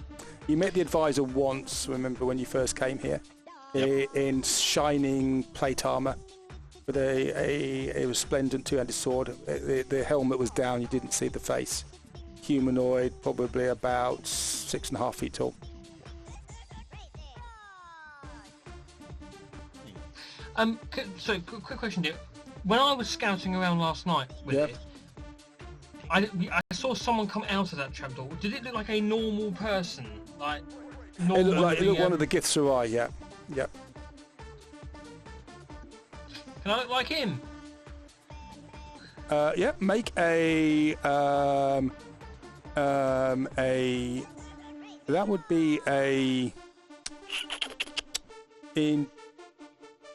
You met the advisor once, remember, when you first came here, in shining plate armour, with a resplendent two-handed sword. The helmet was down, you didn't see the face. Humanoid, probably about 6.5 feet tall. So, quick question, dear. When I was scouting around last night with it, I saw someone come out of that trapdoor. Did it look like a normal person? Like, It looked one of the tal'dorei, yeah. Yep. Can I look like him? Yeah, make a that would be a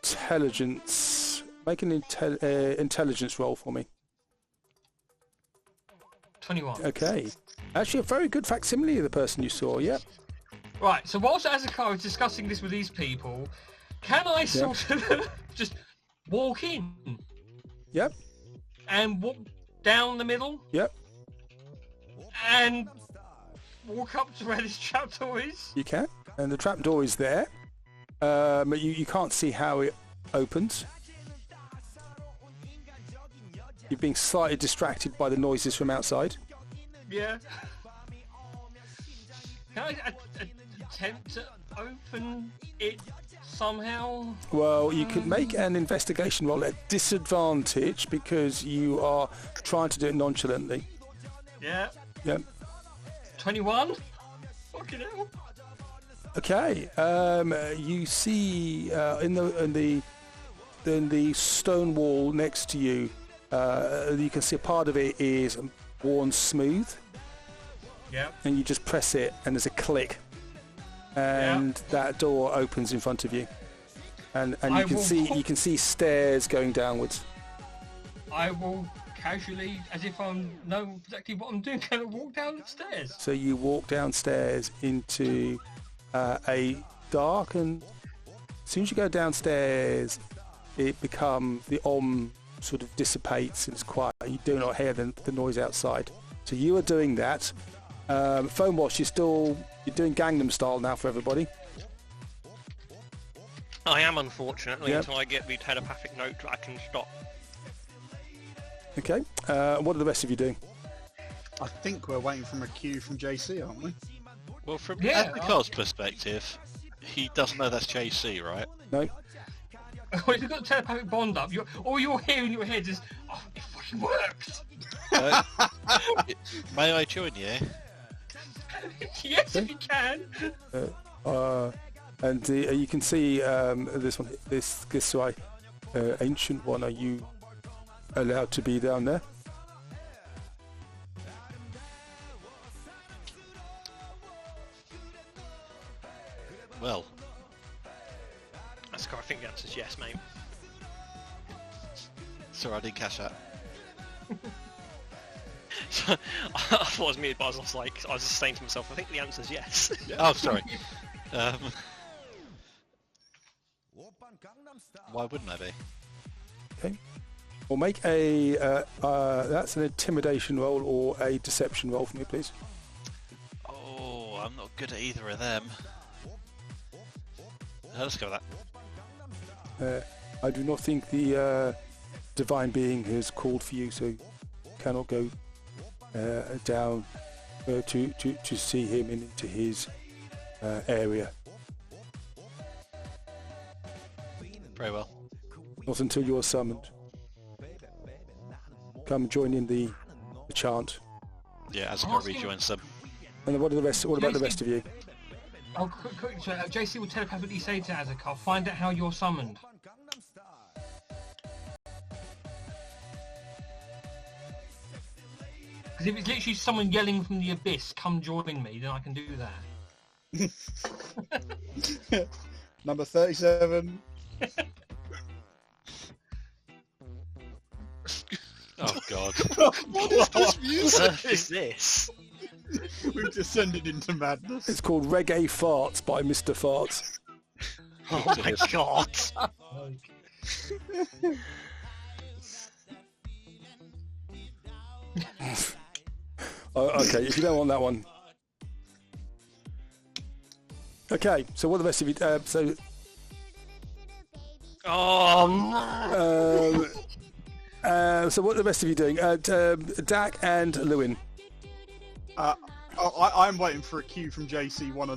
intelligence. Make an intelligence roll for me. 21. Okay. Actually, a very good facsimile of the person you saw. Yep. Right. So whilst Azakar is discussing this with these people, can I sort of just walk in? Yep. And walk down the middle? Yep. And walk up to where this trapdoor is? You can. And the trapdoor is there. But you can't see how it opens. You're being slightly distracted by the noises from outside. Yeah. Can I attempt to open it somehow? Well, you could make an investigation roll at disadvantage because you are trying to do it nonchalantly. Yeah. Yep. 21? Fucking hell. Okay. You see in the stone wall next to you, you can see a part of it is worn smooth. Yeah. And you just press it, and there's a click, and that door opens in front of you, and you can see stairs going downwards. I will casually, as if I know exactly what I'm doing, kind of walk down the stairs. So you walk downstairs into a dark, and as soon as you go downstairs, it becomes the sort of dissipates and it's quiet. You do not hear the noise outside. So you are doing that. Foam Wash, you're doing Gangnam Style now for everybody. I am, unfortunately, until I get the telepathic note I can stop. Okay. What are the rest of you doing? I think we're waiting for a cue from JC, aren't we? Well, from Azrakar's perspective, he doesn't know that's JC, right? No. Well, if you've got a telepathic bond up, all you're hearing in your head is, oh, it fucking worked! May I join you? Yes, if you can! And you can see this one, this ancient one. Are you allowed to be down there? Well, I think the answer's yes, mate. sorry, I didn't catch that. So, I thought I was muted, but I was just saying to myself, I think the answer's yes. Oh, sorry. Why wouldn't I be? Okay. Well, make a that's an intimidation roll or a deception roll for me, please. Oh, I'm not good at either of them. Let's go with that. I do not think the divine being has called for you, so you cannot go down to see him into his area. Very well. Not until you are summoned. Come join in the chant. Yeah, Azakar rejoins them. And then what about the rest of you? Oh, quick, so JC will telepathically say to Azakar, find out how you're summoned. Because if it's literally someone yelling from the abyss, come join me, then I can do that. Number 37. Oh god. What is this music? What is this? We've descended into madness. It's called Reggae Farts by Mr. Farts. Oh my god! Okay, if you don't want that one. Okay, so what are the rest of you... Oh no! so what are the rest of you doing? Dak and Lewin. I'm waiting for a cue from JC one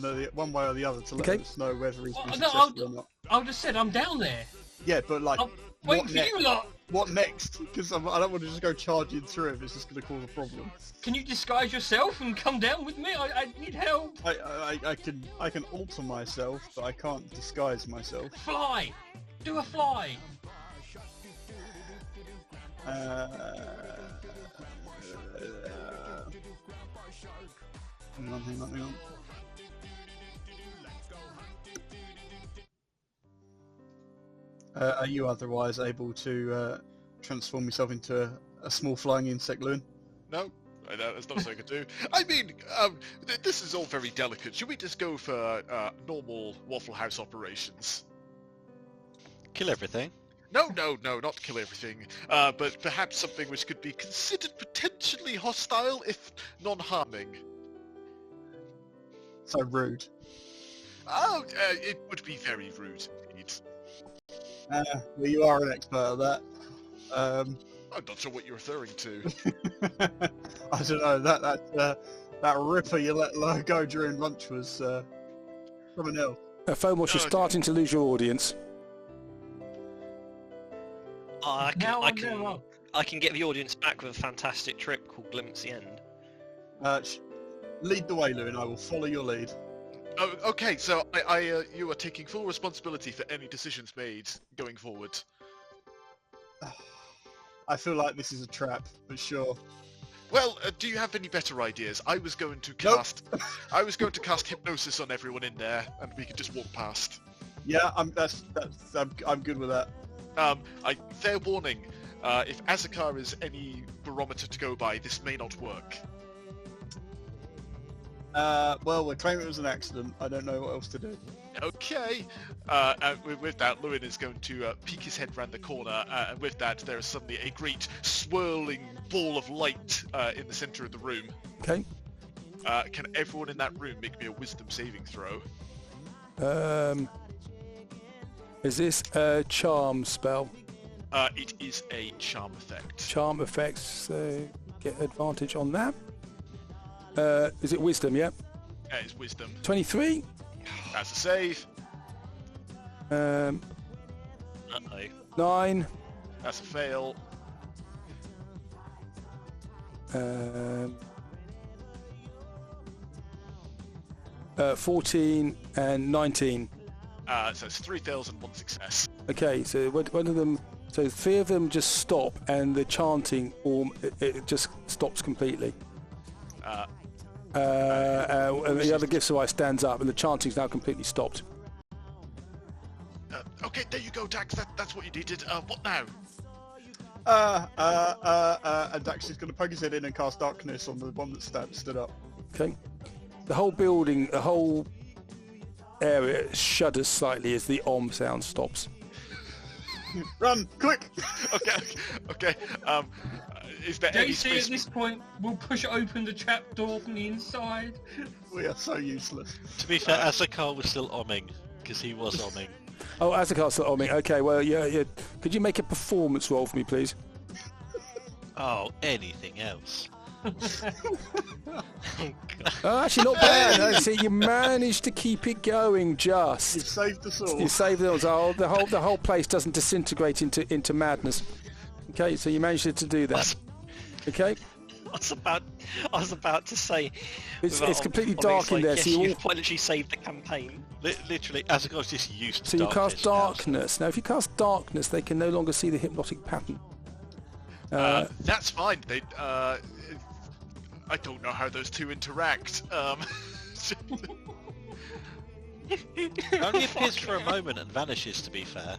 way or the other to let us know whether he's been successful or not. I just said I'm down there. Yeah, but like, Wait what for next? you lot. What next? Because I don't want to just go charging through if it's just going to cause a problem. Can you disguise yourself and come down with me? I need help. I can alter myself, but I can't disguise myself. Fly. Do a fly. Hang on. Are you otherwise able to transform yourself into a small flying insect, Lewin? No, that's not something I could do. I mean, this is all very delicate. Should we just go for normal Waffle House operations? Kill everything. No, not kill everything. But perhaps something which could be considered potentially hostile, if non-harming. So rude. Oh, it would be very rude indeed. Well, you are an expert at that. I'm not sure what you're referring to. I don't know. That ripper you let go during lunch was from an elf. Fomos, you're starting to lose your audience. I can get the audience back with a fantastic trip called Glimpse the End. Lead the way, Lewin. I will follow your lead. Oh, okay, so you are taking full responsibility for any decisions made going forward. I feel like this is a trap, but sure. Well, do you have any better ideas? I was going to cast hypnosis on everyone in there, and we could just walk past. Yeah, I'm good with that. Fair warning. If Azakar is any barometer to go by, this may not work. Well, we're claiming it was an accident. I don't know what else to do. Okay. With that, Lewin is going to peek his head round the corner, and with that, there is suddenly a great swirling ball of light in the centre of the room. Okay. Can everyone in that room make me a wisdom saving throw? Is this a charm spell? It is a charm effect. Charm effects, so get advantage on that. Is it wisdom, yeah? It's wisdom. 23. That's a save. 9. That's a fail. 14 and 19. So it's 3 fails and 1 success. Okay, so one of them, so 3 of them just stop, and the chanting, it just stops completely. And the other gift eye stands up, and the chanting's now completely stopped. Okay, there you go, Dax. That's what you needed. What now? And Dax is going to poke his head in and cast darkness on the one that stood up. Okay. The whole building, the whole area shudders slightly as the om sound stops. Run, quick! Okay. Is there any JC space? at this point will push open the trap door from the inside. We are so useless. To be fair, Azakar was still omming, because he was omming. Oh, Azakar's still omming. Okay, well, yeah. Could you make a performance roll for me, please? Oh, anything else? Oh, actually, not bad. I see you managed to keep it going. Just You saved us all. you saved it all. The whole place doesn't disintegrate into madness. Okay, so you managed to do that. Okay. I was about to say. It's completely dark in there, yes, so you all... quite literally saved the campaign. Literally, Azakar's just used to So you cast darkness darkness. Now, if you cast darkness, they can no longer see the hypnotic pattern. That's fine. I don't know how those two interact. Only appears for a moment and vanishes, to be fair.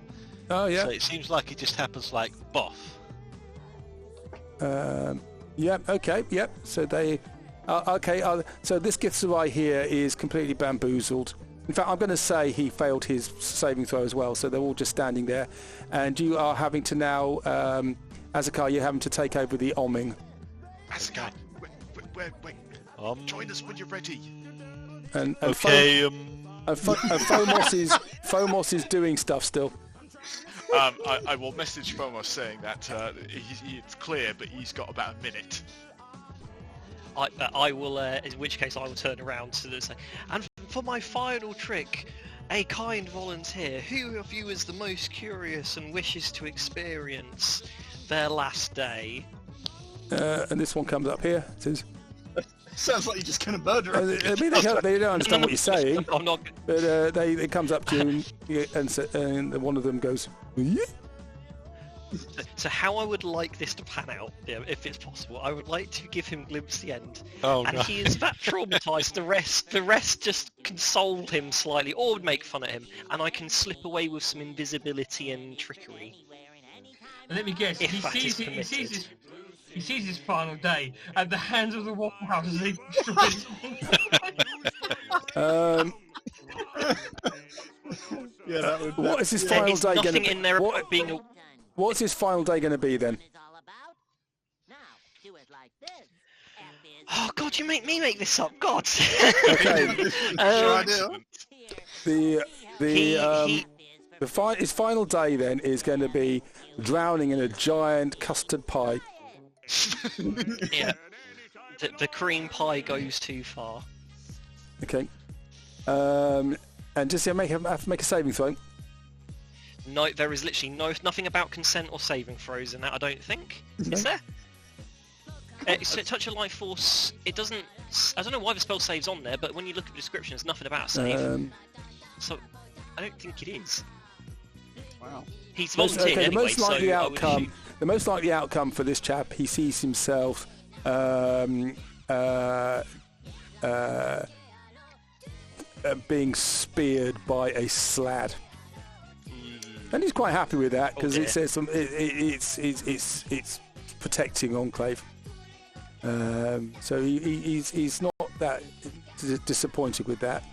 Oh, yeah. So it seems like it just happens like boff. Yeah, okay, yep. So they... Okay, so this Githzerai here is completely bamboozled. In fact, I'm going to say he failed his saving throw as well, so they're all just standing there. And you are having to now, Azakar, you're having to take over the Oming. Azakar, wait. Join us when you're ready. And Okay. Fomos is doing stuff still. I will message Fomos saying that it's clear, but he's got about a minute. I will, in which case I will turn around to say, and for my final trick, a kind volunteer, who of you is the most curious and wishes to experience their last day? And this one comes up here. It says, Sounds like you're just going to murder I him. mean, they don't understand what you're saying, I'm not. but it comes up to you, and one of them goes, "Yeah?" So how I would like this to pan out, if it's possible, I would like to give him glimpse the end. Oh, And no. he is that traumatised, the rest just console him slightly or make fun at him, and I can slip away with some invisibility and trickery. And let me guess, If he that is sees his final day at the hands of the Wafflehouse as they destroy his Yeah, that would. What is his There final is day going nothing to in there about being a... What's his final day going to be then? Oh God, you make me make this up, God! Okay. Your idea? His final day then is going to be drowning in a giant custard pie. Yeah. The cream pie goes too far. Okay. And just have to make a saving throw. No, there is literally nothing about consent or saving throws in that, I don't think. Okay. Is there? So touch of life force, it doesn't... I don't know why the spell save's on there, but when you look at the description, there's nothing about a save. So, I don't think it is. Wow. He's volunteered The anyway, most likely so I would outcome. assume... The most likely outcome for this chap, he sees himself being speared by a slad, and he's quite happy with that because it says it's protecting Enclave. So he's not that disappointed with that.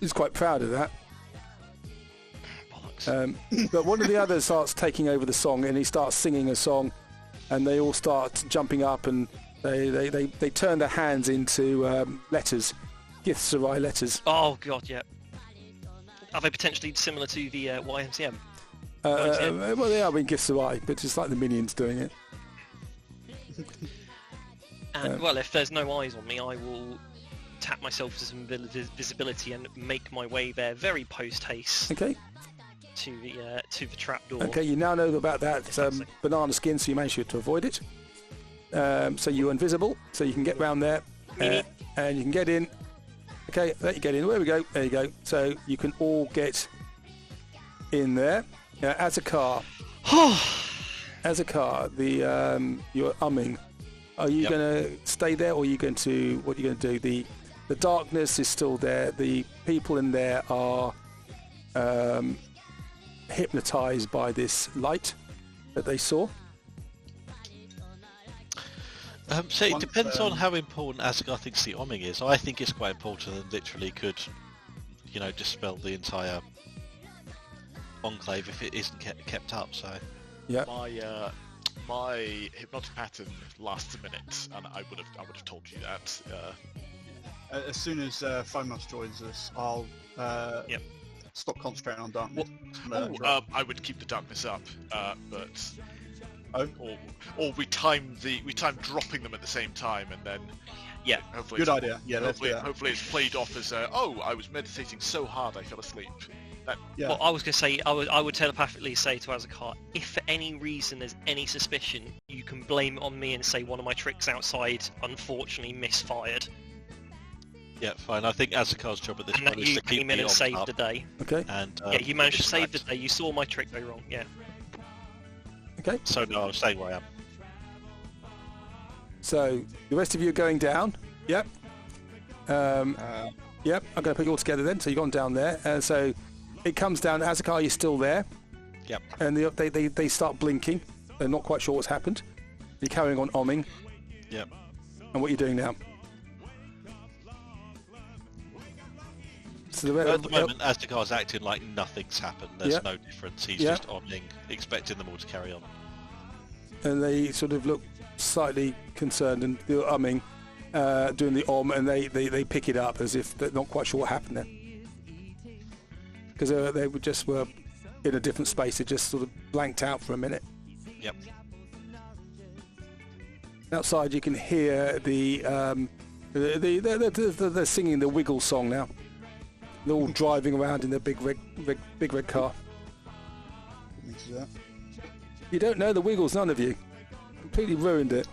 He's quite proud of that. But one of the others starts taking over the song, and he starts singing a song, and they all start jumping up, and they turn their hands into letters, Githzerai letters. Oh God, yeah. Are they potentially similar to the YMCM? Well, they are in Githzerai, but it's like the minions doing it. And well, if there's no eyes on me, I will tap myself to some visibility and make my way there very post haste. Okay. To the trapdoor. Okay, you now know about that banana skin, so you managed to avoid it. So you're invisible, so you can get round there, and you can get in. Okay, let you get in. There we go. There you go. So you can all get in there. As a car, you're umming. Are you going to stay there, or are you going to? What are you going to do? The darkness is still there. The people in there are hypnotized by this light that they saw. So it depends on how important Asgard thinks the Oming is. I think it's quite important and literally could, dispel the entire Enclave if it isn't kept up. So yeah, my hypnotic pattern lasts a minute, and I would have told you that. As soon as Fomos joins us, I'll stop concentrating on darkness. I would keep the darkness up, but or we time dropping them at the same time, and then hopefully good idea. Yeah, hopefully it's played off as I was meditating so hard I fell asleep. Well, I was going to say, I would telepathically say to Azakar, if for any reason there's any suspicion, you can blame it on me and say one of my tricks outside unfortunately misfired. Yeah, fine. I think Azakar's job at this point is to keep came in me and on saved up. the day. Okay. And you managed to save the day. You saw my trick go wrong. Yeah. Okay. So no, I'm staying where I am. So the rest of you are going down. Yep. Yep. I'm going to put you all together then. So you've gone down there. So it comes down. Azakar, you're still there. Yep. And they start blinking. They're not quite sure what's happened. You're carrying on omming. Yep. And what are you doing now? So At the moment, Aztecar's acting like nothing's happened. There's no difference. He's just omming, expecting them all to carry on. And they sort of look slightly concerned and they're umming, doing the and they pick it up as if they're not quite sure what happened there. Because they were in a different space. They just sort of blanked out for a minute. Yep. Outside, you can hear they're singing the Wiggle song now. They're all driving around in their big red car. You don't know the Wiggles, none of you. Completely ruined it.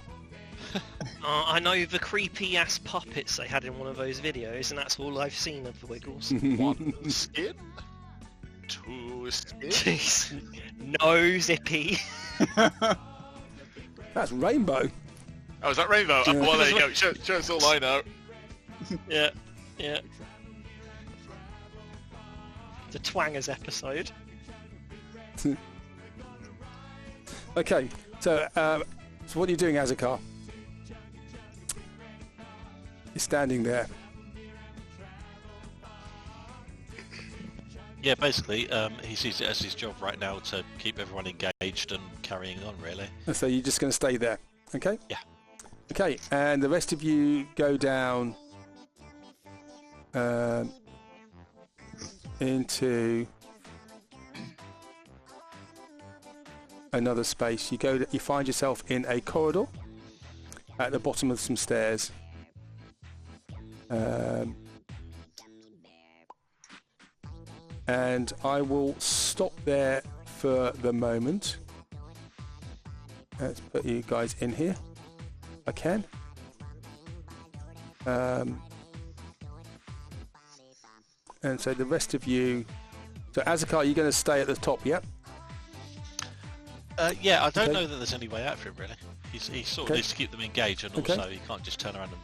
I know the creepy ass puppets they had in one of those videos, and that's all I've seen of the Wiggles. One skin, two skin. No, Zippy. That's Rainbow. Oh, is that Rainbow? Yeah. Well, there you go. Show us all I know. Yeah. The Twangers episode. Okay, so what are you doing, Azakar? You're standing there. Yeah, basically, he sees it as his job right now to keep everyone engaged and carrying on, really. So you're just going to stay there, okay? Yeah. Okay, and the rest of you go down into another space. You find yourself in a corridor at the bottom of some stairs. And I will stop there for the moment. Let's put you guys in here. I can. And so the rest of you... So Azakar, you're going to stay at the top, yeah? Yeah, I don't know that there's any way out for him, really. He sort of needs to keep them engaged, and also he can't just turn around and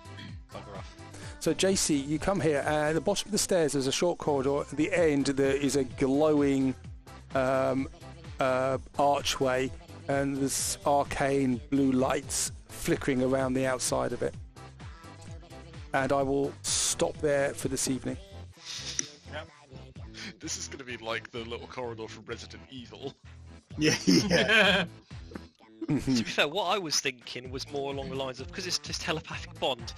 bugger off. So JC, you come here, and at the bottom of the stairs there's a short corridor. At the end there is a glowing archway, and there's arcane blue lights flickering around the outside of it. And I will stop there for this evening. This is going to be like the little corridor from Resident Evil. Yeah. To be fair, what I was thinking was more along the lines of, because it's this telepathic bond,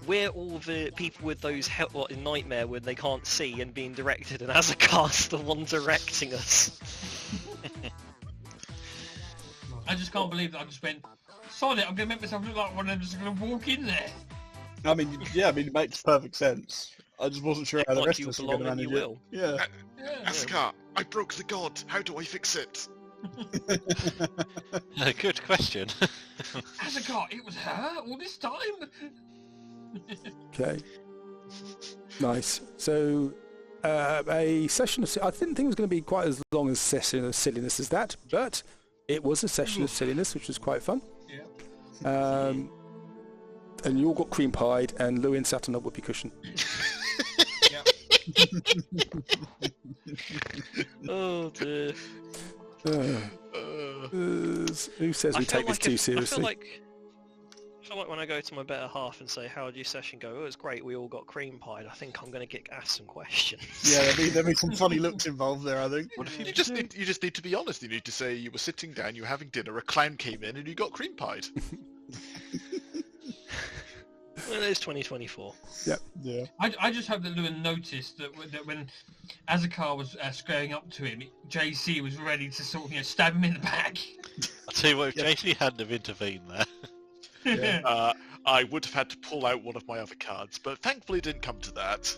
we're all the people with those in Nightmare when they can't see and being directed, and Azakar's the one directing us. I just can't believe that I just went, sod it, I'm going to make myself look like one and I'm just going to walk in there. I mean, it makes perfect sense. I just wasn't sure how the Like rest you of us were going to belong and manage you it. will. Yeah. Asuka, I broke the god. How do I fix it? Good question. Azakar, it was her all this time? Okay. Nice. So a session of... I didn't think it was going to be quite as long a session of silliness as that, but it was a session of silliness, which was quite fun. Yeah. And you all got cream pied, and Lewin sat on a whoopee cushion. Oh dear. Who says we take this too seriously? I feel like when I go to my better half and say, how did your session go? Oh, it was great, we all got cream pied. I think I'm going to get asked some questions. Yeah, there'll be some funny looks involved there, I think. What if you just need to be honest. You need to say you were sitting down, you were having dinner, a clown came in, and you got cream pied. Well, it's 2024. Yep. Yeah. I just hope that Lewin noticed that when Azakar was squaring up to him, JC was ready to sort of stab him in the back. I'll tell you what, if JC hadn't have intervened there... I would have had to pull out one of my other cards, but thankfully it didn't come to that.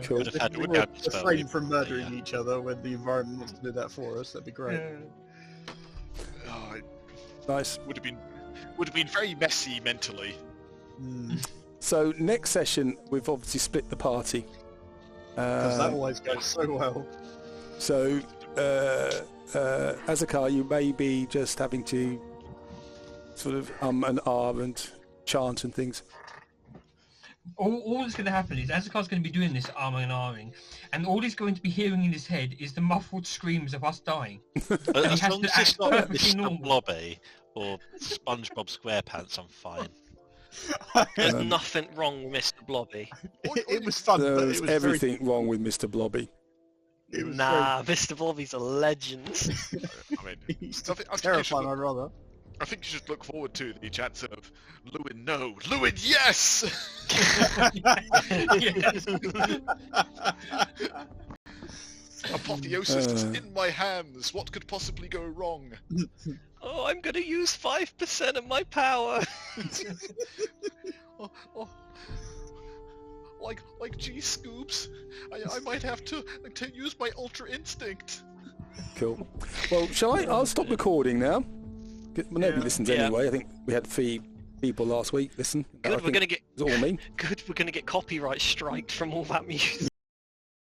Cool. would have had to We look were out the spell. refrain from murdering each other when the environment wants to do that for us. That'd be great. It Nice. would have been very messy mentally. So next session, we've obviously split the party. Because that always goes so well. So, Azakar, you may be just having to sort of and and chant and things. All that's going to happen is Azakar's going to be doing this and ahhing, and all he's going to be hearing in his head is the muffled screams of us dying. As has long to as it's act not perfectly Mr. normal. Blobby or SpongeBob SquarePants, I'm fine. There's nothing wrong with Mr. Blobby. It was fun. There but was it was everything wrong with Mr. Blobby. It was Nah, Mr. Blobby's a legend. I mean, He's I think you should terrifying, look- my brother. I think you should look forward to the chance of Lewin no, Lewin yes! Yes. Apotheosis is in my hands. What could possibly go wrong? Oh, I'm gonna use 5% of my power. Oh, like G Scoops, I might have to use my Ultra Instinct. Cool. Well, shall I? I'll stop recording now. Well, nobody listens Yeah. anyway. I think we had 3 people last week listen. Good, I we're think gonna get it was all me. good. We're gonna get copyright striked from all that music.